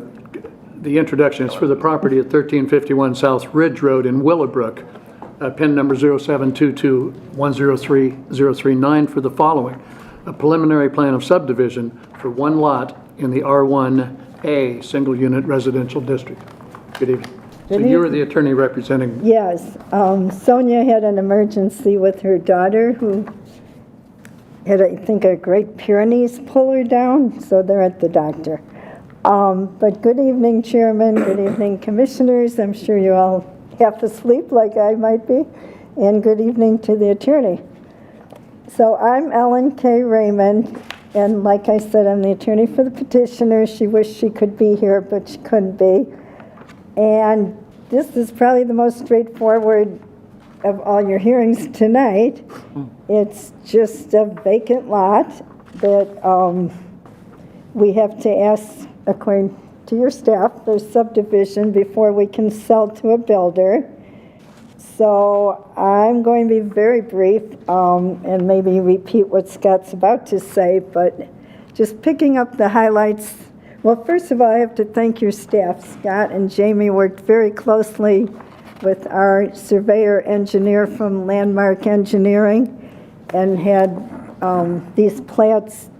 introduction. It's for the property at 1351 South Ridge Road in Willowbrook, PIN number 0722103039 for the following. A preliminary plan of subdivision for one lot in the R1A Single Unit Residential District. Good evening. So Good you're evening. the attorney representing. Yes. Sonia had an emergency with her daughter who had, I think, a Great Pyrenees pull her down, so they're at the doctor. But good evening, Chairman. Good evening, Commissioners. I'm sure you're all half asleep like I might be. And good evening to the attorney. So I'm Ellen K. Raymond, and like I said, I'm the attorney for the petitioner. She wished she could be here, but she couldn't be. And this is probably the most straightforward of all your hearings tonight. It's just a vacant lot that we have to ask, according to your staff, for subdivision before we can sell to a builder. So I'm going to be very brief and maybe repeat what Scott's about to say, but just picking up the highlights. Well, first of all, I have to thank your staff. Scott and Jamie worked very closely with our surveyor engineer from Landmark Engineering and had these plats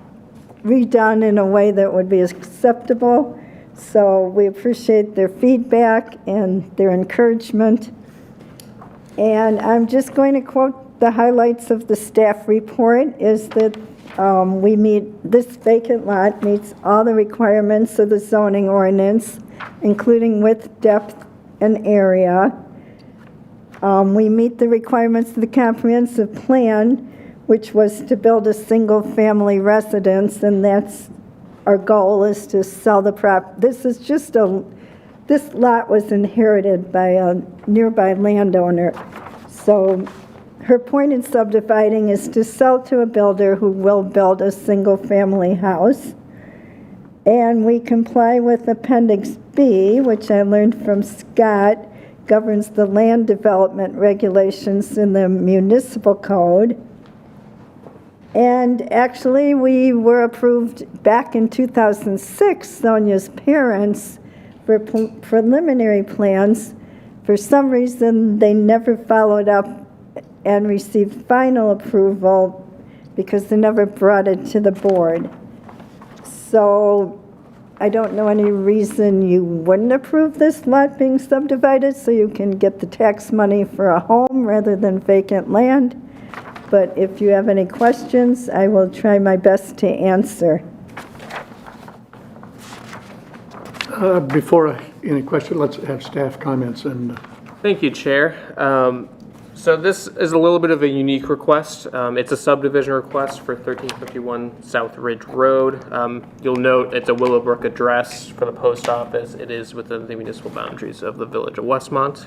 redone in a way that would be acceptable. So we appreciate their feedback and their encouragement. And I'm just going to quote the highlights of the staff report is that this vacant lot meets all the requirements of the zoning ordinance, including width, depth, and area. We meet the requirements of the comprehensive plan, which was to build a single-family residence, and that's our goal is to sell the This is just this lot was inherited by a nearby landowner. So her point in subdividing is to sell to a builder who will build a single-family house. And we comply with Appendix B, which I learned from Scott, governs the land development regulations in the municipal code. And actually, we were approved back in 2006, Sonia's parents, for preliminary plans. For some reason, they never followed up and received final approval because they never brought it to the board. So I don't know any reason you wouldn't approve this lot being subdivided so you can get the tax money for a home rather than vacant land. but if you have any questions, I will try my best to answer. Before any question, let's have staff comments. And Thank you, Chair. So this is a little bit of a unique request. It's a subdivision request for 1351 South Ridge Road. You'll note it's a Willowbrook address for the post office. It is within the municipal boundaries of the village of Westmont.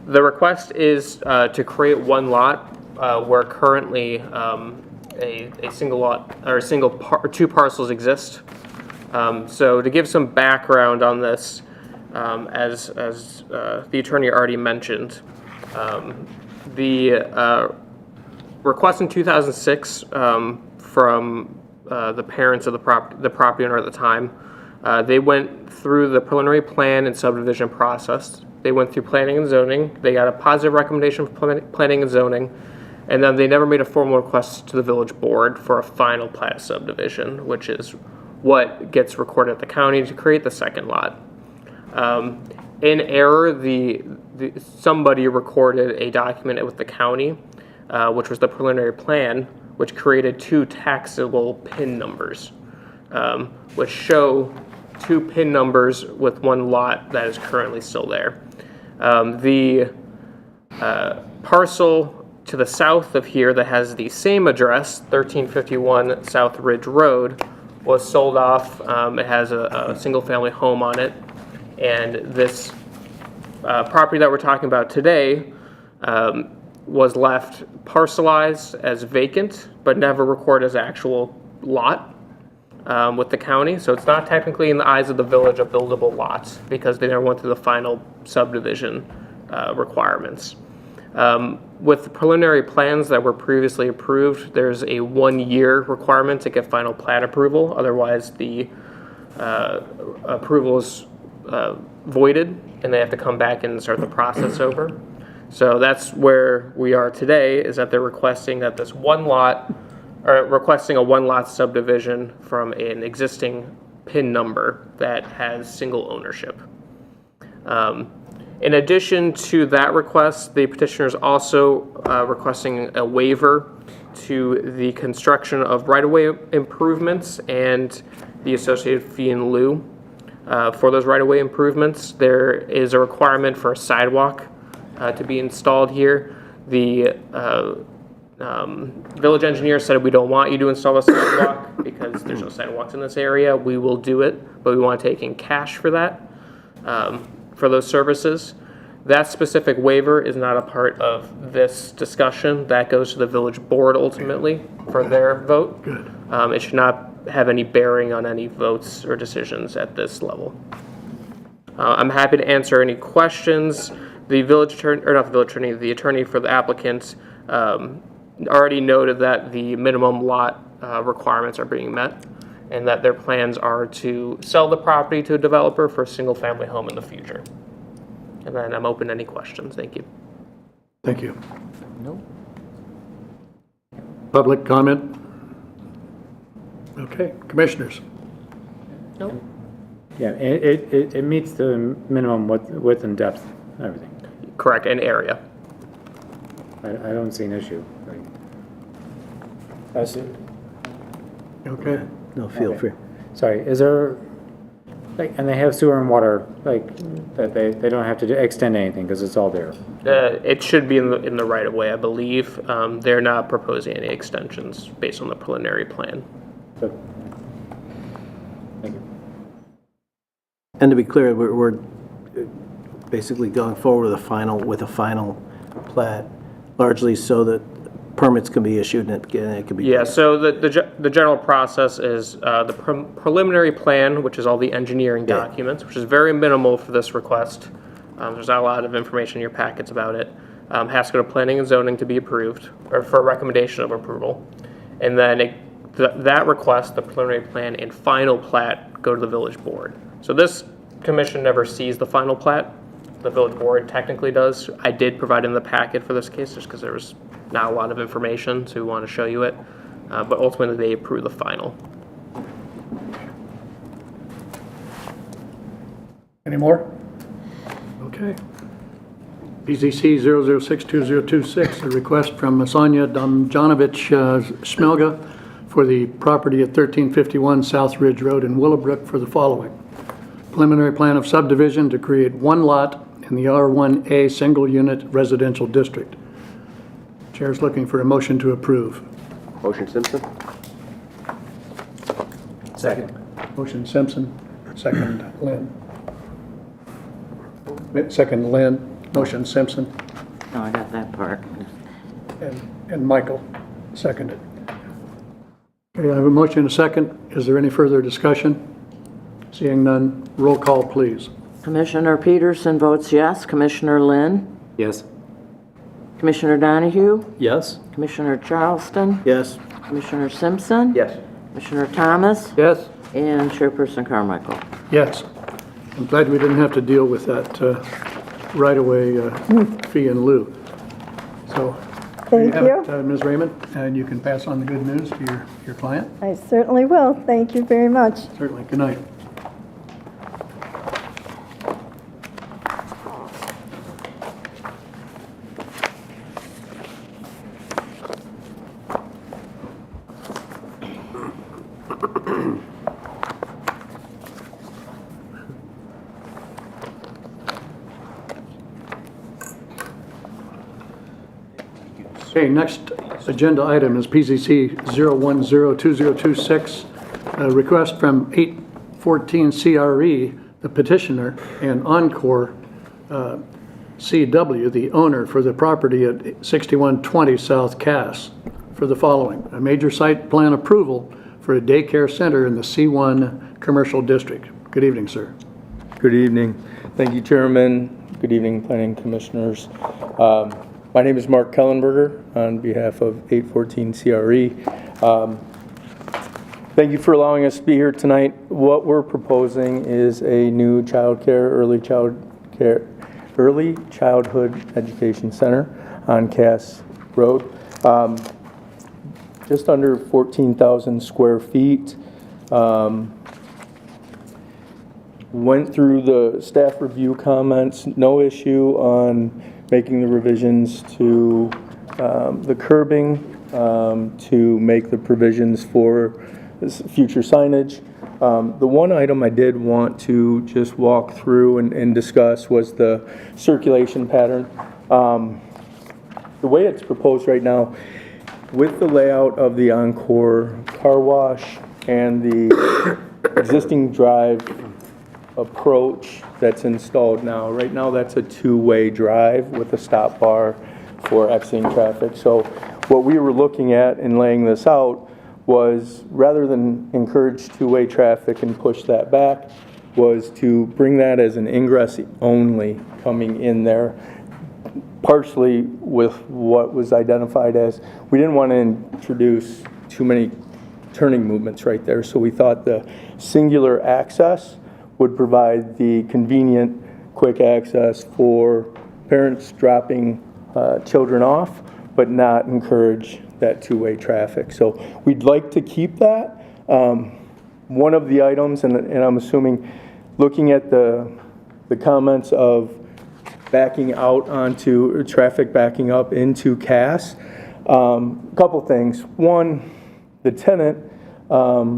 The request is to create one lot where currently a single lot or two parcels exist. So to give some background on this, as the attorney already mentioned, the request in 2006 from the parents of the property owner at the time, they went through the preliminary plan and subdivision process. They went through planning and zoning. They got a positive recommendation for planning and zoning, and then they never made a formal request to the village board for a final plat subdivision, which is what gets recorded at the county to create the second lot. In error, somebody recorded a document with the county, which was the preliminary plan, which created two taxable PIN numbers, which show two PIN numbers with one lot that is currently still there. The parcel to the south of here that has the same address, 1351 South Ridge Road, was sold off. It has a single-family home on it. And this property that we're talking about today was left parcelized as vacant, but never recorded as actual lot with the county. So it's not technically in the eyes of the village a buildable lot because they never went through the final subdivision requirements. With the preliminary plans that were previously approved, there's a 1-year requirement to get final plat approval. Otherwise, the approval is voided and they have to come back and start the process over. So that's where we are today, is that they're requesting that this requesting a one lot subdivision from an existing PIN number that has single ownership. In addition to that request, the petitioner is also requesting a waiver to the construction of right-of-way improvements and the associated fee in lieu. For those right-of-way improvements, there is a requirement for a sidewalk to be installed here. The village engineer said we don't want you to install a sidewalk because there's no sidewalks in this area. We will do it, but we want to take in cash for that, for those services. That specific waiver is not a part of this discussion. That goes to the village board ultimately for their vote. Good. It should not have any bearing on any votes or decisions at this level. I'm happy to answer any questions. The village attorney, or not the village attorney, the attorney for the applicant already noted that the minimum lot requirements are being met and that their plans are to sell the property to a developer for a single-family home in the future. And then I'm open to any questions. Thank you. thank you. Public comment? Okay, commissioners. No. Yeah, it meets the minimum width and depth, everything. Correct, and area. I don't see an issue. That's it. Okay. No, feel free. Sorry, is there, and they have sewer and water, that they don't have to extend anything because it's all there? It should be in the right of way, I believe. They're not proposing any extensions based on the preliminary plan. Good. Thank you. And to be clear, we're basically going forward with a final plat, largely so that permits can be issued and it can be. Yeah, so the general process is the preliminary plan, which is all the engineering documents, which is very minimal for this request. There's not a lot of information in your packets about it. Has to go to planning and zoning to be approved, or for a recommendation of approval. And then that request, the preliminary plan and final plat, go to the village board. So this commission never sees the final plat. The village board technically does. I did provide in the packet for this case just because there was not a lot of information, so we want to show you it. But ultimately, they approve the final. Any more? Okay. PZC 0062026, a request from Sonia Domjanovich Schmelga for the property at 1351 South Ridge Road in Willowbrook for the following. Preliminary plan of subdivision to create one lot in the R1A single unit residential district. Chair's looking for a motion to approve. Motion Simpson? Second. Motion Simpson, second Lynn. Second Lynn, motion Simpson, No, I got that part. and Michael seconded. Okay, I have a motion and a second. Is there any further discussion? Seeing none, roll call, please. Commissioner Peterson votes yes. Commissioner Lynn? Yes. Commissioner Donahue? Yes. Commissioner Charleston? Yes. Commissioner Simpson? Yes. Commissioner Thomas? Yes? And Chairperson Carmichael. Yes. I'm glad we didn't have to deal with that right-of-way fee in lieu. So, there Thank have you. it, Ms. Raymond, and you can pass on the good news to your client. I certainly will. Thank you very much. Certainly. Good night. Okay, next agenda item is PZC 0102026, a request from 814 CRE, the petitioner, and Encore CW, the owner, for the property at 6120 South Cass, for the following: a major site plan approval for a daycare center in the C1 Commercial District. Good evening, sir. Good evening. Thank you, Chairman. Good evening, Planning Commissioners. My name is Mark Kellenberger on behalf of 814 CRE. Thank you for allowing us to be here tonight. What we're proposing is a new early childhood education center on Cass Road. Just under 14,000 square feet. Went through the staff review comments, no issue on making the revisions to the curbing, to make the provisions for future signage. The one item I did want to just walk through and discuss was the circulation pattern. The way it's proposed right now, with the layout of the Encore car wash and the existing drive approach that's installed now. Right now, that's a two-way drive with a stop bar for exiting traffic. So what we were looking at in laying this out was, rather than encourage two-way traffic and push that back, was to bring that as an ingress only coming in there, partially with what was identified as, we didn't want to introduce too many turning movements right there. So we thought the singular access would provide the convenient, quick access for parents dropping children off, but not encourage that two-way traffic. So we'd like to keep that. One of the items, and I'm assuming, looking at the comments of backing out onto traffic backing up into Cass, a couple things. One, the tenant,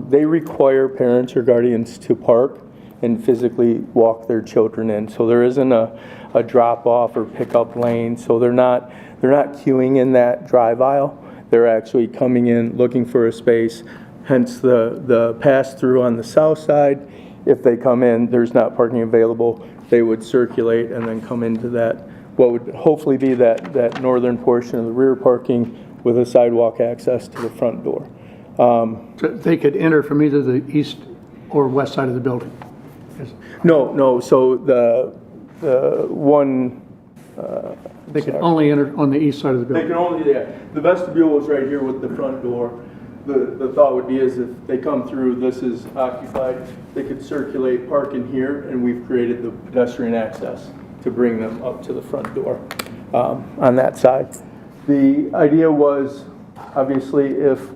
they require parents or guardians to park and physically walk their children in. So there isn't a drop-off or pickup lane. So they're not queuing in that drive aisle. They're actually coming in, looking for a space, hence the pass-through on the south side. If they come in, there's not parking available, they would circulate and then come into that, what would hopefully be that northern portion of the rear parking with a sidewalk access to the front door. So they could enter from either the east or west side of the building? No, so the one... they could only enter on the east side of the building? They can only, yeah. The vestibule is right here with the front door. The thought would be is if they come through, this is occupied, they could circulate, park in here, and we've created the pedestrian access to bring them up to the front door on that side. The idea was, obviously, if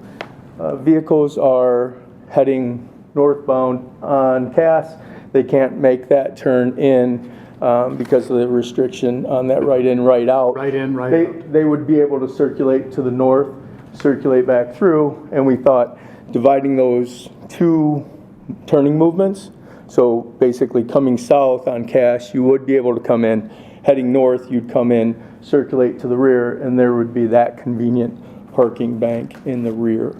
vehicles are heading northbound on Cass, they can't make that turn in because of the restriction on that right in, right out. Right in, right out. They would be able to circulate to the north, circulate back through, and we thought dividing those two turning movements, so basically coming south on Cass, you would be able to come in. Heading north, you'd come in, circulate to the rear, and there would be that convenient parking bank in the rear.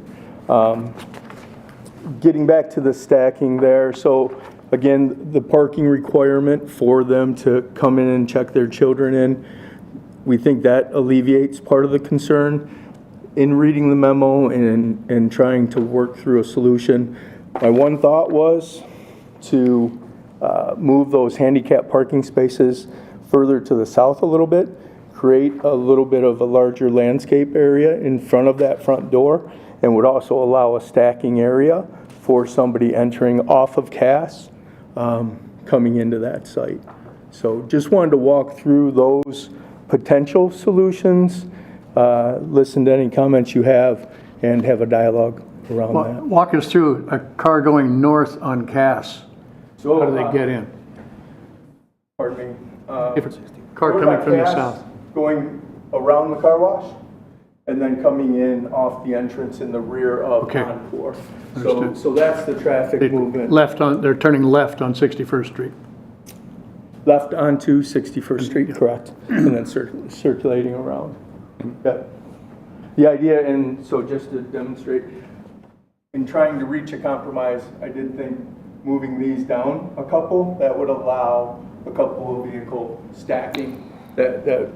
Getting back to the stacking there, so again, the parking requirement for them to come in and check their children in, we think that alleviates part of the concern. In reading the memo and trying to work through a solution, my one thought was to move those handicap parking spaces further to the south a little bit, create a little bit of a larger landscape area in front of that front door, and would also allow a stacking area for somebody entering off of Cass, coming into that site. So just wanted to walk through those potential solutions, listen to any comments you have, and have a dialogue around that. Walk us through a car going north on Cass. So, how do they get in? Pardon me? If it's a car coming from the south. Going around the car wash, and then coming in off the entrance in the rear of Encore. So that's the traffic movement. They're turning left on 61st Street. Left onto 61st Street, correct, and then circulating around. Yeah. The idea, and so just to demonstrate, in trying to reach a compromise, I did think moving these down a couple, that would allow a couple of vehicle stacking that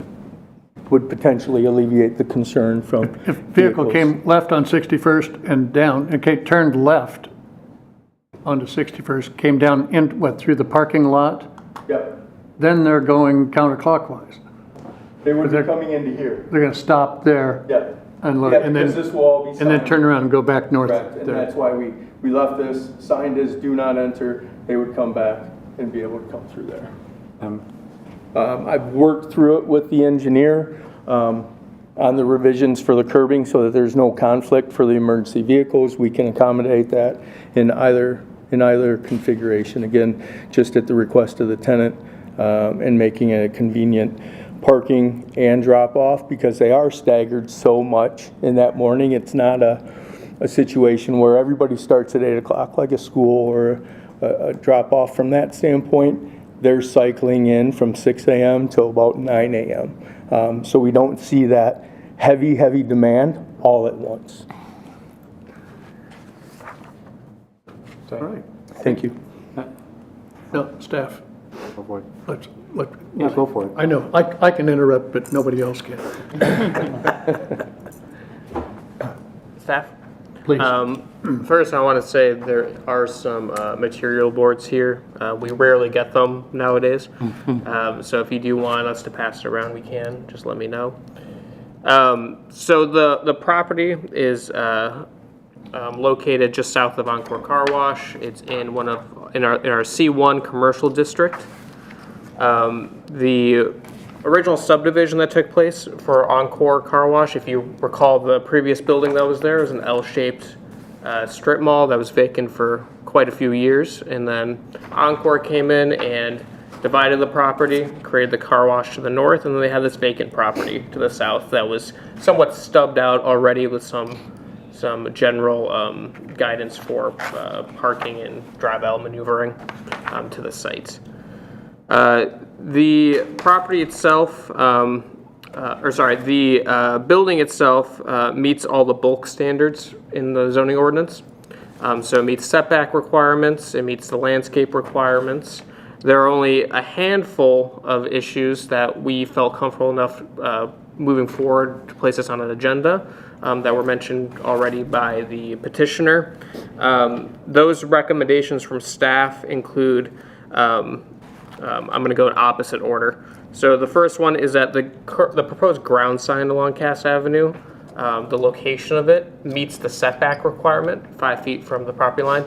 would potentially alleviate the concern from If vehicle came left on 61st and down, okay, turned left onto 61st, came down in, through the parking lot? Yep. Then they're going counterclockwise. They would be coming into here. They're going to stop there. Yep. And look, Yeah, and then, because this will all be and then signed. turn around and go back north. Correct, and there. that's why we left this signed as do not enter. They would come back and be able to come through there. I've worked through it with the engineer on the revisions for the curbing so that there's no conflict for the emergency vehicles. We can accommodate that in either configuration. Again, just at the request of the tenant, and making it a convenient parking and drop off, because they are staggered so much in that morning. It's not a situation where everybody starts at 8 o'clock like a school or a drop off from that standpoint. They're cycling in from 6 a.m. till about 9 a.m. So we don't see that heavy demand all at once. All right. Thank you. No, staff. Go for it. Yeah, go for it. I know, I can interrupt, but nobody else can. Staff? Please. First, I want to say there are some material boards here. We rarely get them nowadays. So if you do want us to pass it around, we can. Just let me know. So the property is located just south of Encore Car Wash. It's in our C1 commercial district. The original subdivision that took place for Encore Car Wash, if you recall, the previous building that was there was an L-shaped strip mall that was vacant for quite a few years, and then Encore came in and divided the property, created the car wash to the north, and then they had this vacant property to the south that was somewhat stubbed out already with some general guidance for parking and drive aisle maneuvering to the site. The property itself, the building itself meets all the bulk standards in the zoning ordinance. So it meets setback requirements, it meets the landscape requirements. There are only a handful of issues that we felt comfortable enough moving forward to place this on an agenda that were mentioned already by the petitioner. Those recommendations from staff include, I'm going to go in opposite order. So the first one is that the proposed ground sign along Cass Avenue, the location of it meets the setback requirement, 5 feet from the property line,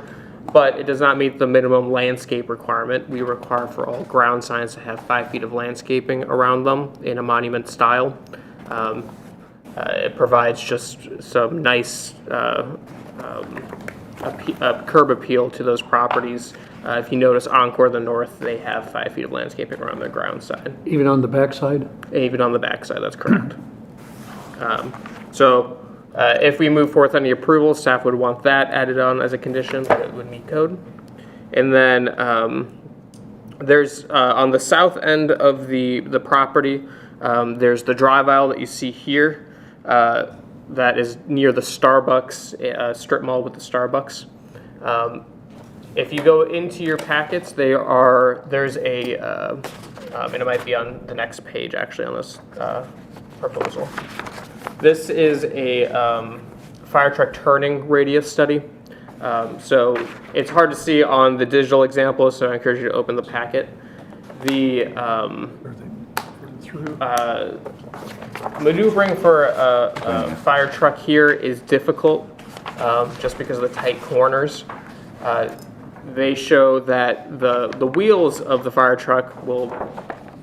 but it does not meet the minimum landscape requirement. We require for all ground signs to have 5 feet of landscaping around them in a monument style. It provides just some nice curb appeal to those properties If you notice Encore to the north, they have 5 feet of landscaping around their ground side. Even on the backside? Even on the backside, that's correct. If we move forth on the approval, staff would want that added on as a condition that it would meet code. And then there's on the south end of the property, there's the drive aisle that you see here that is near the Starbucks, strip mall with the Starbucks. If you go into your packets, there's a, and it might be on the next page actually on this proposal. This is a fire truck turning radius study. So it's hard to see on the digital example, so I encourage you to open the packet. The maneuvering for a fire truck here is difficult just because of the tight corners. They show that the wheels of the fire truck will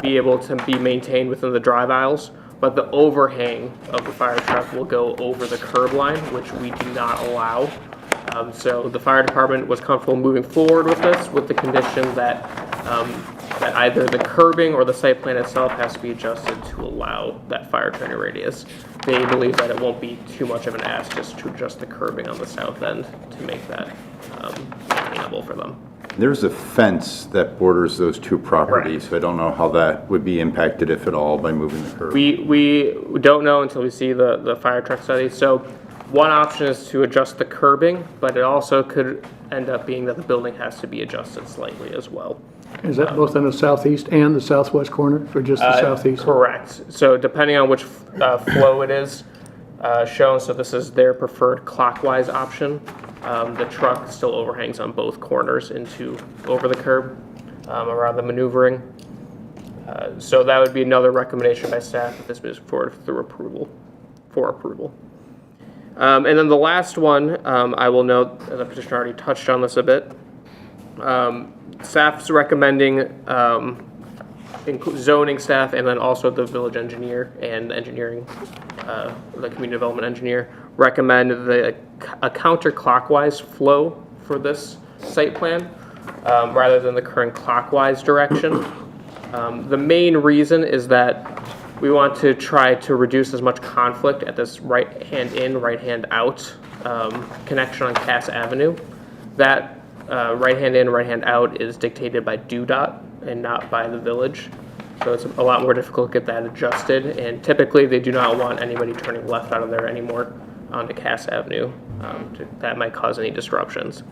be able to be maintained within the drive aisles, but the overhang of the fire truck will go over the curb line, which we do not allow. So the fire department was comfortable moving forward with this with the condition that that either the curbing or the site plan itself has to be adjusted to allow that fire turning radius. They believe that it won't be too much of an ask just to adjust the curbing on the south end to make that attainable for them. There's a fence that borders those two properties, so I don't know how that would be impacted, if at all, by moving the curb. We don't know until we see the fire truck study. So one option is to adjust the curbing, but it also could end up being that the building has to be adjusted slightly as well. Is that both on the southeast and the southwest corner, or just the southeast? Correct. So depending on which flow it is shown, so this is their preferred clockwise option. The truck still overhangs on both corners over the curb around the maneuvering. So that would be another recommendation by staff if this moves forward for approval. And then the last one, I will note, the petitioner already touched on this a bit. Staff's recommending, zoning staff and then also the village engineer and engineering, the community development engineer, recommend a counterclockwise flow for this site plan rather than the current clockwise direction. The main reason is that we want to try to reduce as much conflict at this right hand in, right hand out connection on Cass Avenue. That right hand in, right hand out is dictated by DOT and not by the village. So it's a lot more difficult to get that adjusted. And typically they do not want anybody turning left out of there anymore onto Cass Avenue. That might cause any disruptions.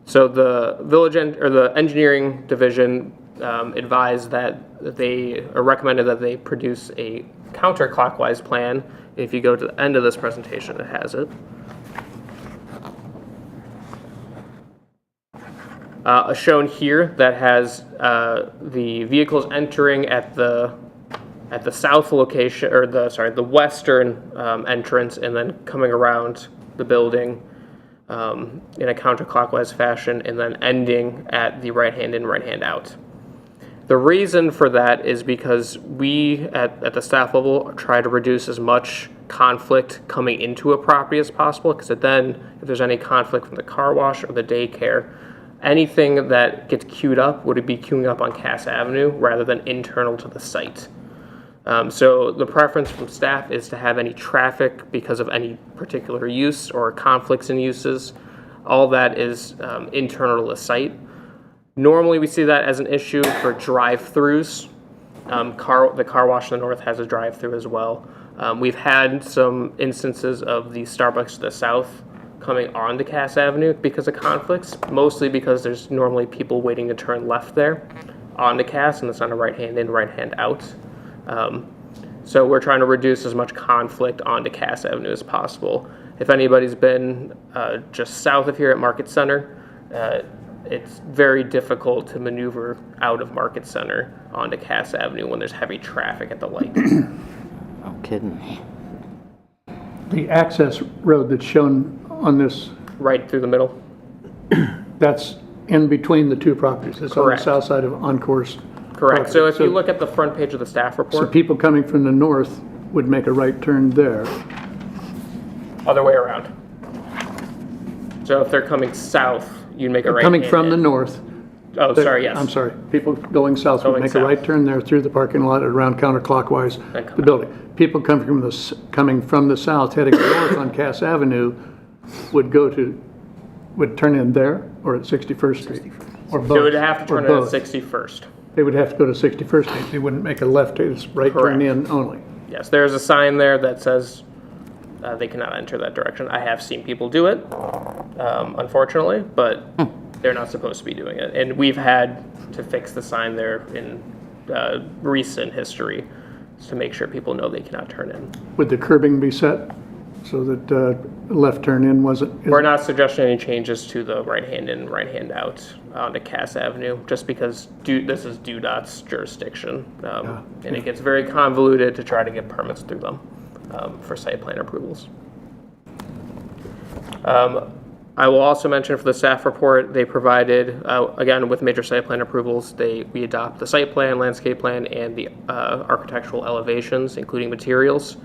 So the the engineering division advised that recommended that they produce a counterclockwise plan. If you go to the end of this presentation, it has it. Shown here that has the vehicles entering at the south location, or the western entrance, and then coming around the building in a counterclockwise fashion, and then ending at the right hand in, right hand out. The reason for that is because we at the staff level try to reduce as much conflict coming into a property as possible, because then if there's any conflict from the car wash or the daycare, anything that gets queued up would be queuing up on Cass Avenue rather than internal to the site. So the preference from staff is to have any traffic because of any particular use or conflicts in uses. All that is internal to the site. Normally we see that as an issue for drive-throughs. The car wash in the north has a drive-through as well. We've had some instances of the Starbucks to the south coming onto Cass Avenue because of conflicts, mostly because there's normally people waiting to turn left there onto Cass, and it's on a right hand in, right hand out. So we're trying to reduce as much conflict onto Cass Avenue as possible. If anybody's been just south of here at Market Center, it's very difficult to maneuver out of Market Center onto Cass Avenue when there's heavy traffic at the light. No kidding. The access road that's shown on this, right through the middle. that's in between the two properties. It's Correct. on the south side of Encore's Correct. property. So if you look at the front page of the staff So report, people coming from the north would make a right turn there. other way around. So if they're coming south, you'd make a right Coming hand from in. the north, Oh, sorry, yes. I'm sorry. People going south would Going make south. a right turn there through the parking lot, around counterclockwise Then come the building. People coming from the south, heading north on Cass Avenue, would turn in there or at 61st Street? Or both? They would have to Or turn in at both? 61st. They would have to go to 61st Street. They wouldn't make a left, it's right turn Correct. in only. Yes, there's a sign there that says they cannot enter that direction. I have seen people do it, unfortunately, but they're not supposed to be doing it. And we've had to fix the sign there in recent history to make sure people know they cannot turn in. Would the curbing be set so that left turn in wasn't? We're not suggesting any changes to the right hand in, right hand out onto Cass Avenue, just because this is DUDOT's jurisdiction. And it gets very convoluted to try to get permits through them for site plan approvals. I will also mention for the staff report, they provided, again, with major site plan approvals, we adopt the site plan, landscape plan, and the architectural elevations, including materials.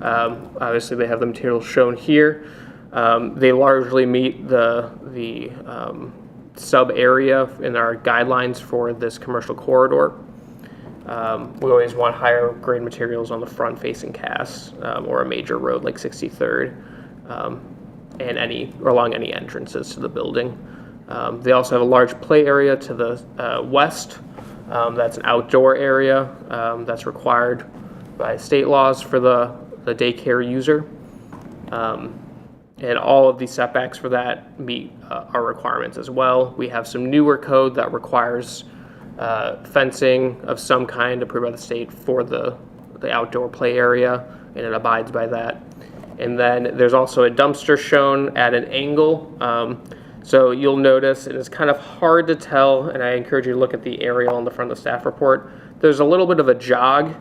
Obviously, they have the materials shown here. They largely meet the sub area in our guidelines for this commercial corridor. We always want higher grade materials on the front facing Cass or a major road like 63rd. And along any entrances to the building. They also have a large play area to the west. That's an outdoor area that's required by state laws for the daycare user. And all of the setbacks for that meet our requirements as well. We have some newer code that requires fencing of some kind approved by the state for the outdoor play area, and it abides by that. And then there's also a dumpster shown at an angle. So you'll notice, and it's kind of hard to tell, and I encourage you to look at the aerial on the front of the staff report. There's a little bit of a jog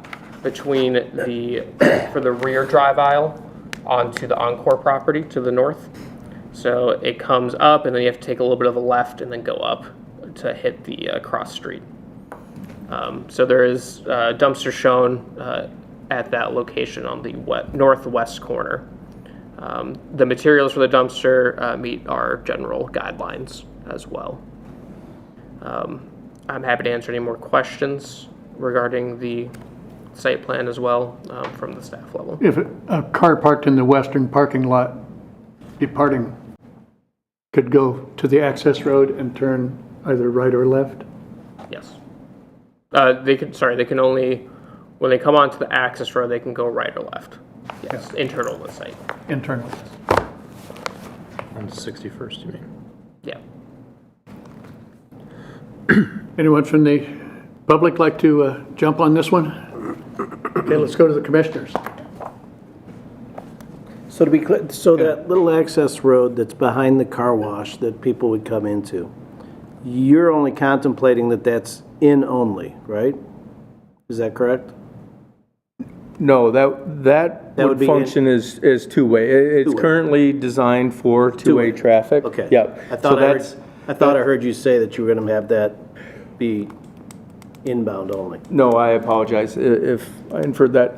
between for the rear drive aisle onto the Encore property to the north. So it comes up, and then you have to take a little bit of a left and then go up to hit the cross street. So there is a dumpster shown at that location on the northwest corner. The materials for the dumpster meet our general guidelines as well. I'm happy to answer any more questions regarding the site plan as well from the staff level. If a car parked in the western parking lot departing could go to the access road and turn either right or left? Yes. They can only, when they come onto the access road, they can go right or left. Yes, internal to the site. Internal. On 61st, you mean? Yeah. Anyone from the public like to jump on this one? Okay, let's go to the commissioners. So to be clear, so that little access road that's behind the car wash that people would come into, you're only contemplating that that's in only, right? Is that correct? No, that would be function as two-way. It's Two-way. currently designed for two-way traffic. Okay. Yep. I thought I heard you say that you were going to have that be inbound only. No, I apologize if I inferred that.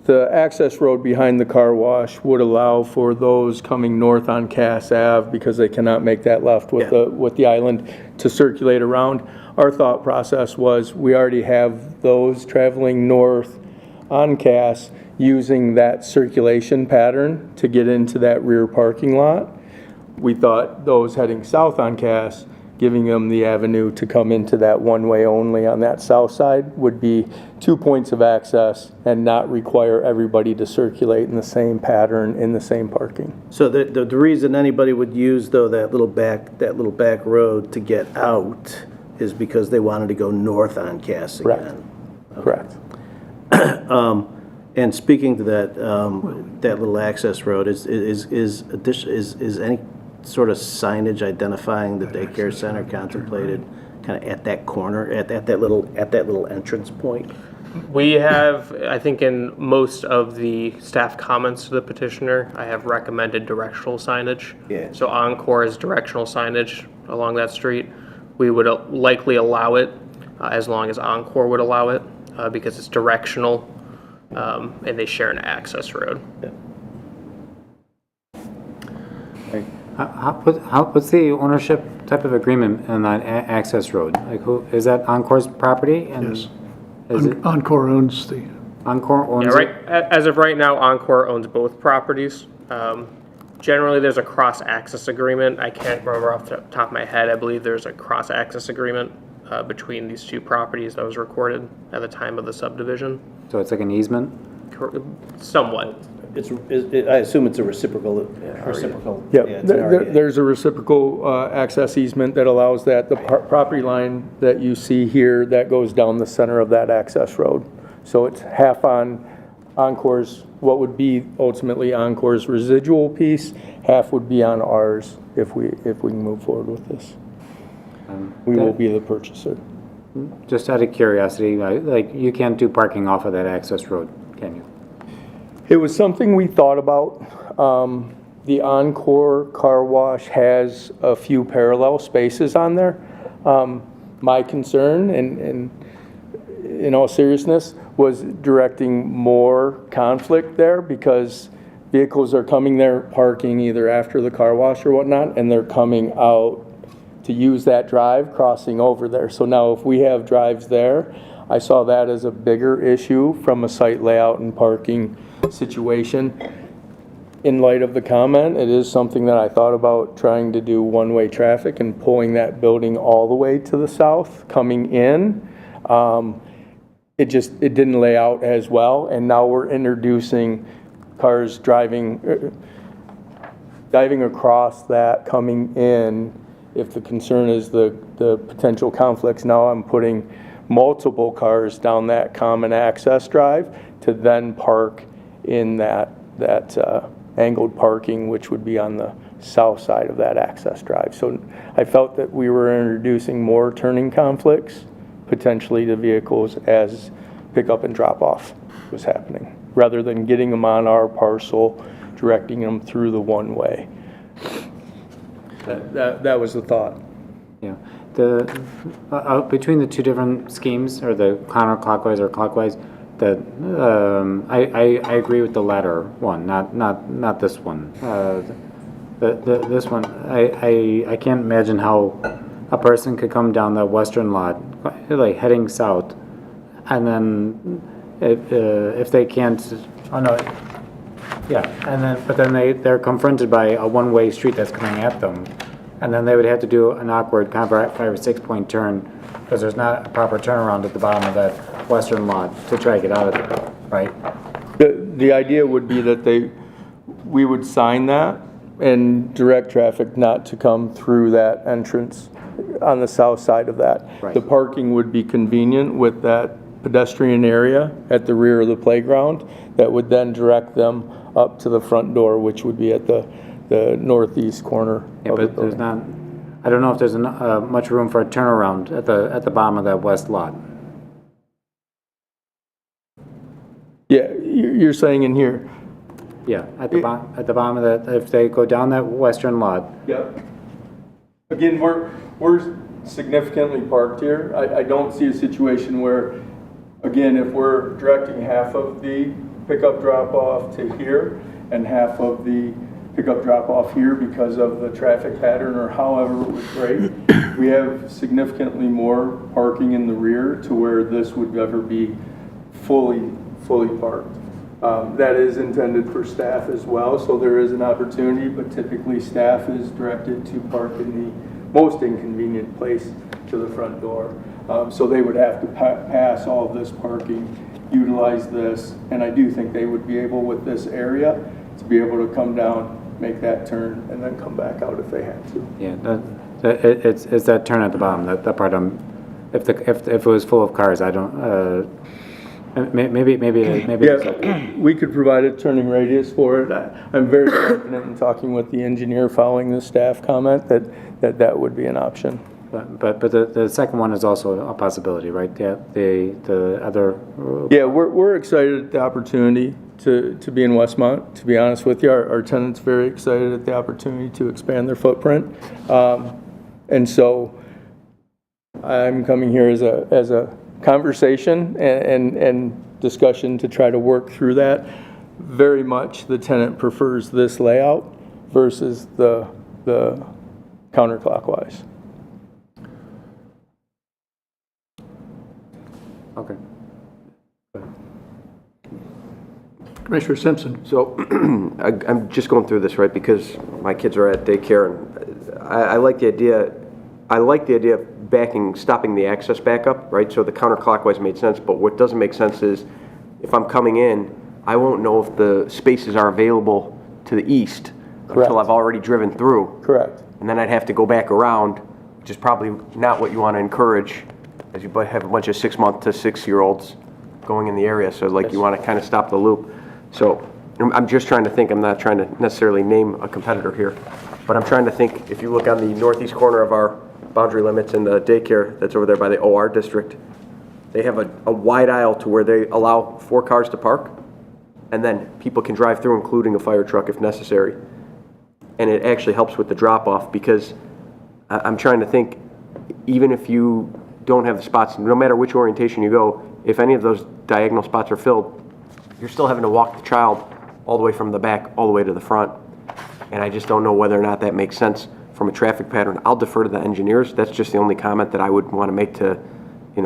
The access road behind the car wash would allow for those coming north on Cass Ave, because they cannot make that left with the island, to circulate around. Our thought process was we already have those traveling north on Cass using that circulation pattern to get into that rear parking lot. We thought those heading south on Cass, giving them the avenue to come into that one-way only on that south side, would be 2 points of access and not require everybody to circulate in the same pattern in the same parking. So the reason anybody would use, though, that little back road to get out is because they wanted to go north on Cass again. Correct. And speaking to that little access road, is any sort of signage identifying the daycare center contemplated kind of at that corner, at that little entrance point? We have, I think in most of the staff comments to the petitioner, I have recommended directional signage. Yeah. So Encore is directional signage along that street. We would likely allow it as long as Encore would allow it because it's directional and they share an access road. Yeah. What's the ownership type of agreement on that access road? Like who, is that Encore's property? And Yes. is it Encore owns the, Encore owns Yeah, right. it? As of right now, Encore owns both properties. Generally, there's a cross-access agreement. I can't remember off the top of my head. I believe there's a cross-access agreement between these two properties that was recorded at the time of the subdivision. So it's like an easement? Somewhat. I assume it's a reciprocal. Reciprocal. Yep, Yeah, it's an RDA. there's a reciprocal access easement that allows that. The property line that you see here, that goes down the center of that access road. So it's half on Encore's, what would be ultimately Encore's residual piece, half would be on ours if we can move forward with this. We will be the purchaser. Just out of curiosity, like you can't do parking off of that access road, can you? It was something we thought about. The Encore Car Wash has a few parallel spaces on there. My concern, and in all seriousness, was directing more conflict there because vehicles are coming there, parking either after the car wash or whatnot, and they're coming out to use that drive, crossing over there. So now if we have drives there, I saw that as a bigger issue from a site layout and parking situation. In light of the comment, it is something that I thought about trying to do one-way traffic and pulling that building all the way to the south, coming in. It didn't lay out as well, and now we're introducing cars driving across that, coming in. If the concern is the potential conflicts, now I'm putting multiple cars down that common access drive to then park in that angled parking, which would be on the south side of that access drive. So I felt that we were introducing more turning conflicts potentially to vehicles as pickup and drop off was happening, rather than getting them on our parcel, directing them through the one way. That was the thought. Yeah. Between the two different schemes, or the counterclockwise or clockwise, I agree with the latter one, not this one. This one, I can't imagine how a person could come down the western lot, like heading south, and then if they can't, oh no, yeah, but then they're confronted by a one-way street that's coming at them, and then they would have to do an awkward kind of 5 or 6 point turn because there's not a proper turnaround at the bottom of that western lot to try to get out of there, right? The idea would be that we would sign that and direct traffic not to come through that entrance on the south side of that. Right. The parking would be convenient with that pedestrian area at the rear of the playground that would then direct them up to the front door, which would be at the northeast corner. Yeah, but there's not, I don't know if there's much room for a turnaround at the bottom of that west lot. Yeah, you're saying in here? Yeah, at the bottom of that, if they go down that western lot. Yep. Again, we're significantly parked here. I don't see a situation where, again, if we're directing half of the pickup drop-off to here and half of the pickup drop-off here because of the traffic pattern or however it would break, we have significantly more parking in the rear to where this would ever be fully parked. That is intended for staff as well, so there is an opportunity, but typically staff is directed to park in the most inconvenient place to the front door. So they would have to pass all of this parking, utilize this, and I do think they would be able with this area to be able to come down, make that turn, and then come back out if they had to. Yeah, it's that turn at the bottom, that part. If it was full of cars, I don't. Maybe. Yeah, we could provide a turning radius for it. I'm very confident in talking with the engineer following the staff comment that would be an option. But the second one is also a possibility, right? Yeah, the other. Yeah, we're excited at the opportunity to be in Westmont. To be honest with you, our tenants very excited at the opportunity to expand their footprint, and so I'm coming here as a conversation and discussion to try to work through that. Very much the tenant prefers this layout versus the counterclockwise. Commissioner Simpson. So I'm just going through this, right, because my kids are at daycare, and I like the idea. I like the idea of stopping the access back up, right? So the counterclockwise made sense, but what doesn't make sense is if I'm coming in, I won't know if the spaces are available to the east until I've already driven through. Correct. And then I'd have to go back around, which is probably not what you want to encourage, as you have a bunch of 6-month to 6-year-olds going in the area. So like you want to kind of stop the loop. So I'm just trying to think. I'm not trying to necessarily name a competitor here, but I'm trying to think. If you look on the northeast corner of our boundary limits in the daycare that's over there by the OR district, they have a wide aisle to where they allow 4 cars to park, and then people can drive through, including a fire truck if necessary. And it actually helps with the drop-off, because I'm trying to think, even if you don't have the spots, no matter which orientation you go, if any of those diagonal spots are filled, you're still having to walk the child all the way from the back all the way to the front. And I just don't know whether or not that makes sense from a traffic pattern. I'll defer to the engineers. That's just the only comment that I would want to make to,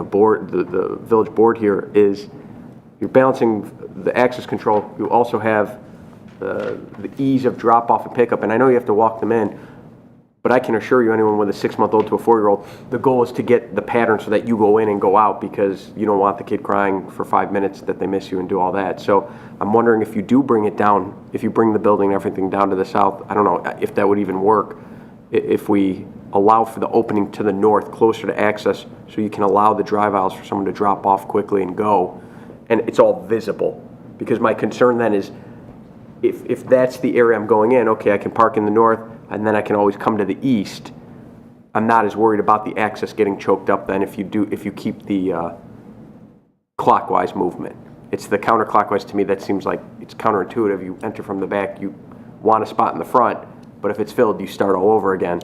board, the village board here, is you're balancing the access control. You also have the ease of drop off and pickup. And I know you have to walk them in, but I can assure you, anyone with a 6-month-old to a 4-year-old, the goal is to get the pattern so that you go in and go out, because you don't want the kid crying for 5 minutes that they miss you and do all that. So I'm wondering if you do bring it down, if you bring the building and everything down to the south, I don't know if that would even work, if we allow for the opening to the north closer to access, so you can allow the drive aisles for someone to drop off quickly and go, and it's all visible. Because my concern then is, if that's the area I'm going in, okay, I can park in the north, and then I can always come to the east. I'm not as worried about the access getting choked up then if you keep the clockwise movement. It's the counterclockwise, to me, that seems like it's counterintuitive. You enter from the back, you want a spot in the front, but if it's filled, you start all over again.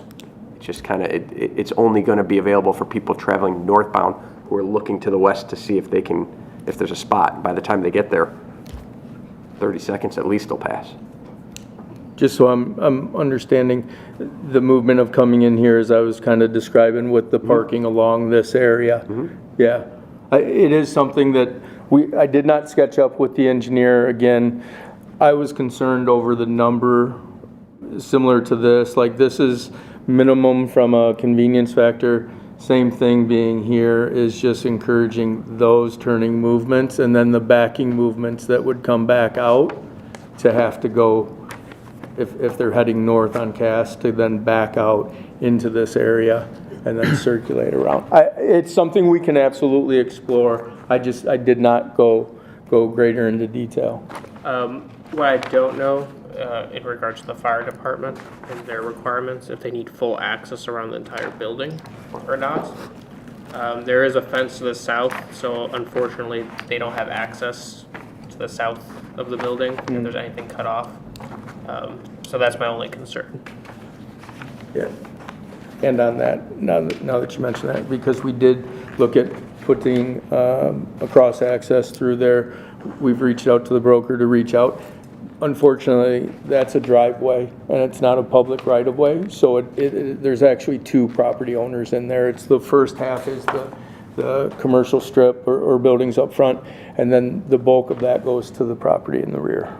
It's just kind of, it's only going to be available for people traveling northbound who are looking to the west to see if there's a spot. By the time they get there, 30 seconds at least will pass. Just so I'm understanding the movement of coming in here, as I was kind of describing with the parking along this area. Yeah, it is something that I did not sketch up with the engineer. Again, I was concerned over the number similar to this. Like, this is minimum from a convenience factor. Same thing being here is just encouraging those turning movements, and then the backing movements that would come back out to have to go, if they're heading north on Cass, to then back out into this area and then circulate around. It's something we can absolutely explore. I did not go greater into detail. What I don't know in regards to the fire department and their requirements, if they need full access around the entire building or not. There is a fence to the south, so unfortunately they don't have access to the south of the building if there's anything cut off. So that's my only concern. Yeah. And on that, now that you mention that, because we did look at putting a cross access through there, we've reached out to the broker to reach out. Unfortunately, that's a driveway and it's not a public right of way. So there's actually 2 property owners in there. It's the first half is the commercial strip or buildings up front, and then the bulk of that goes to the property in the rear.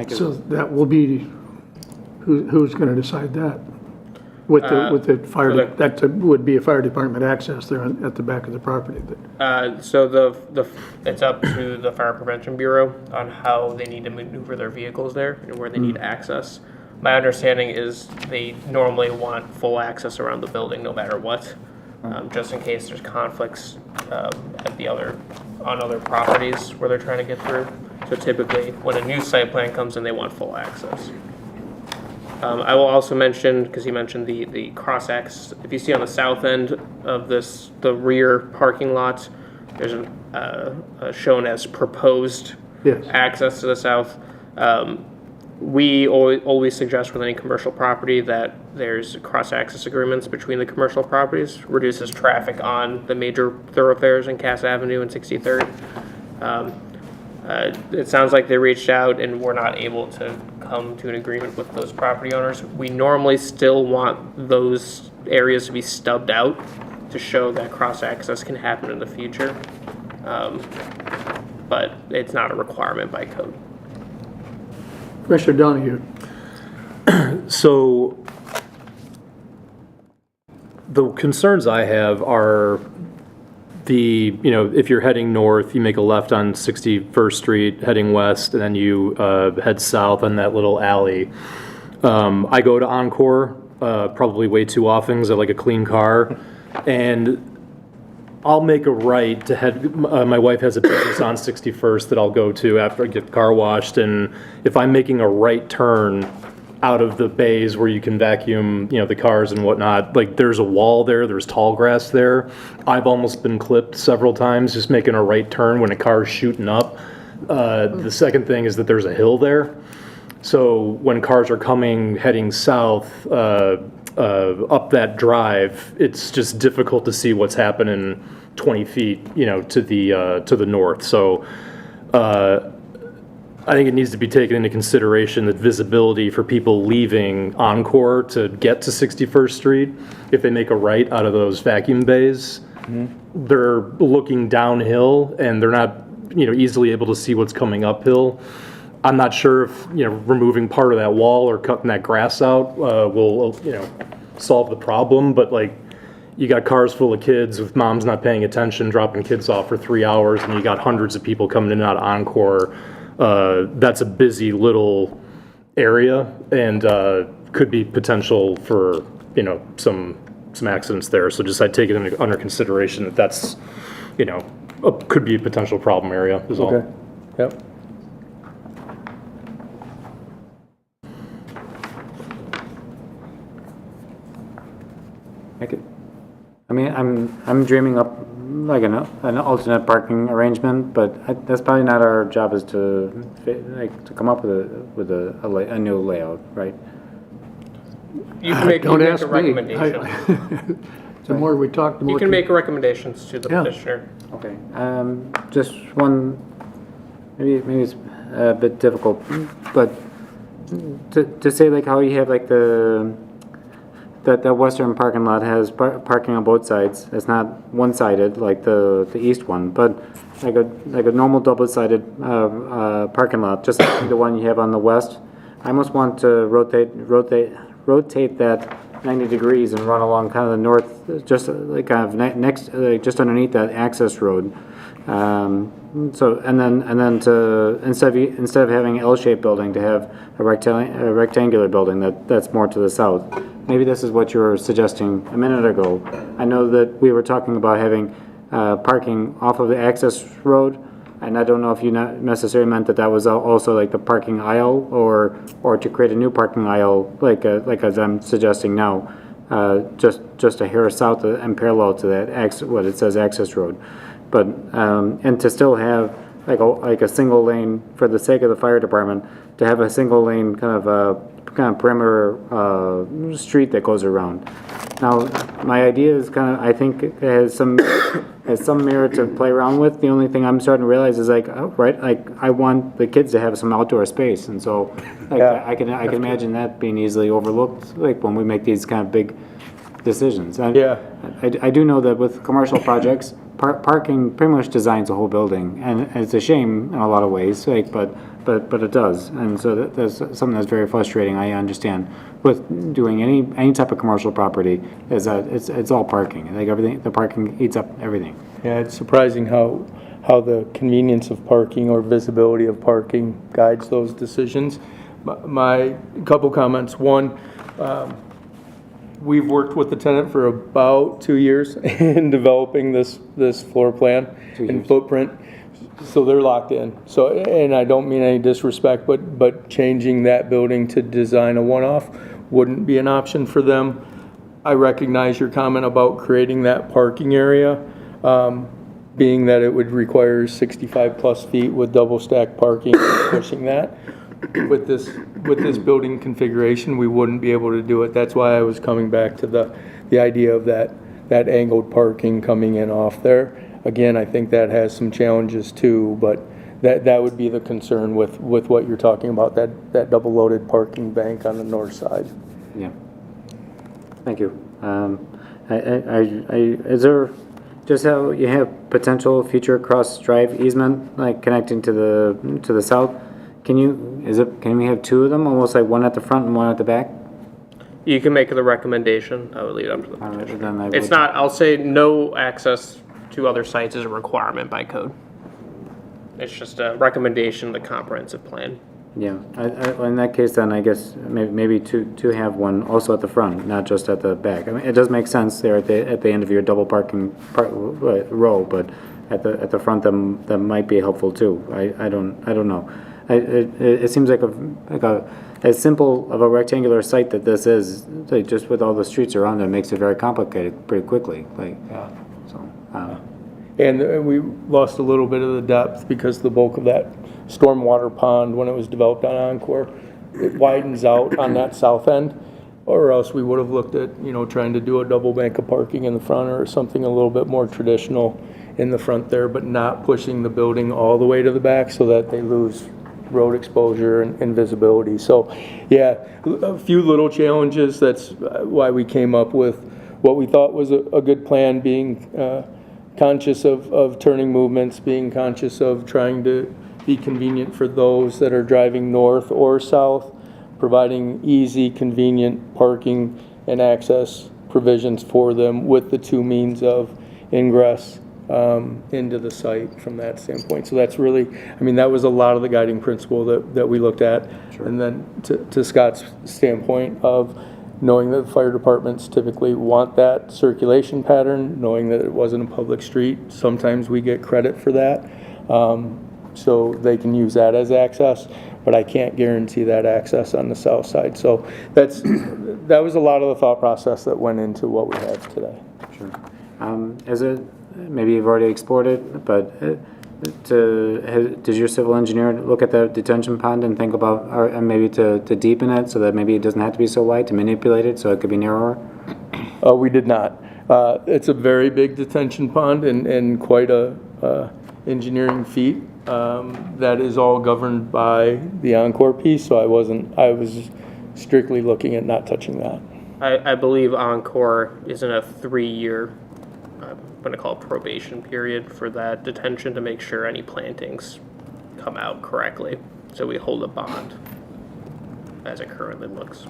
So that will be, who's going to decide that? With the fire, that would be a fire department access there at the back of the property. So it's up to the Fire Prevention Bureau on how they need to maneuver their vehicles there and where they need access. My understanding is they normally want full access around the building no matter what, just in case there's conflicts on other properties where they're trying to get through. So typically, when a new site plan comes in, they want full access. I will also mention, because you mentioned the cross-access, if you see on the south end of the rear parking lot, there's shown as proposed access to the south. We always suggest with any commercial property that there's cross-access agreements between the commercial properties, reduces traffic on the major thoroughfares in Cass Avenue and 63rd. It sounds like they reached out and were not able to come to an agreement with those property owners. We normally still want those areas to be stubbed out to show that cross-access can happen in the future. but it's not a requirement by code. Commissioner Donahue. So the concerns I have are if you're heading north, you make a left on 61st Street, heading west, and then you head south on that little alley. I go to Encore probably way too often because I like a clean car, and I'll make a right to head. My wife has a business on 61st that I'll go to after I get the car washed, and if I'm making a right turn out of the bays where you can vacuum, the cars and whatnot, like there's a wall there, there's tall grass there. I've almost been clipped several times just making a right turn when a car's shooting up. The second thing is that there's a hill there. So when cars are heading south up that drive, it's just difficult to see what's happening 20 feet, to the north. So I think it needs to be taken into consideration that visibility for people leaving Encore to get to 61st Street, if they make a right out of those vacuum bays, they're looking downhill and they're not, easily able to see what's coming uphill. I'm not sure if, removing part of that wall or cutting that grass out will, solve the problem, but you got cars full of kids with moms not paying attention, dropping kids off for 3 hours, and you got hundreds of people coming in and out of Encore. That's a busy little area, and could be potential for some accidents there. So just I'd take it under consideration that's could be a potential problem area is all. Okay. Yep. I'm dreaming up like an alternate parking arrangement, but that's probably not our job, is to come up with a new layout, right? You can make, Don't you ask make a me. recommendation. The more we talk, the more. You can make recommendations to the petitioner. Okay. Just one, maybe it's a bit difficult, but to say how you have that western parking lot has parking on both sides. It's not one-sided like the east one, but like a normal double-sided parking lot, just like the one you have on the west. I almost want to rotate that 90 degrees and run along kind of the north, just next, just underneath that access road. So and then to instead of having an L-shaped building, to have a rectangular building that's more to the south. Maybe this is what you were suggesting a minute ago. I know that we were talking about having parking off of the access road, and I don't know if you necessarily meant that was also like the parking aisle, or to create a new parking aisle like as I'm suggesting now, just a hair south and parallel to that what it says access road. But and to still have like a single lane, for the sake of the fire department, to have a single lane kind of perimeter street that goes around. Now, my idea is I think it has some merit to play around with. The only thing I'm starting to realize is I want the kids to have some outdoor space, and so I can imagine that being easily overlooked when we make these kind of big decisions. I do know that with commercial projects, parking pretty much designs a whole building, and it's a shame in a lot of ways, but it does, and so that's something that's very frustrating. I understand with doing any type of commercial property is that it's all parking. Everything, the parking eats up everything. Yeah, it's surprising how the convenience of parking or visibility of parking guides those decisions. My couple comments. One, we've worked with the tenant for about 2 years in developing this floor plan and footprint, so they're locked in. So, and I don't mean any disrespect, but changing that building to design a one-off wouldn't be an option for them. I recognize your comment about creating that parking area, being that it would require 65 plus feet with double stack parking, pushing that. With this building configuration, we wouldn't be able to do it. That's why I was coming back to the idea of that angled parking coming in off there. Again, I think that has some challenges too, but that would be the concern with what you're talking about, that double loaded parking bank on the north side. Yeah. Thank you. Is there Just how you have potential future cross-drive easement, like connecting to the south, can we have two of them, almost like one at the front and one at the back? You can make the recommendation. I would leave it up to the petitioner. Then I It's would- not, I'll say no access to other sites is a requirement by code. It's just a recommendation of the comprehensive plan. Yeah, in that case, then I guess maybe to have one also at the front, not just at the back. I mean, it does make sense there at the end of your double parking row, but at the front, that might be helpful too. I don't know. It seems like as simple of a rectangular site that this is, like just with all the streets around it, makes it very complicated pretty quickly. And we lost a little bit of the depth because the bulk of that stormwater pond, when it was developed on Encore, it widens out on that south end. Or else we would have looked at, trying to do a double bank of parking in the front or something a little bit more traditional in the front there, but not pushing the building all the way to the back so that they lose road exposure and visibility. So, yeah, a few little challenges. That's why we came up with what we thought was a good plan, being conscious of turning movements, being conscious of trying to be convenient for those that are driving north or south, providing easy, convenient parking and access provisions for them with the two means of ingress into the site from that standpoint. So that's really, that was a lot of the guiding principle that we looked at. Sure. And then to Scott's standpoint of knowing that the fire departments typically want that circulation pattern, knowing that it wasn't a public street, sometimes we get credit for that. So they can use that as access, but I can't guarantee that access on the south side. So that was a lot of the thought process that went into what we have today. Sure. Maybe you've already explored it, but does your civil engineer look at the detention pond and think about, or maybe to deepen it so that maybe it doesn't have to be so wide, to manipulate it so it could be narrower? We did not. It's a very big detention pond and quite a engineering feat. That is all governed by the Encore piece, so I was strictly looking at not touching that. I believe Encore is in a 3-year, I'm going to call it probation period for that detention to make sure any plantings come out correctly. So we hold a bond as it currently looks.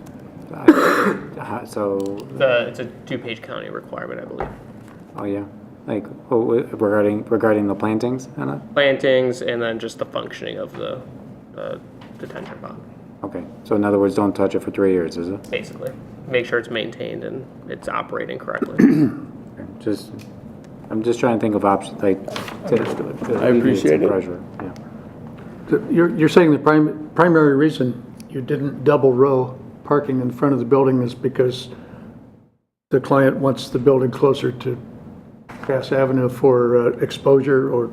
It's a DuPage County requirement, I believe. Oh, yeah. Regarding the plantings, Anna? Plantings and then just the functioning of the detention pond. Okay, so in other words, don't touch it for 3 years, is it? Basically, make sure it's maintained and it's operating correctly. I'm just trying to think of options, to I appreciate it. Pressure. Yeah. So you're saying the primary reason you didn't double row parking in front of the building is because the client wants the building closer to Cass Avenue for exposure, or?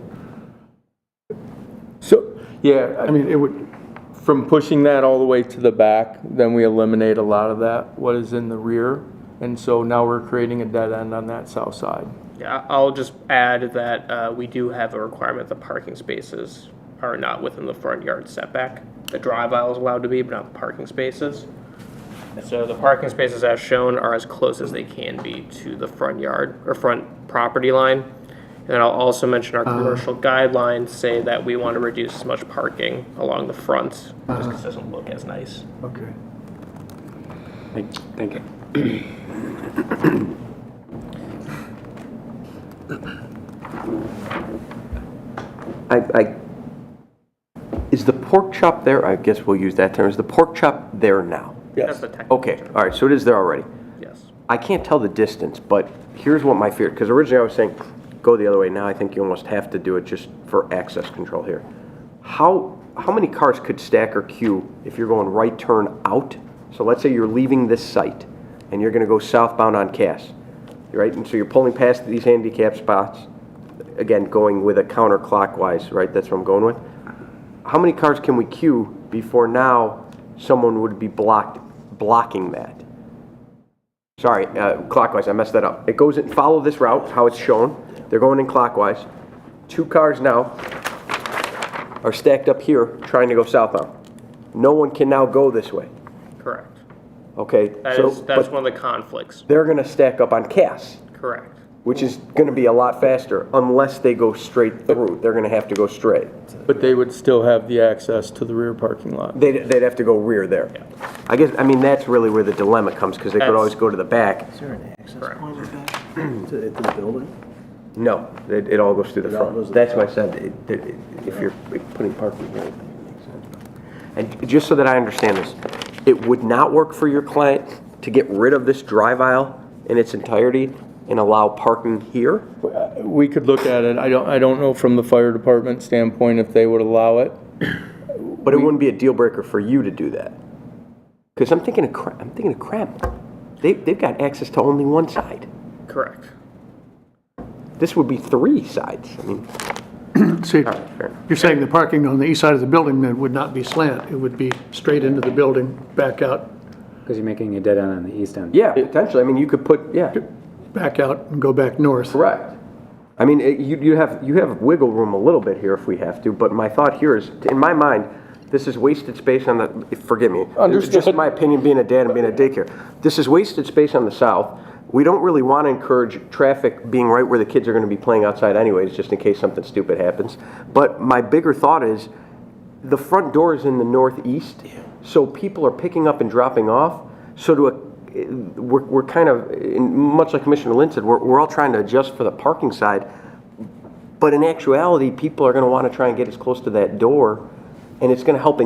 So, yeah. It would. From pushing that all the way to the back, then we eliminate a lot of that, what is in the rear. And so now we're creating a dead end on that south side. Yeah, I'll just add that we do have a requirement that parking spaces are not within the front yard setback. The drive aisle is allowed to be, but not the parking spaces. So the parking spaces as shown are as close as they can be to the front yard or front property line. And I'll also mention our commercial guidelines say that we want to reduce as much parking along the front just because it doesn't look as nice. Okay. Thank you. Is the pork chop there? I guess we'll use that term. Is the pork chop there now? Yes. That's the technical Okay, term. all right, so it is there already. Yes. I can't tell the distance, but here's what my fear, because originally I was saying go the other way. Now I think you almost have to do it just for access control here. How many cars could stack or queue if you're going right turn out? So let's say you're leaving this site and you're going to go southbound on Cass, right? And so you're pulling past these handicap spots, again, going with a counterclockwise, right? That's what I'm going with. How many cars can we queue before now someone would be blocking that? Sorry, clockwise, I messed that up. It goes in, follow this route, how it's shown. They're going in clockwise. 2 cars now are stacked up here trying to go southbound. No one can now go this way. Correct. Okay, That's one of the conflicts. They're going to stack up on Cass. Correct. which is going to be a lot faster unless they go straight through. They're going to have to go straight. But they would still have the access to the rear parking lot. They'd have to go rear there. I guess, I mean, that's really where the dilemma comes, because they could always go to the back. Is there an access point with that to the building? No, it all goes through the It all goes front. to the That's why I front. said, if you're putting parking here, it makes sense. And just so that I understand this, it would not work for your client to get rid of this drive aisle in its entirety and allow parking here? We could look at it. I don't know from the fire department standpoint if they would allow it. But it wouldn't be a deal breaker for you to do that. Because I'm thinking of Creme. They've got access to only one side. Correct. This would be 3 sides. I mean, See, you're saying the parking on the east side of the building then would not be slant, it would be straight into the building, back out, Because you're making a dead end on the east end. yeah, potentially. I mean, you could put, yeah, back out and go back north. correct. I mean, you have wiggle room a little bit here if we have to, but my thought here is, in my mind, this is wasted space on the, forgive me. Understood. It's just my opinion, being a dad and being a daycare. This is wasted space on the south. We don't really want to encourage traffic being right where the kids are going to be playing outside anyways, just in case something stupid happens. But my bigger thought is, the front door is in the northeast, so people are picking up and dropping off. So we're kind of, much like Commissioner Lynn said, we're all trying to adjust for the parking side. But in actuality, people are going to want to try and get as close to that door, and it's going to help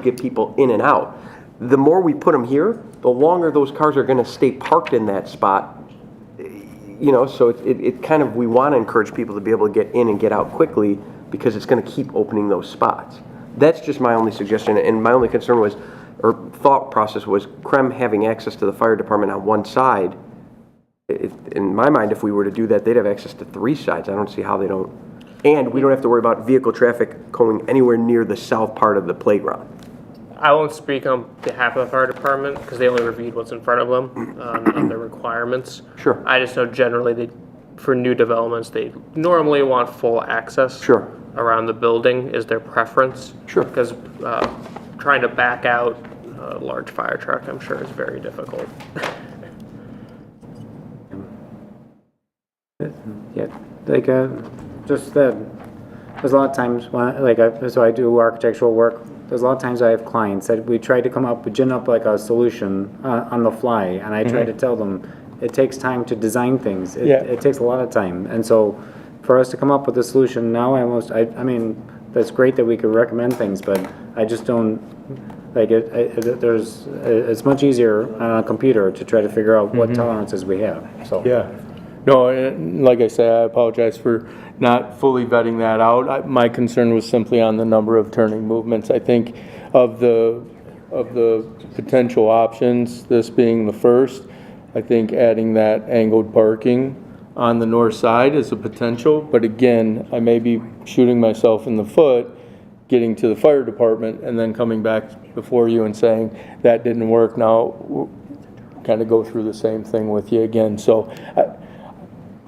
get people in and out. The more we put them here, the longer those cars are going to stay parked in that spot. You know, so it kind of, we want to encourage people to be able to get in and get out quickly because it's going to keep opening those spots. That's just my only suggestion, and my only concern was, or thought process was, Creme having access to the fire department on one side. In my mind, if we were to do that, they'd have access to 3 sides. I don't see how they don't. And we don't have to worry about vehicle traffic going anywhere near the south part of the playground. I won't speak on behalf of the fire department because they only reviewed what's in front of them on their requirements. Sure. I just know generally for new developments, they normally want full access. Sure. Around the building is their preference. Sure. Because trying to back out a large fire truck, I'm sure, is very difficult. Yeah, like, just there's a lot of times when, so I do architectural work. There's a lot of times I have clients that we try to come up, gin up like a solution on the fly, and I try to tell them it takes time to design things. It takes a lot of time, and so for us to come up with a solution now, I mean, that's great that we could recommend things, but I just don't like it. It's much easier on a computer to try to figure out what tolerances we have. So Yeah. No, like I said, I apologize for not fully vetting that out. My concern was simply on the number of turning movements. I think of the potential options, this being the first, I think adding that angled parking on the north side is a potential. But again, I may be shooting myself in the foot getting to the fire department and then coming back before you and saying that didn't work. Now, we'll kind of go through the same thing with you again. So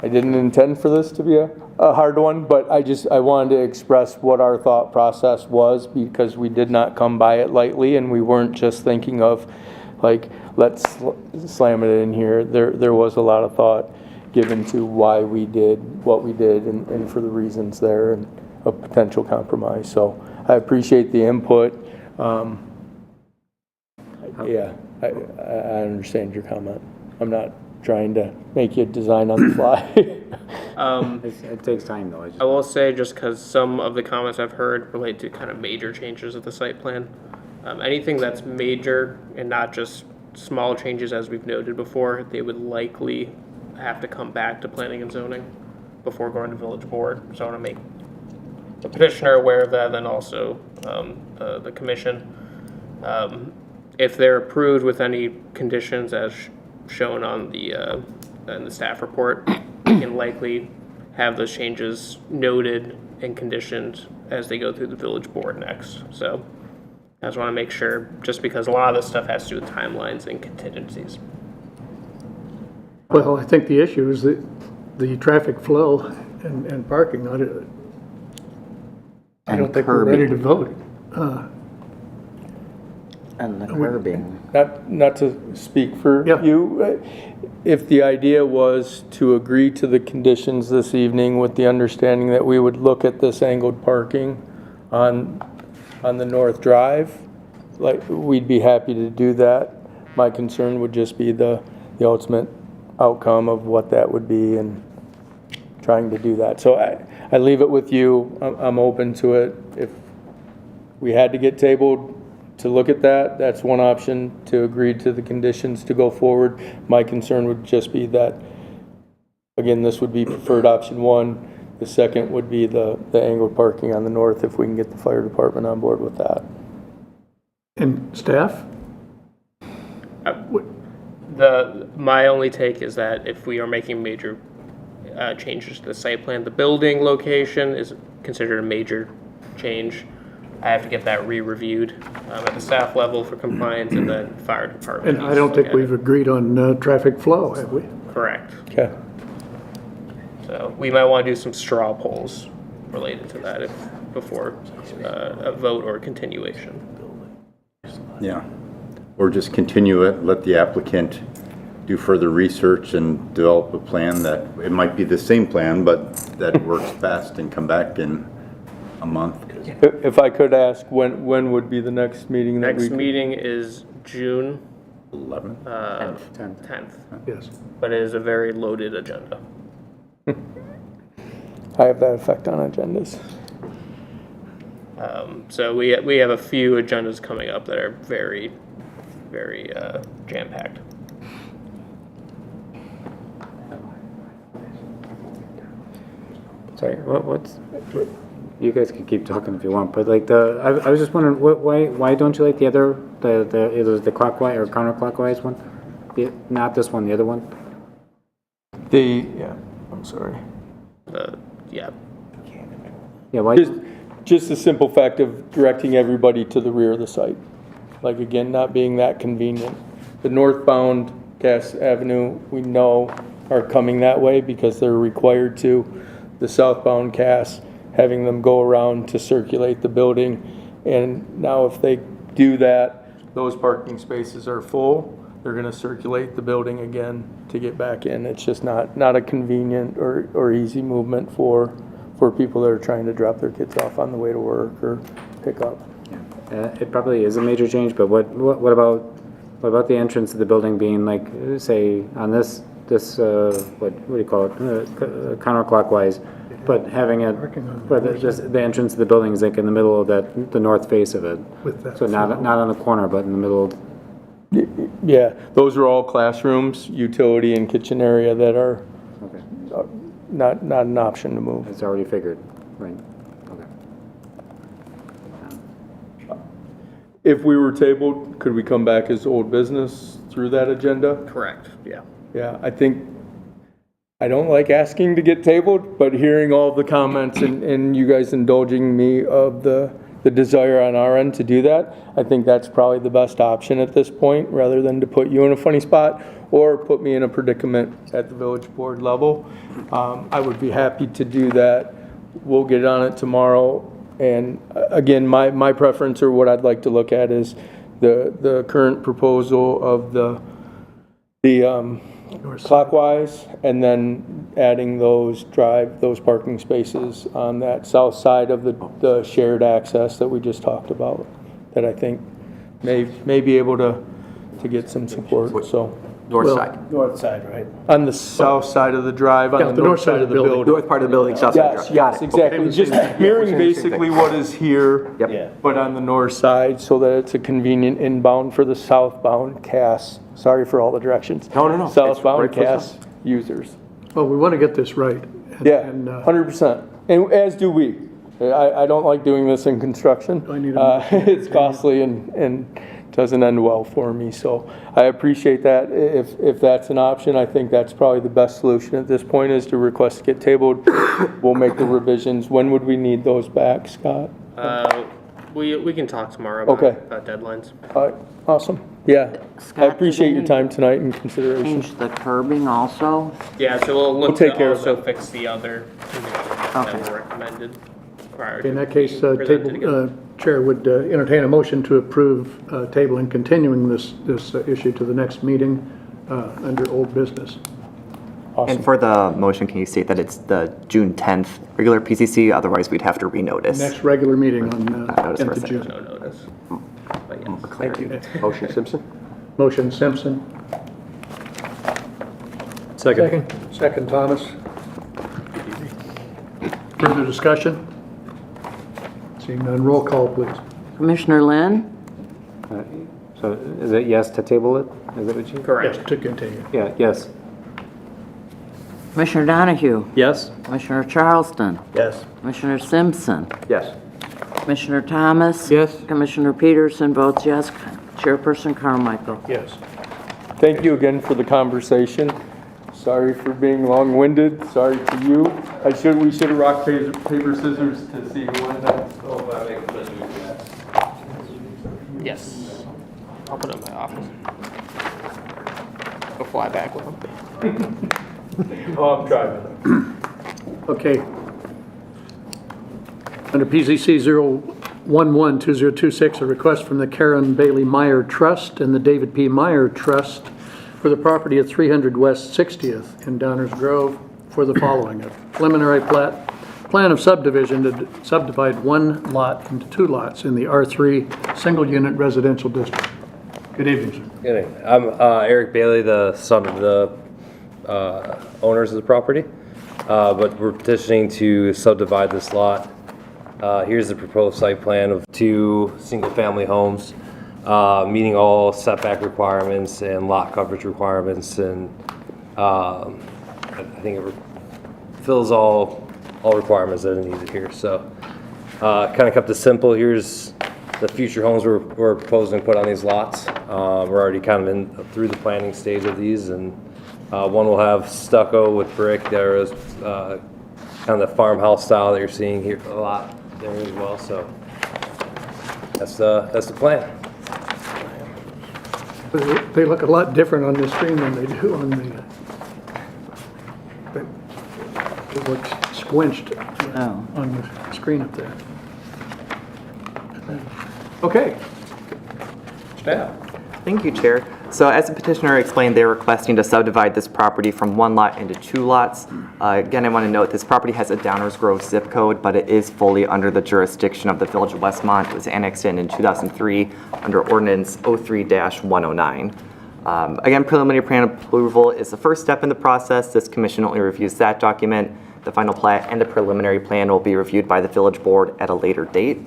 I didn't intend for this to be a hard one, but I wanted to express what our thought process was, because we did not come by it lightly, and we weren't just thinking of, like, let's slam it in here. There was a lot of thought given to why we did what we did and for the reasons there and a potential compromise. So I appreciate the input. Yeah, I understand your comment. I'm not trying to make you design on the fly. it takes time though. I will say, just because some of the comments I've heard relate to kind of major changes of the site plan. Anything that's major and not just small changes as we've noted before, they would likely have to come back to planning and zoning before going to village board. So I want to make the petitioner aware of that, and also the commission. If they're approved with any conditions as shown on in the staff report, we can likely have those changes noted and conditioned as they go through the village board next. So I just want to make sure, just because a lot of this stuff has to do with timelines and contingencies. Well, I think the issue is the traffic flow and parking. I don't think we're ready to vote. And the curbing. Not to speak for you, if the idea was to agree to the conditions this evening with the understanding that we would look at this angled parking on the North Drive, like, we'd be happy to do that. My concern would just be the ultimate outcome of what that would be and trying to do that. So I leave it with you. I'm open to it. If we had to get tabled to look at that, that's one option, to agree to the conditions to go forward. My concern would just be that, again, this would be preferred option one. The second would be the angled parking on the north, if we can get the fire department on board with that. And staff? My only take is that if we are making major changes to the site plan, the building location is considered a major change. I have to get that re-reviewed at the staff level for compliance, and then fire department. And I don't think we've agreed on traffic flow, have we? Correct. Okay. So we might want to do some straw polls related to that before a vote or a continuation. Yeah. Or just continue it, let the applicant do further research and develop a plan that, it might be the same plan, but that works best, and come back in a month. If I could ask, when would be the next meeting? Next meeting is June 11th? 10th. Yes. But it is a very loaded agenda. I have that effect on agendas. So we have a few agendas coming up that are very, very jam-packed. Sorry, what's, you guys can keep talking if you want, but like I was just wondering, why don't you like the other, either the clockwise or counterclockwise one? Not this one, the other one? Yeah, I'm sorry. Yeah. Yeah, why? Just the simple fact of directing everybody to the rear of the site. Like, again, not being that convenient. The northbound Cass Avenue, we know, are coming that way because they're required to. The southbound Cass, having them go around to circulate the building. And now if they do that, those parking spaces are full. They're going to circulate the building again to get back in. It's just not a convenient or easy movement for people that are trying to drop their kids off on the way to work or pick up. It probably is a major change, but what about the entrance of the building being like, say, on this what do you call it, counterclockwise, but having it, just the entrance of the building is like in the middle of the north face of it. So not on the corner, but in the middle. Yeah, those are all classrooms, utility and kitchen area that are not an option to move. It's already figured, right? Okay. If we were tabled, could we come back as old business through that agenda? Correct, yeah. Yeah, I don't like asking to get tabled, but hearing all the comments and you guys indulging me of the desire on our end to do that, I think that's probably the best option at this point, rather than to put you in a funny spot or put me in a predicament at the village board level. I would be happy to do that. We'll get on it tomorrow. And again, my preference, or what I'd like to look at, is the current proposal of the clockwise, and then adding those parking spaces on that south side of the shared access that we just talked about, that I think may be able to get some support. So North side. North side, right? on the south side of the drive, on the north side of the building. North part of the building, south side. Yes, Got yes, it. exactly. Okay. Just mirroring basically what is here, Yep. but on the north side, so that it's a convenient inbound for the southbound Cass. Sorry for all the directions. No. Southbound It's right Cass users. Well, we want to get this right. Yeah, 100%. And as do we. I don't like doing this in construction. It's costly and doesn't end well for me. So I appreciate that. If that's an option, I think that's probably the best solution at this point, is to request to get tabled. We'll make the revisions. When would we need those back, Scott? We can talk tomorrow about deadlines. All right, awesome. Yeah, I appreciate your time tonight and consideration. Change the curbing also? Yeah, so we'll look take to care of also that. fix the other conditions that were recommended. prior In to that case, being presented again. Chair would entertain a motion to approve table and continuing this issue to the next meeting under old business. And for the motion, can you state that it's the June 10th regular PCC? Otherwise, we'd have to renotice. Next regular meeting on Notice 10th for a of second. June. No notice. But yes. Thank you. Motion Simpson? Motion Simpson. Second. Second Thomas. Further discussion? Seeing none, roll call, please. Commissioner Lynn? So is it yes to table it? Is that what you? Correct. Yes, to continue. Yeah, yes. Commissioner Donahue? Yes? Commissioner Charleston? Yes. Commissioner Simpson? Yes. Commissioner Thomas? Yes. Commissioner Peterson votes yes. Chairperson Carmichael? Yes. Thank you again for the conversation. Sorry for being long-winded. Sorry to you. We should have rock, paper, scissors to see who won that. Yes. I'll put it in my office. Go fly back with them. Oh, I'm driving. Okay. Under PZC 0112026, a request from the Karen Bailey Meyer Trust and the David P. Meyer Trust for the property at 300 West 60th in Downers Grove for the following: a preliminary plan of subdivision to subdivide one lot into two lots in the R3 single-unit residential district. Good evening, sir. Good evening. I'm Eric Bailey, the son of the owners of the property, but we're petitioning to subdivide this lot. Here's the proposed site plan of two single-family homes, meeting all setback requirements and lot coverage requirements, and I think it fills all requirements that are needed here. So kind of kept it simple. Here's the future homes we're proposing to put on these lots. We're already kind of through the planning stage of these, and one will have stucco with brick. There is kind of the farmhouse style that you're seeing here a lot there as well. So that's the plan. They look a lot different on the screen than they do on the, it looks squinched on the screen up there. Okay. Staff. Thank you, Chair. So as the petitioner explained, they're requesting to subdivide this property from one lot into two lots. Again, I want to note this property has a Downers Grove zip code, but it is fully under the jurisdiction of the Village of Westmont. It was annexed in 2003 under Ordinance 03-109. Again, preliminary plan approval is the first step in the process. This commission only reviews that document. The final plat and the preliminary plan will be reviewed by the Village Board at a later date.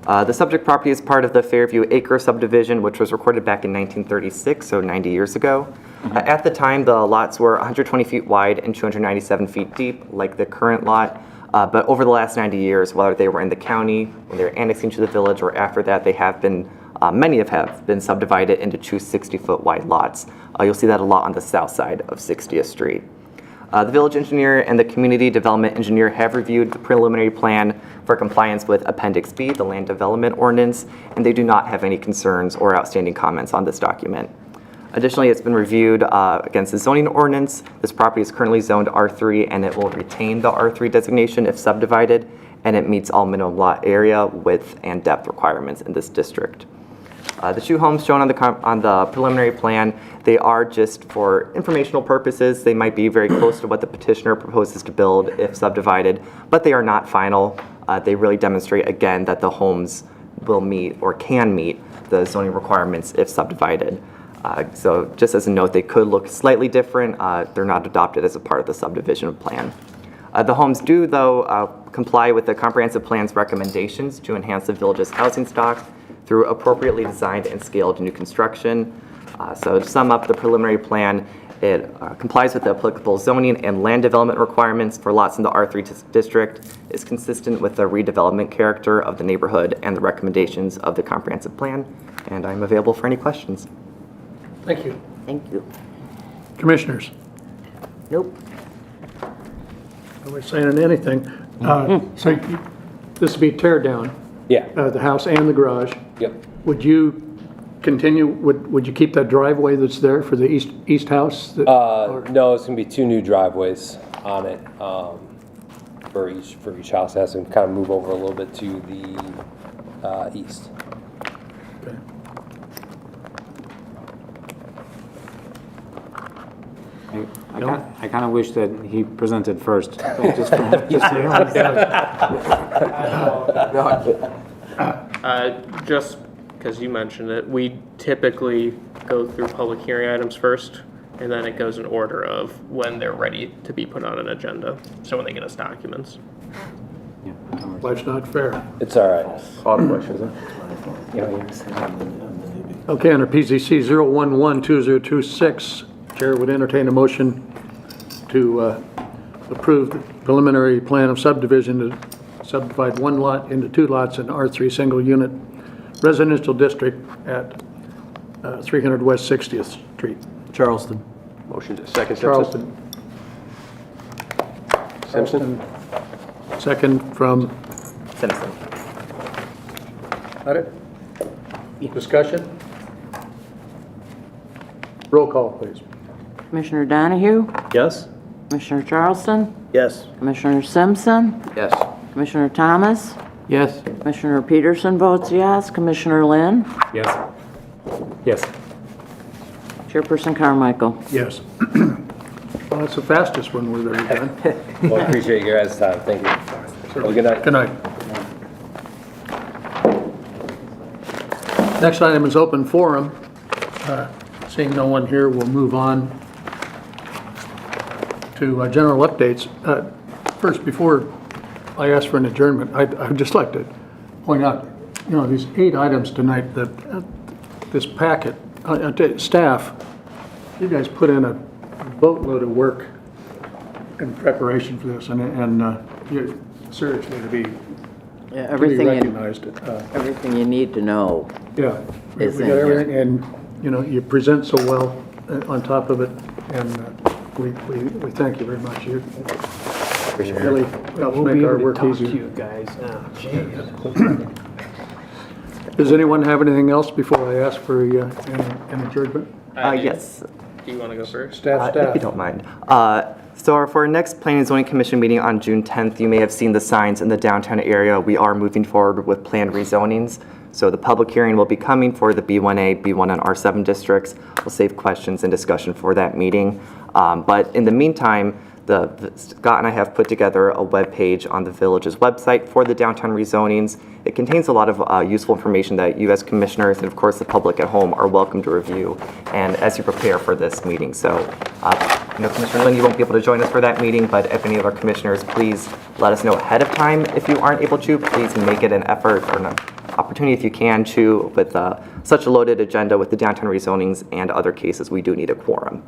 The subject property is part of the Fairview Acre subdivision, which was recorded back in 1936, so 90 years ago. At the time, the lots were 120 feet wide and 297 feet deep, like the current lot. But over the last 90 years, whether they were in the county, when they were annexing to the village, or after that, they have been, many have been subdivided into two 60-foot wide lots. You'll see that a lot on the south side of 60th Street. The village engineer and the community development engineer have reviewed the preliminary plan for compliance with Appendix B, the land development ordinance, and they do not have any concerns or outstanding comments on this document. Additionally, it's been reviewed against the zoning ordinance. This property is currently zoned R3, and it will retain the R3 designation if subdivided, and it meets all minimum lot area, width, and depth requirements in this district. The two homes shown on the preliminary plan, they are just for informational purposes. They might be very close to what the petitioner proposes to build if subdivided, but they are not final. They really demonstrate, again, that the homes will meet or can meet the zoning requirements if subdivided. So just as a note, they could look slightly different. They're not adopted as a part of the subdivision plan. The homes do, though, comply with the comprehensive plan's recommendations to enhance the village's housing stock through appropriately designed and scaled new construction. So to sum up the preliminary plan, it complies with the applicable zoning and land development requirements for lots in the R3 district, is consistent with the redevelopment character of the neighborhood and the recommendations of the comprehensive plan, and I'm available for any questions. Thank you. Thank you. Commissioners? Nope. Nobody's saying anything. So this would be tear down? Yeah. The house and the garage? Yep. Would you continue, would you keep that driveway that's there for the east house? No, it's going to be two new driveways on it. for each house. It has to kind of move over a little bit to the east. Okay. I kind of wish that he presented first. Just Just because you mentioned it, we typically go through public hearing items first, and then it goes in order of when they're ready to be put on an agenda, so when they get us documents. Life's not fair. It's all right. All the questions, huh? Okay, under PZC 0112026, Chair would entertain a motion to approve the preliminary plan of subdivision to subdivide one lot into two lots in R3 single unit residential district at 300 West 60th Street. Charleston. Motion to second, Charleston. Simpson? Second from, Simpson. got it? Discussion? Roll call, please. Commissioner Donahue? Yes? Commissioner Charleston? Yes. Commissioner Simpson? Yes. Commissioner Thomas? Yes. Commissioner Peterson votes yes. Commissioner Lynn? Yes. Yes. Chairperson Carmichael? Yes. Well, that's the fastest one we've ever done. Well, I appreciate your guys' time. Thank you. Have a good night. Good night. Next item is open forum. Seeing no one here, we'll move on to general updates. First, before I ask for an adjournment, I'd just like to point out, these 8 items tonight, that this packet, staff, you guys put in a boatload of work in preparation for this, and you seriously to be Everything recognized. everything you need to know. Yeah, we Is got in here. everything, and, you present so well on top of it, and we thank you very much. You really helps make our work easier. guys. Does anyone have anything else before I ask for an adjournment? Yes. Do you want to go first? Staff. If you don't mind. So for our next Planning and Zoning Commission meeting on June 10th, you may have seen the signs in the downtown area. We are moving forward with planned rezonings. So the public hearing will be coming for the B1A, B1 and R7 districts. We'll save questions and discussion for that meeting. But in the meantime, Scott and I have put together a web page on the village's website for the downtown rezonings. It contains a lot of useful information that you as commissioners and of course the public at home are welcome to review and as you prepare for this meeting. So, Commissioner Lynn, you won't be able to join us for that meeting, but if any of our commissioners, please let us know ahead of time if you aren't able to. Please make it an effort or an opportunity if you can to, with such a loaded agenda with the downtown rezonings and other cases, we do need a quorum.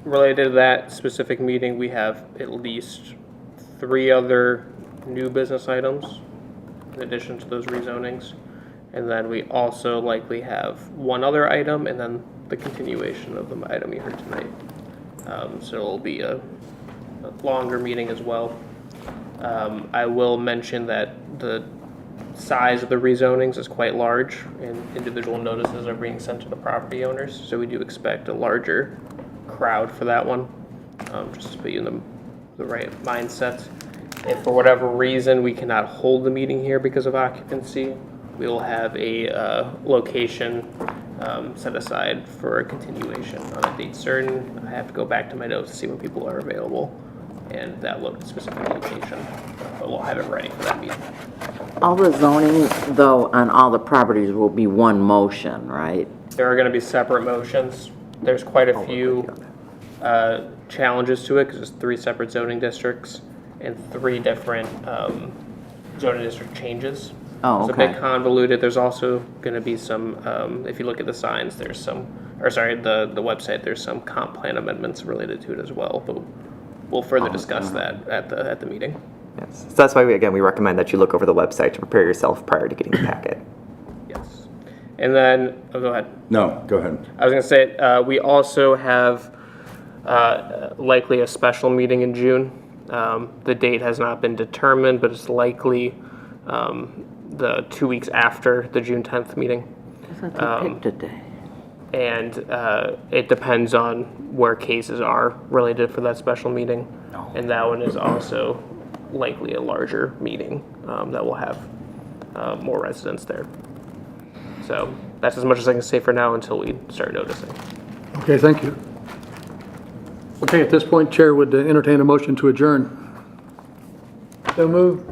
Related to that specific meeting, we have at least 3 other new business items in addition to those rezonings. And then we also likely have 1 other item and then the continuation of the item you heard tonight. So it'll be a longer meeting as well. I will mention that the size of the rezonings is quite large and individual notices are being sent to the property owners. So we do expect a larger crowd for that one, just to put you in the right mindset. If for whatever reason we cannot hold the meeting here because of occupancy, we will have a location set aside for a continuation on a date certain. I have to go back to my notes to see when people are available and that specific location, but we'll have it ready for that meeting. All the zoning, though, on all the properties will be one motion, right? There are going to be separate motions. There's quite a few challenges to it because it's 3 separate zoning districts and 3 different zoning district changes. Oh, It's a bit convoluted. There's also going to be some, if you look at the signs, there's some, or sorry, the website, there's some comp plan amendments related to it as well. But we'll further discuss that at the meeting. Yes. So that's why we recommend that you look over the website to prepare yourself prior to getting the packet. Yes. And then, go ahead. No, go ahead. I was going to say, we also have likely a special meeting in June. The date has not been determined, but it's likely the 2 weeks after the June 10th meeting. I thought they picked a day. and it depends on where cases are related for that special meeting. And that one is also likely a larger meeting that will have more residents there. So that's as much as I can say for now until we start noticing. Okay, thank you. Okay, at this point, Chair would entertain a motion to adjourn. So moved.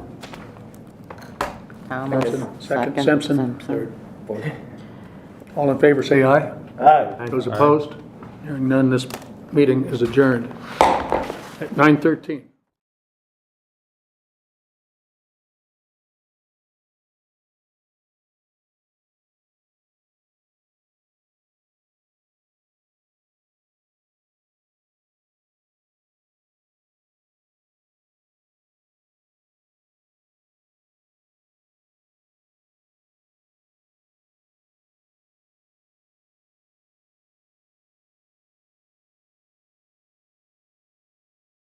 Second, Simpson. Third, fourth. All in favor, say aye. Aye. Those opposed? Hearing none, this meeting is adjourned at 9:13.